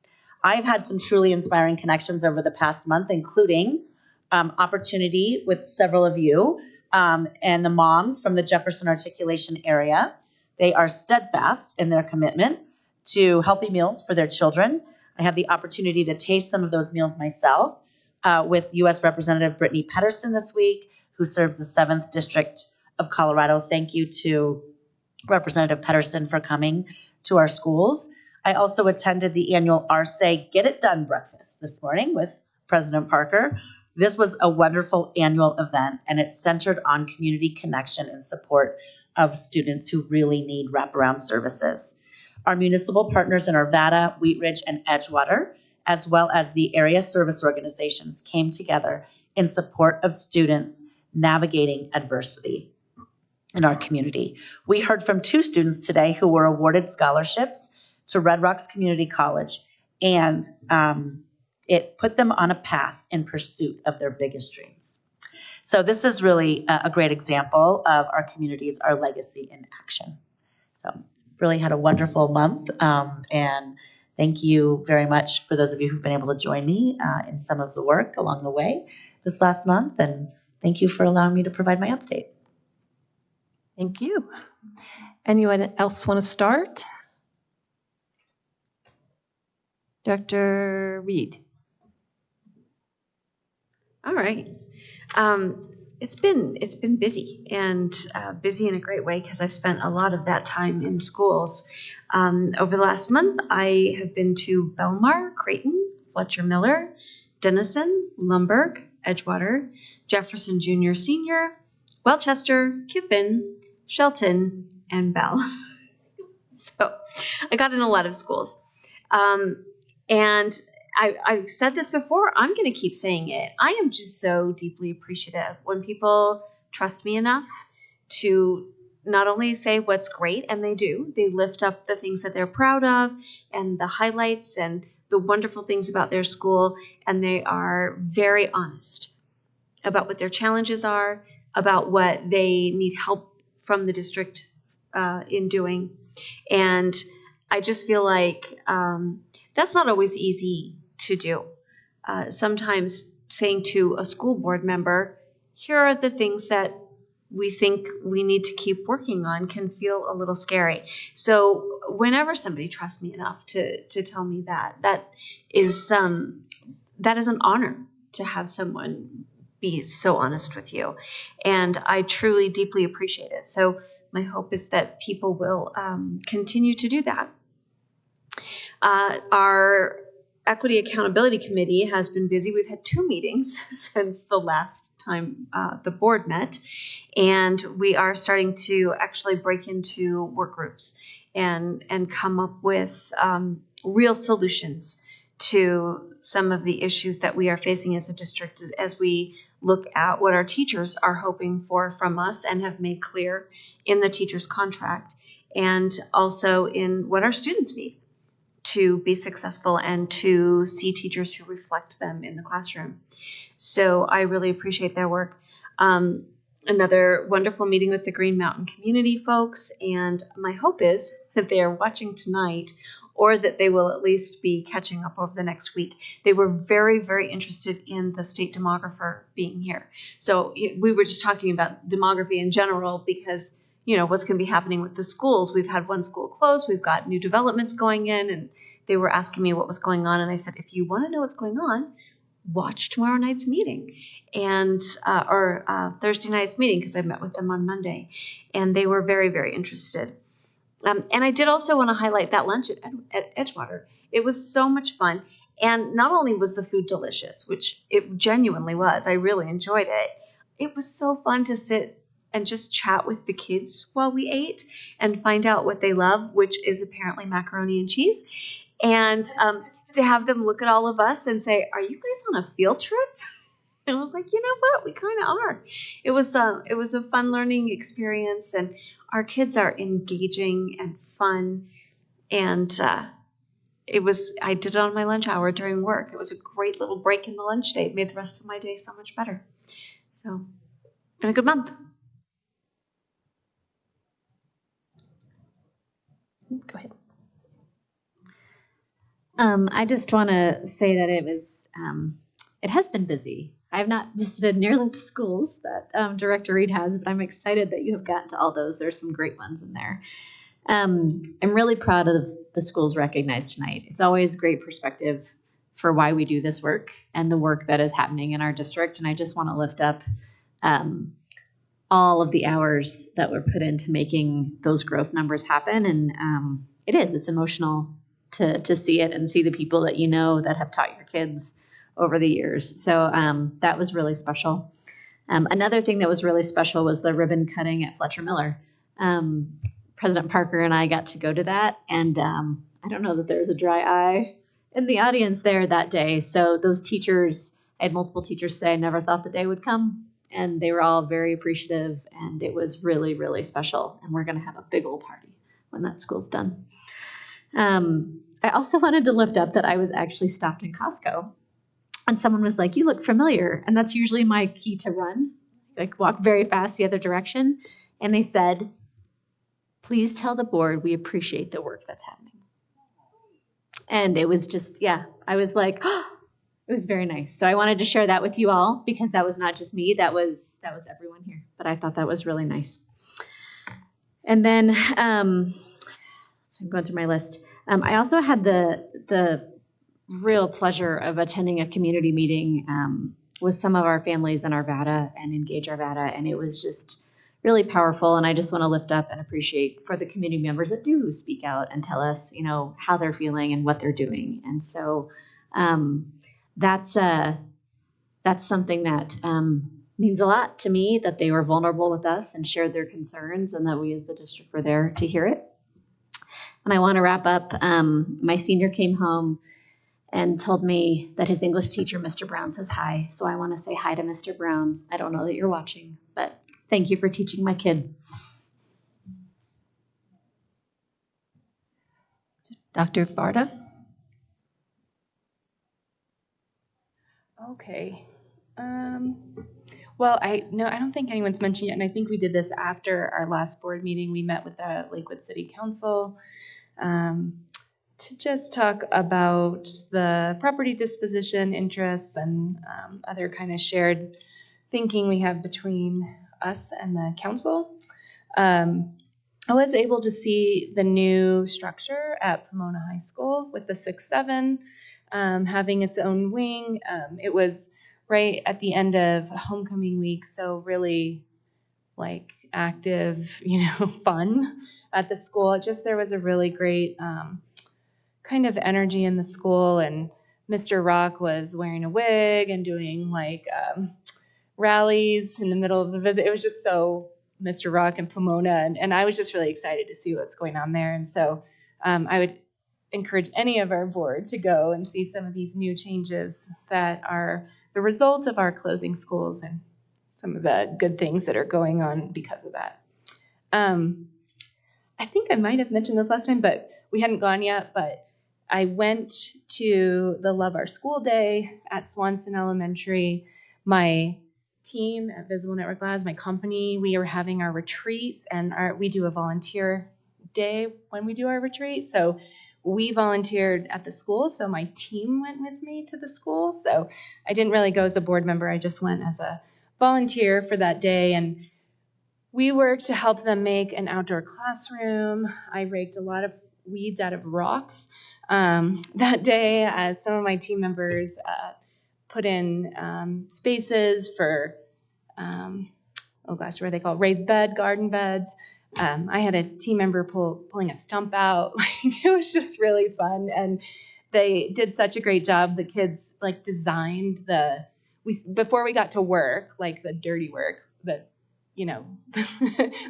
[SPEAKER 13] I've had some truly inspiring connections over the past month, including opportunity with several of you and the moms from the Jefferson articulation area. They are steadfast in their commitment to healthy meals for their children. I had the opportunity to taste some of those meals myself with U.S. Representative Brittany Pedersen this week, who served the 7th District of Colorado. Thank you to Representative Pedersen for coming to our schools. I also attended the annual RSA Get It Done breakfast this morning with President Parker. This was a wonderful annual event, and it's centered on community connection and support of students who really need wraparound services. Our municipal partners in Arvada, Wheat Ridge, and Edgewater, as well as the area service organizations, came together in support of students navigating adversity in our community. We heard from 2 students today who were awarded scholarships to Red Rocks Community College, and it put them on a path in pursuit of their biggest dreams. So this is really a great example of our communities, our legacy in action. So really had a wonderful month, and thank you very much for those of you who've been able to join me in some of the work along the way this last month, and thank you for allowing me to provide my update.
[SPEAKER 1] Thank you. Anyone else want to start? Dr. Reed.
[SPEAKER 7] All right. It's been busy, and busy in a great way because I've spent a lot of that time in schools. Over the last month, I have been to Belmar, Creighton, Fletcher Miller, Denison, Lumberg, Edgewater, Jefferson Junior Senior, Welchester, Kiffin, Shelton, and Bell. So I got in a lot of schools. And I've said this before, I'm going to keep saying it. I am just so deeply appreciative when people trust me enough to not only say what's great, and they do, they lift up the things that they're proud of and the highlights and the wonderful things about their school, and they are very honest about what their challenges are, about what they need help from the district in doing. And I just feel like that's not always easy to do. Sometimes saying to a school board member, here are the things that we think we need to keep working on, can feel a little scary. So whenever somebody trusts me enough to tell me that is an honor to have someone be so honest with you. And I truly, deeply appreciate it. So my hope is that people will continue to do that. Our Equity Accountability Committee has been busy. We've had 2 meetings since the last time the board met, and we are starting to actually break into work groups and come up with real solutions to some of the issues that we are facing as a district as we look at what our teachers are hoping for from us and have made clear in the teacher's contract, and also in what our students need to be successful and to see teachers who reflect them in the classroom. So I really appreciate their work. another wonderful meeting with the Green Mountain community folks, and my hope is that they are watching tonight or that they will at least be catching up over the next week. They were very, very interested in the state demographer being here. So we were just talking about demography in general because, you know, what's going to be happening with the schools. We've had one school close, we've got new developments going in, and they were asking me what was going on. And I said, if you want to know what's going on, watch tomorrow night's meeting and or Thursday night's meeting, because I met with them on Monday, and they were very, very interested. And I did also want to highlight that lunch at Edgewater. It was so much fun. And not only was the food delicious, which it genuinely was, I really enjoyed it. It was so fun to sit and just chat with the kids while we ate and find out what they love, which is apparently macaroni and cheese. And to have them look at all of us and say, "Are you guys on a field trip?" And I was like, you know what? We kind of are. It was a fun learning experience, and our kids are engaging and fun. And I did it on my lunch hour during work. It was a great little break in the lunch day. It made the rest of my day so much better. So, been a good month.
[SPEAKER 4] Go ahead. I just want to say that it has been busy. I've not visited nearly the schools that Director Reed has, but I'm excited that you have gotten to all those. There's some great ones in there. I'm really proud of the schools recognized tonight. It's always great perspective for why we do this work and the work that is happening in our district. And I just want to lift up all of the hours that were put into making those growth numbers happen. And it's emotional to see it and see the people that you know that have taught your kids over the years. So that was really special. Another thing that was really special was the ribbon cutting at Fletcher Miller. President Parker and I got to go to that, and I don't know that there was a dry eye in the audience there that day. So those teachers, I had multiple teachers say, I never thought the day would come, and they were all very appreciative, and it was really, really special. And we're going to have a big old party when that school's done. I also wanted to lift up that I was actually stopped in Costco, and someone was like, "You look familiar." And that's usually my key to run, like walk very fast the other direction. And they said, "Please tell the board we appreciate the work that's happening." And it was just, I was like, oh, it was very nice. So I wanted to share that with you all, because that was not just me, that was everyone here. But I thought that was really nice. And then, so I'm going through my list. I also had the real pleasure of attending a community meeting with some of our families in Arvada and Engage Arvada, and it was just really powerful. And I just want to lift up and appreciate for the community members that do speak out and tell us, how they're feeling and what they're doing. And so that's something that means a lot to me, that they were vulnerable with us and shared their concerns, and that we as the district were there to hear it. And I want to wrap up. My senior came home and told me that his English teacher, Mr. Brown, says hi. So I want to say hi to Mr. Brown. I don't know that you're watching, but thank you for teaching my kid.
[SPEAKER 1] Dr. Varda?
[SPEAKER 6] Okay. Well, I don't think anyone's mentioned yet, and I think we did this after our last board meeting. We met with the Lakewood City Council to just talk about the property disposition interests and other kind of shared thinking we have between us and the council. I was able to see the new structure at Pomona High School with the 6-7 having its own wing. It was right at the end of homecoming week, so really like active, fun at the school. There was a really great kind of energy in the school, and Mr. Rock was wearing a wig and doing like rallies in the middle of the visit. It was just so Mr. Rock and Pomona, and I was just really excited to see what's going on there. And so I would encourage any of our board to go and see some of these new changes that are the result of our closing schools and some of the good things that are going on because of that. I think I might have mentioned this last time, but we hadn't gone yet, but I went to the Love Our School Day at Swanson Elementary. My team at Visible Network Labs, my company, we are having our retreats, and we do a volunteer day when we do our retreat. So we volunteered at the school, so my team went with me to the school. So I didn't really go as a board member, I just went as a volunteer for that day, and we worked to help them make an outdoor classroom. I raked a lot of weeds out of rocks that day, as some of my team members put in spaces for, what are they called? Raised bed, garden beds. I had a team member pulling a stump out. It was just really fun, and they did such a great job. The kids designed before we got to work, the dirty work, the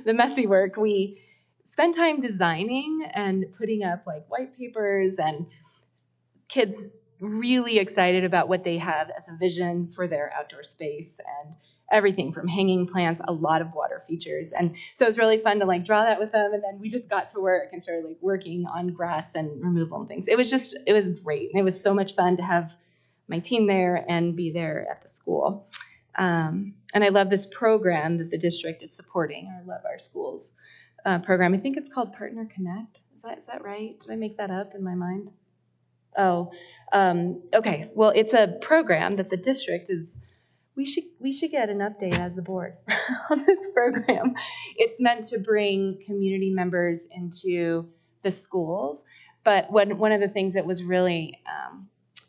[SPEAKER 6] messy work. We spent time designing and putting up white papers, and kids really excited about what they have as a vision for their outdoor space, and everything from hanging plants, a lot of water features. And so it was really fun to draw that with them. And then we just got to work and started working on grass and removal and things. It was great. And it was so much fun to have my team there and be there at the school. And I love this program that the district is supporting. I love our schools program. I think it's called Partner Connect. Is that right? Did I make that up in my mind? Oh, okay. Well, it's a program that the district is. We should get an update as the board on this program. It's meant to bring community members into the schools. But one of the things that was really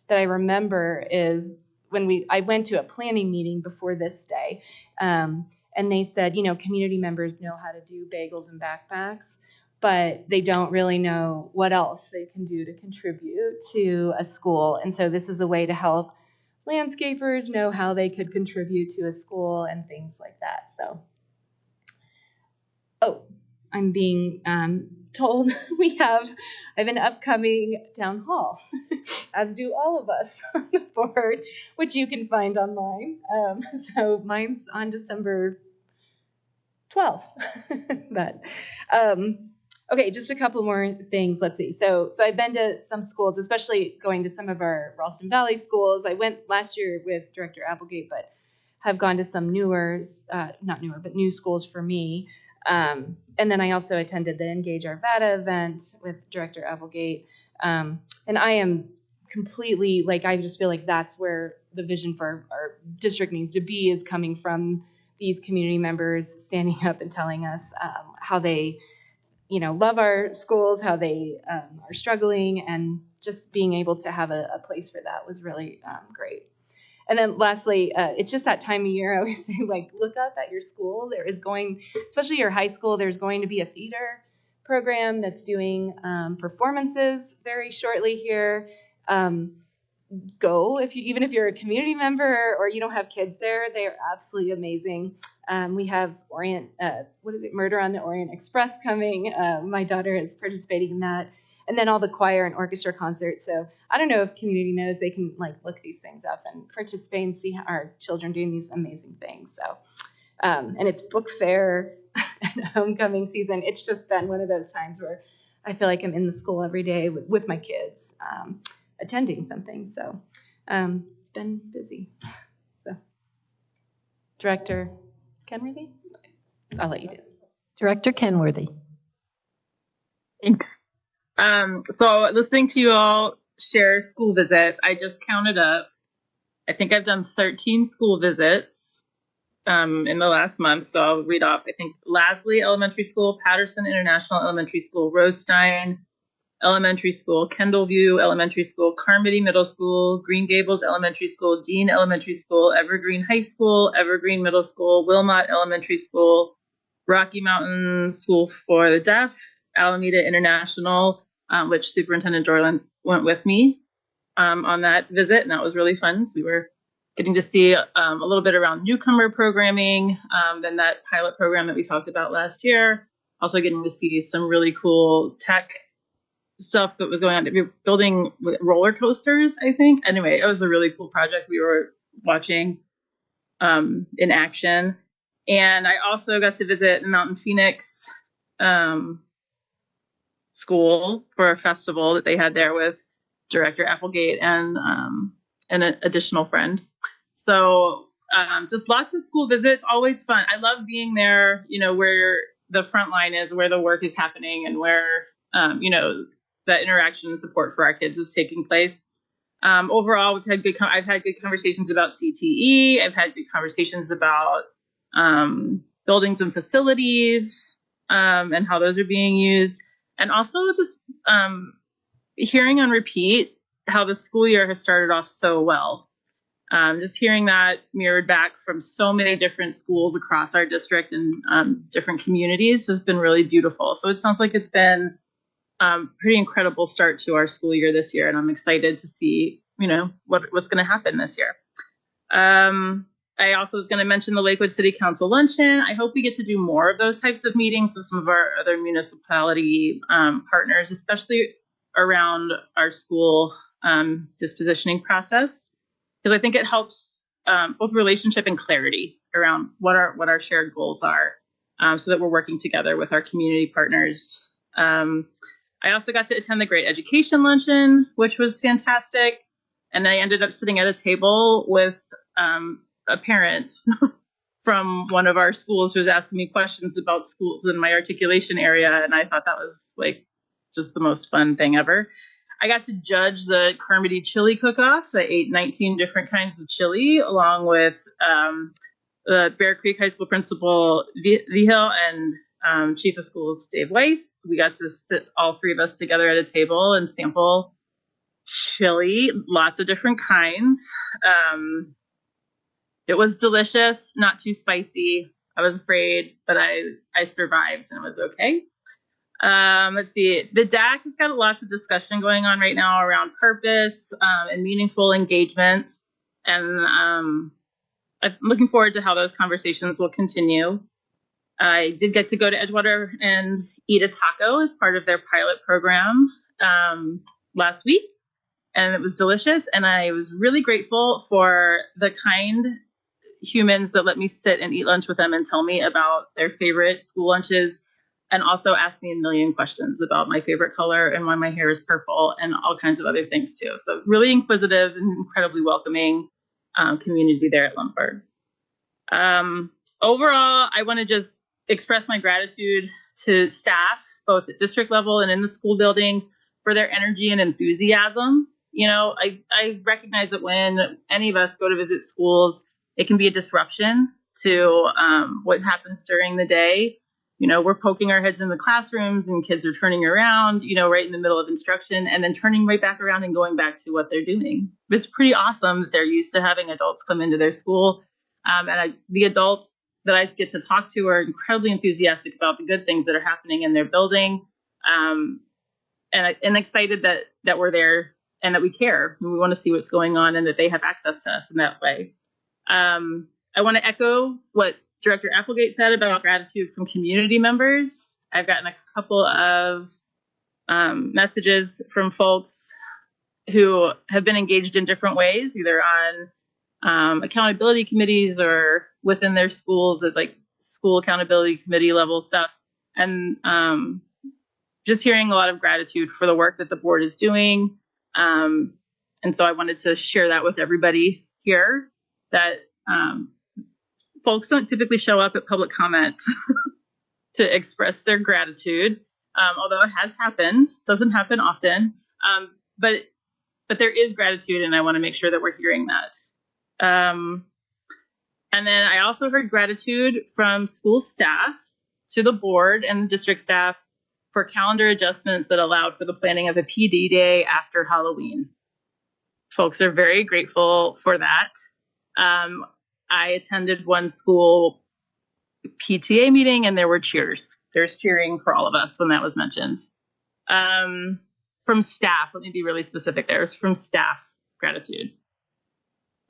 [SPEAKER 6] that I remember is when I went to a planning meeting before this day, and they said, community members know how to do bagels and backpacks, but they don't really know what else they can do to contribute to a school. And so this is a way to help landscapers know how they could contribute to a school and things like that. So, I'm being told I have an upcoming town hall, as do all of us on the board, which you can find online. So mine's on December 12th. But okay, just a couple more things. Let's see. So I've been to some schools, especially going to some of our Ralston Valley schools. I went last year with Director Applegate, but have gone to some not newer, but new schools for me. And then I also attended the Engage Arvada event with Director Applegate. And I am completely, I just feel like that's where the vision for our district needs to be, is coming from these community members standing up and telling us how they love our schools, how they are struggling, and just being able to have a place for that was really great. And then lastly, it's just that time of year. I always say, look up at your school. There is especially your high school, there's going to be a theater program that's doing performances very shortly here. Go even if you're a community member or you don't have kids there, they are absolutely amazing. We have Murder on the Orient Express coming. My daughter is participating in that. And then all the choir and orchestra concerts. So I don't know if community knows, they can look these things up and participate and see our children doing these amazing things. So, and it's book fair and homecoming season. It's just been one of those times where I feel like I'm in the school every day with my kids, attending something. So it's been busy. So, Director Kenworthy, I'll let you do it.
[SPEAKER 1] Director Kenworthy.
[SPEAKER 3] Thanks. So listening to you all share school visits, I just counted up. I think I've done 13 school visits in the last month. So I'll read off. I think Lasley Elementary School, Patterson International Elementary School, Rosestein Elementary School, Kendallview Elementary School, Carmody Middle School, Green Gables Elementary School, Dean Elementary School, Evergreen High School, Evergreen Middle School, Wilmot Elementary School, Rocky Mountain School for the Deaf, Alameda International, which Superintendent Dorland went with me on that visit, and that was really fun. So we were getting to see a little bit around newcomer programming, then that pilot program that we talked about last year. Also getting to see some really cool tech stuff that was going on. We were building roller coasters, I think. Anyway, it was a really cool project we were watching in action. And I also got to visit the Mountain Phoenix school for a festival that they had there with Director Applegate and an additional friend. So just lots of school visits, always fun. I love being there, where the front line is, where the work is happening, and where, that interaction and support for our kids is taking place. Overall, I've had good conversations about CTE. I've had good conversations about buildings and facilities and how those are being used. And also just hearing on repeat how the school year has started off so well. Just hearing that mirrored back from so many different schools across our district and different communities has been really beautiful. So it sounds like it's been pretty incredible start to our school year this year, and I'm excited to see, what's going to happen this year. I also was going to mention the Lakewood City Council luncheon. I hope we get to do more of those types of meetings with some of our other municipality partners, especially around our school dispositioning process, because I think it helps both relationship and clarity around what our shared goals are, so that we're working together with our community partners. I also got to attend the Great Education Luncheon, which was fantastic. And I ended up sitting at a table with a parent from one of our schools who was asking me questions about schools in my articulation area. And I thought that was just the most fun thing ever. I got to judge the Carmody chili cook-off. I ate 19 different kinds of chili, along with the Bear Creek High School principal, Vihil, and Chief of Schools, Dave Weiss. We got to sit all three of us together at a table and sample chili, lots of different kinds. It was delicious, not too spicy. I was afraid, but I survived and it was okay. Let's see. The DAC has got lots of discussion going on right now around purpose and meaningful engagement. And I'm looking forward to how those conversations will continue. I did get to go to Edgewater and eat a taco as part of their pilot program last week, and it was delicious. And I was really grateful for the kind humans that let me sit and eat lunch with them and tell me about their favorite school lunches, and also ask me a million questions about my favorite color and why my hair is purple and all kinds of other things too. So really inquisitive and incredibly welcoming community there at Lombard. Overall, I want to just express my gratitude to staff, both at district level and in the school buildings, for their energy and enthusiasm. I recognize that when any of us go to visit schools, it can be a disruption to what happens during the day. We're poking our heads in the classrooms and kids are turning around, right in the middle of instruction, and then turning right back around and going back to what they're doing. It's pretty awesome that they're used to having adults come into their school. The adults that I get to talk to are incredibly enthusiastic about the good things that are happening in their building, and excited that we're there and that we care and we want to see what's going on and that they have access to us in that way. I want to echo what Director Applegate said about gratitude from community members. I've gotten a couple of messages from folks who have been engaged in different ways, either on accountability committees or within their schools at school accountability committee level stuff. And just hearing a lot of gratitude for the work that the board is doing. And so I wanted to share that with everybody here, that folks don't typically show up at public comment to express their gratitude, although it has happened. Doesn't happen often, but there is gratitude, and I want to make sure that we're hearing that. And then I also heard gratitude from school staff to the board and the district staff for calendar adjustments that allowed for the planning of a PD day after Halloween. Folks are very grateful for that. I attended one school PTA meeting and there were cheers. There's cheering for all of us when that was mentioned. From staff, let me be really specific. There's from staff gratitude.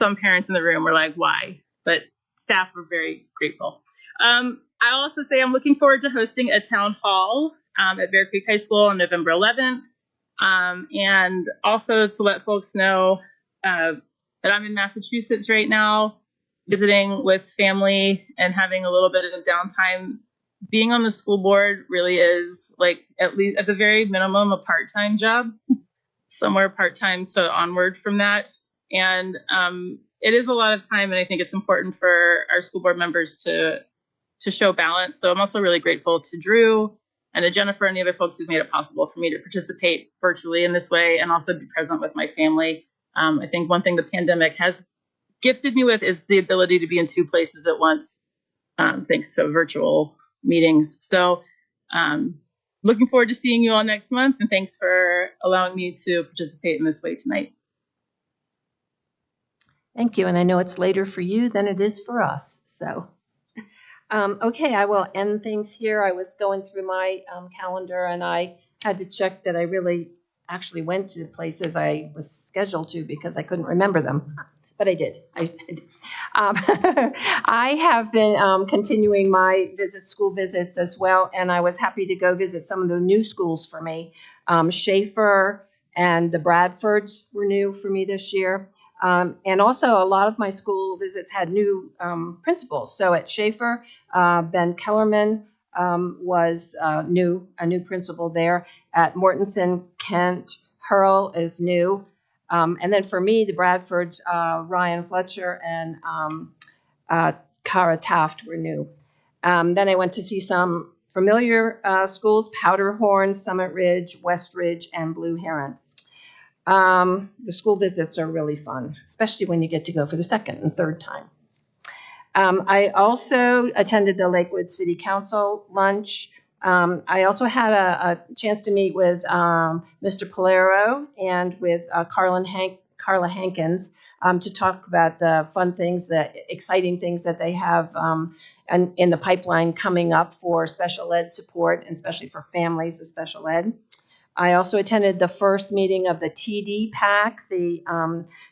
[SPEAKER 3] Some parents in the room were like, why? But staff were very grateful. I'll also say I'm looking forward to hosting a town hall at Bear Creek High School on November 11th. And also to let folks know that I'm in Massachusetts right now, visiting with family and having a little bit of downtime. Being on the school board really is, at least at the very minimum, a part-time job, somewhere part-time, so onward from that. And it is a lot of time, and I think it's important for our school board members to show balance. So I'm also really grateful to Drew and to Jennifer and the other folks who've made it possible for me to participate virtually in this way and also be present with my family. I think one thing the pandemic has gifted me with is the ability to be in two places at once, thanks to virtual meetings. So looking forward to seeing you all next month, and thanks for allowing me to participate in this way tonight.
[SPEAKER 1] Thank you, and I know it's later for you than it is for us, so. Okay, I will end things here. I was going through my calendar, and I had to check that I really actually went to places I was scheduled to because I couldn't remember them, but I did. I have been continuing my school visits as well, and I was happy to go visit some of the new schools for me. Schaefer and the Bradfords were new for me this year. And also, a lot of my school visits had new principals. So at Schaefer, Ben Kellerman was a new principal there. At Mortensen, Kent Hurl is new. And then for me, the Bradfords, Ryan Fletcher and Cara Taft were new. Then I went to see some familiar schools: Powderhorn, Summit Ridge, West Ridge, and Blue Heron. The school visits are really fun, especially when you get to go for the second and third time. I also attended the Lakewood City Council lunch. I also had a chance to meet with Mr. Polero and with Carla Hankins to talk about the fun things, the exciting things that they have in the pipeline coming up for special ed support, and especially for families of special ed. I also attended the first meeting of the TD PAC, the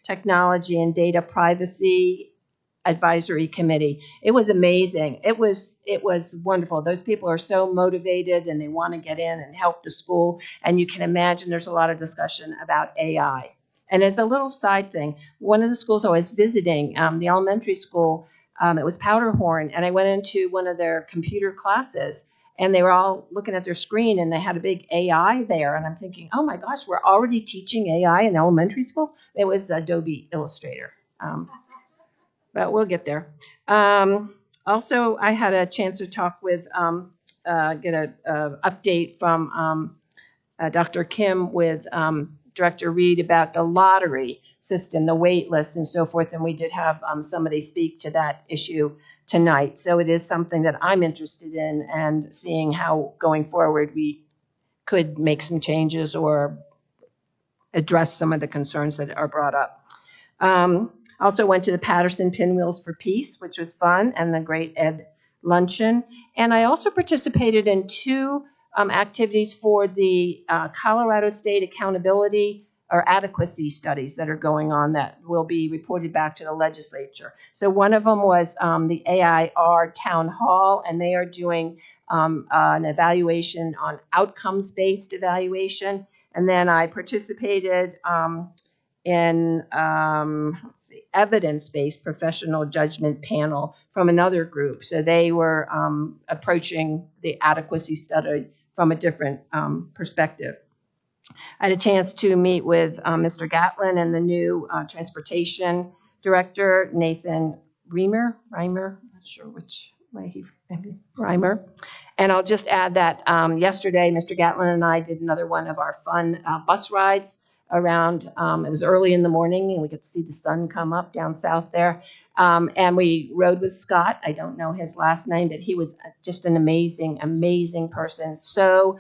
[SPEAKER 1] Technology and Data Privacy Advisory Committee. It was amazing. It was wonderful. Those people are so motivated and they want to get in and help the school. And you can imagine there's a lot of discussion about AI. And as a little side thing, one of the schools I was visiting, the elementary school, it was Powderhorn, and I went into one of their computer classes. And they were all looking at their screen, and they had a big AI there. And I'm thinking, oh my gosh, we're already teaching AI in elementary school? It was Adobe Illustrator. But we'll get there. Also, I had a chance to talk with, get an update from Dr. Kim with Director Reed about the lottery system, the wait list and so forth. And we did have somebody speak to that issue tonight. So it is something that I'm interested in, and seeing how going forward we could make some changes or address some of the concerns that are brought up. Also went to the Patterson Pinwheels for Peace, which was fun, and the Great Ed Luncheon. And I also participated in two activities for the Colorado State Accountability or adequacy studies that are going on that will be reported back to the legislature. So one of them was the AIR Town Hall, and they are doing an evaluation on outcomes-based evaluation. And then I participated in evidence-based professional judgment panel from another group. So they were approaching the adequacy study from a different perspective. I had a chance to meet with Mr. Gatlin and the new transportation director, Nathan Reimer, not sure which way Reimer. And I'll just add that yesterday, Mr. Gatlin and I did another one of our fun bus rides around. It was early in the morning, and we could see the sun come up down south there. And we rode with Scott. I don't know his last name, but he was just an amazing, amazing person. So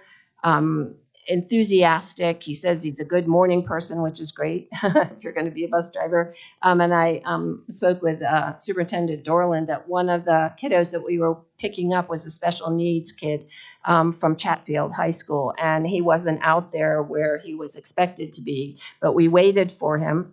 [SPEAKER 1] enthusiastic. He says he's a good morning person, which is great if you're going to be a bus driver. And I spoke with Superintendent Dorland that one of the kiddos that we were picking up was a special needs kid from Chatfield High School. And he wasn't out there where he was expected to be, but we waited for him.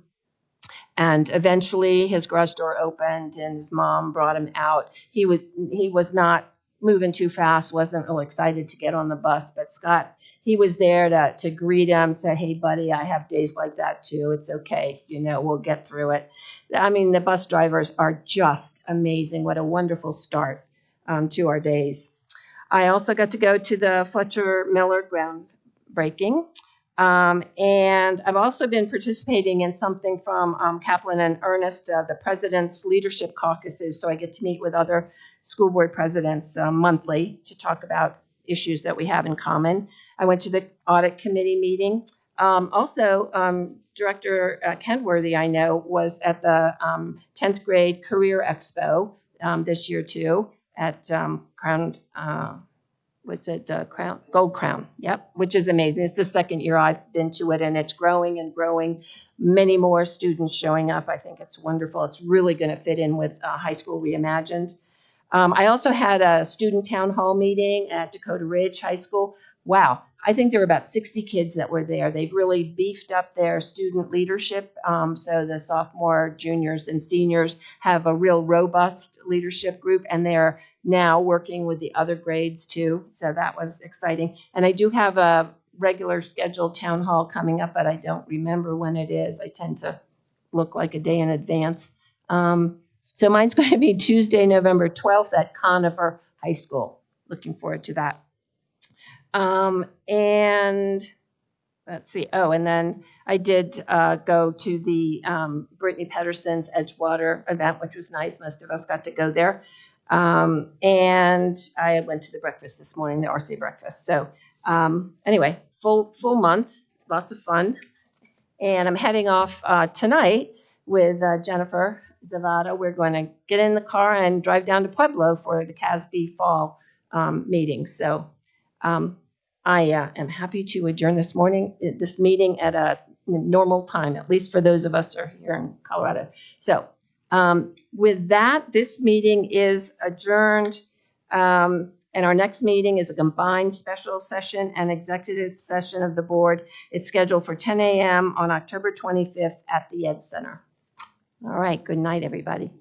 [SPEAKER 1] And eventually his garage door opened and his mom brought him out. He was not moving too fast, wasn't real excited to get on the bus, but Scott, he was there to greet him, said, hey, buddy, I have days like that too. It's okay. We'll get through it. I mean, the bus drivers are just amazing. What a wonderful start to our days. I also got to go to the Fletcher Miller groundbreaking. And I've also been participating in something from Kaplan and Ernest, the President's Leadership Caucuses. So I get to meet with other school board presidents monthly to talk about issues that we have in common. I went to the audit committee meeting. Director Kentworthy, I know, was at the 10th grade Career Expo this year too at Gold Crown, yep, which is amazing. It's the second year I've been to it, and it's growing and growing. Many more students showing up. I think it's wonderful. It's really going to fit in with High School Reimagined. I also had a student town hall meeting at Dakota Ridge High School. Wow, I think there were about 60 kids that were there. They've really beefed up their student leadership. So the sophomore, juniors, and seniors have a real robust leadership group, and they're now working with the other grades too. So that was exciting. And I do have a regular scheduled town hall coming up, but I don't remember when it is. I tend to look like a day in advance. So mine's going to be Tuesday, November 12th at Conifer High School. Looking forward to that. And let's see. Oh, and then I did go to the Brittany Pedersen's Edgewater event, which was nice. Most of us got to go there. And I went to the breakfast this morning, the RC breakfast. So anyway, full month, lots of fun. And I'm heading off tonight with Jennifer Zavada. We're going to get in the car and drive down to Pueblo for the CASB fall meeting. So I am happy to adjourn this meeting at a normal time, at least for those of us who are here in Colorado. So with that, this meeting is adjourned. And our next meeting is a combined special session and executive session of the board. It's scheduled for 10 a.m. on October 25th at the Ed Center. All right, good night, everybody.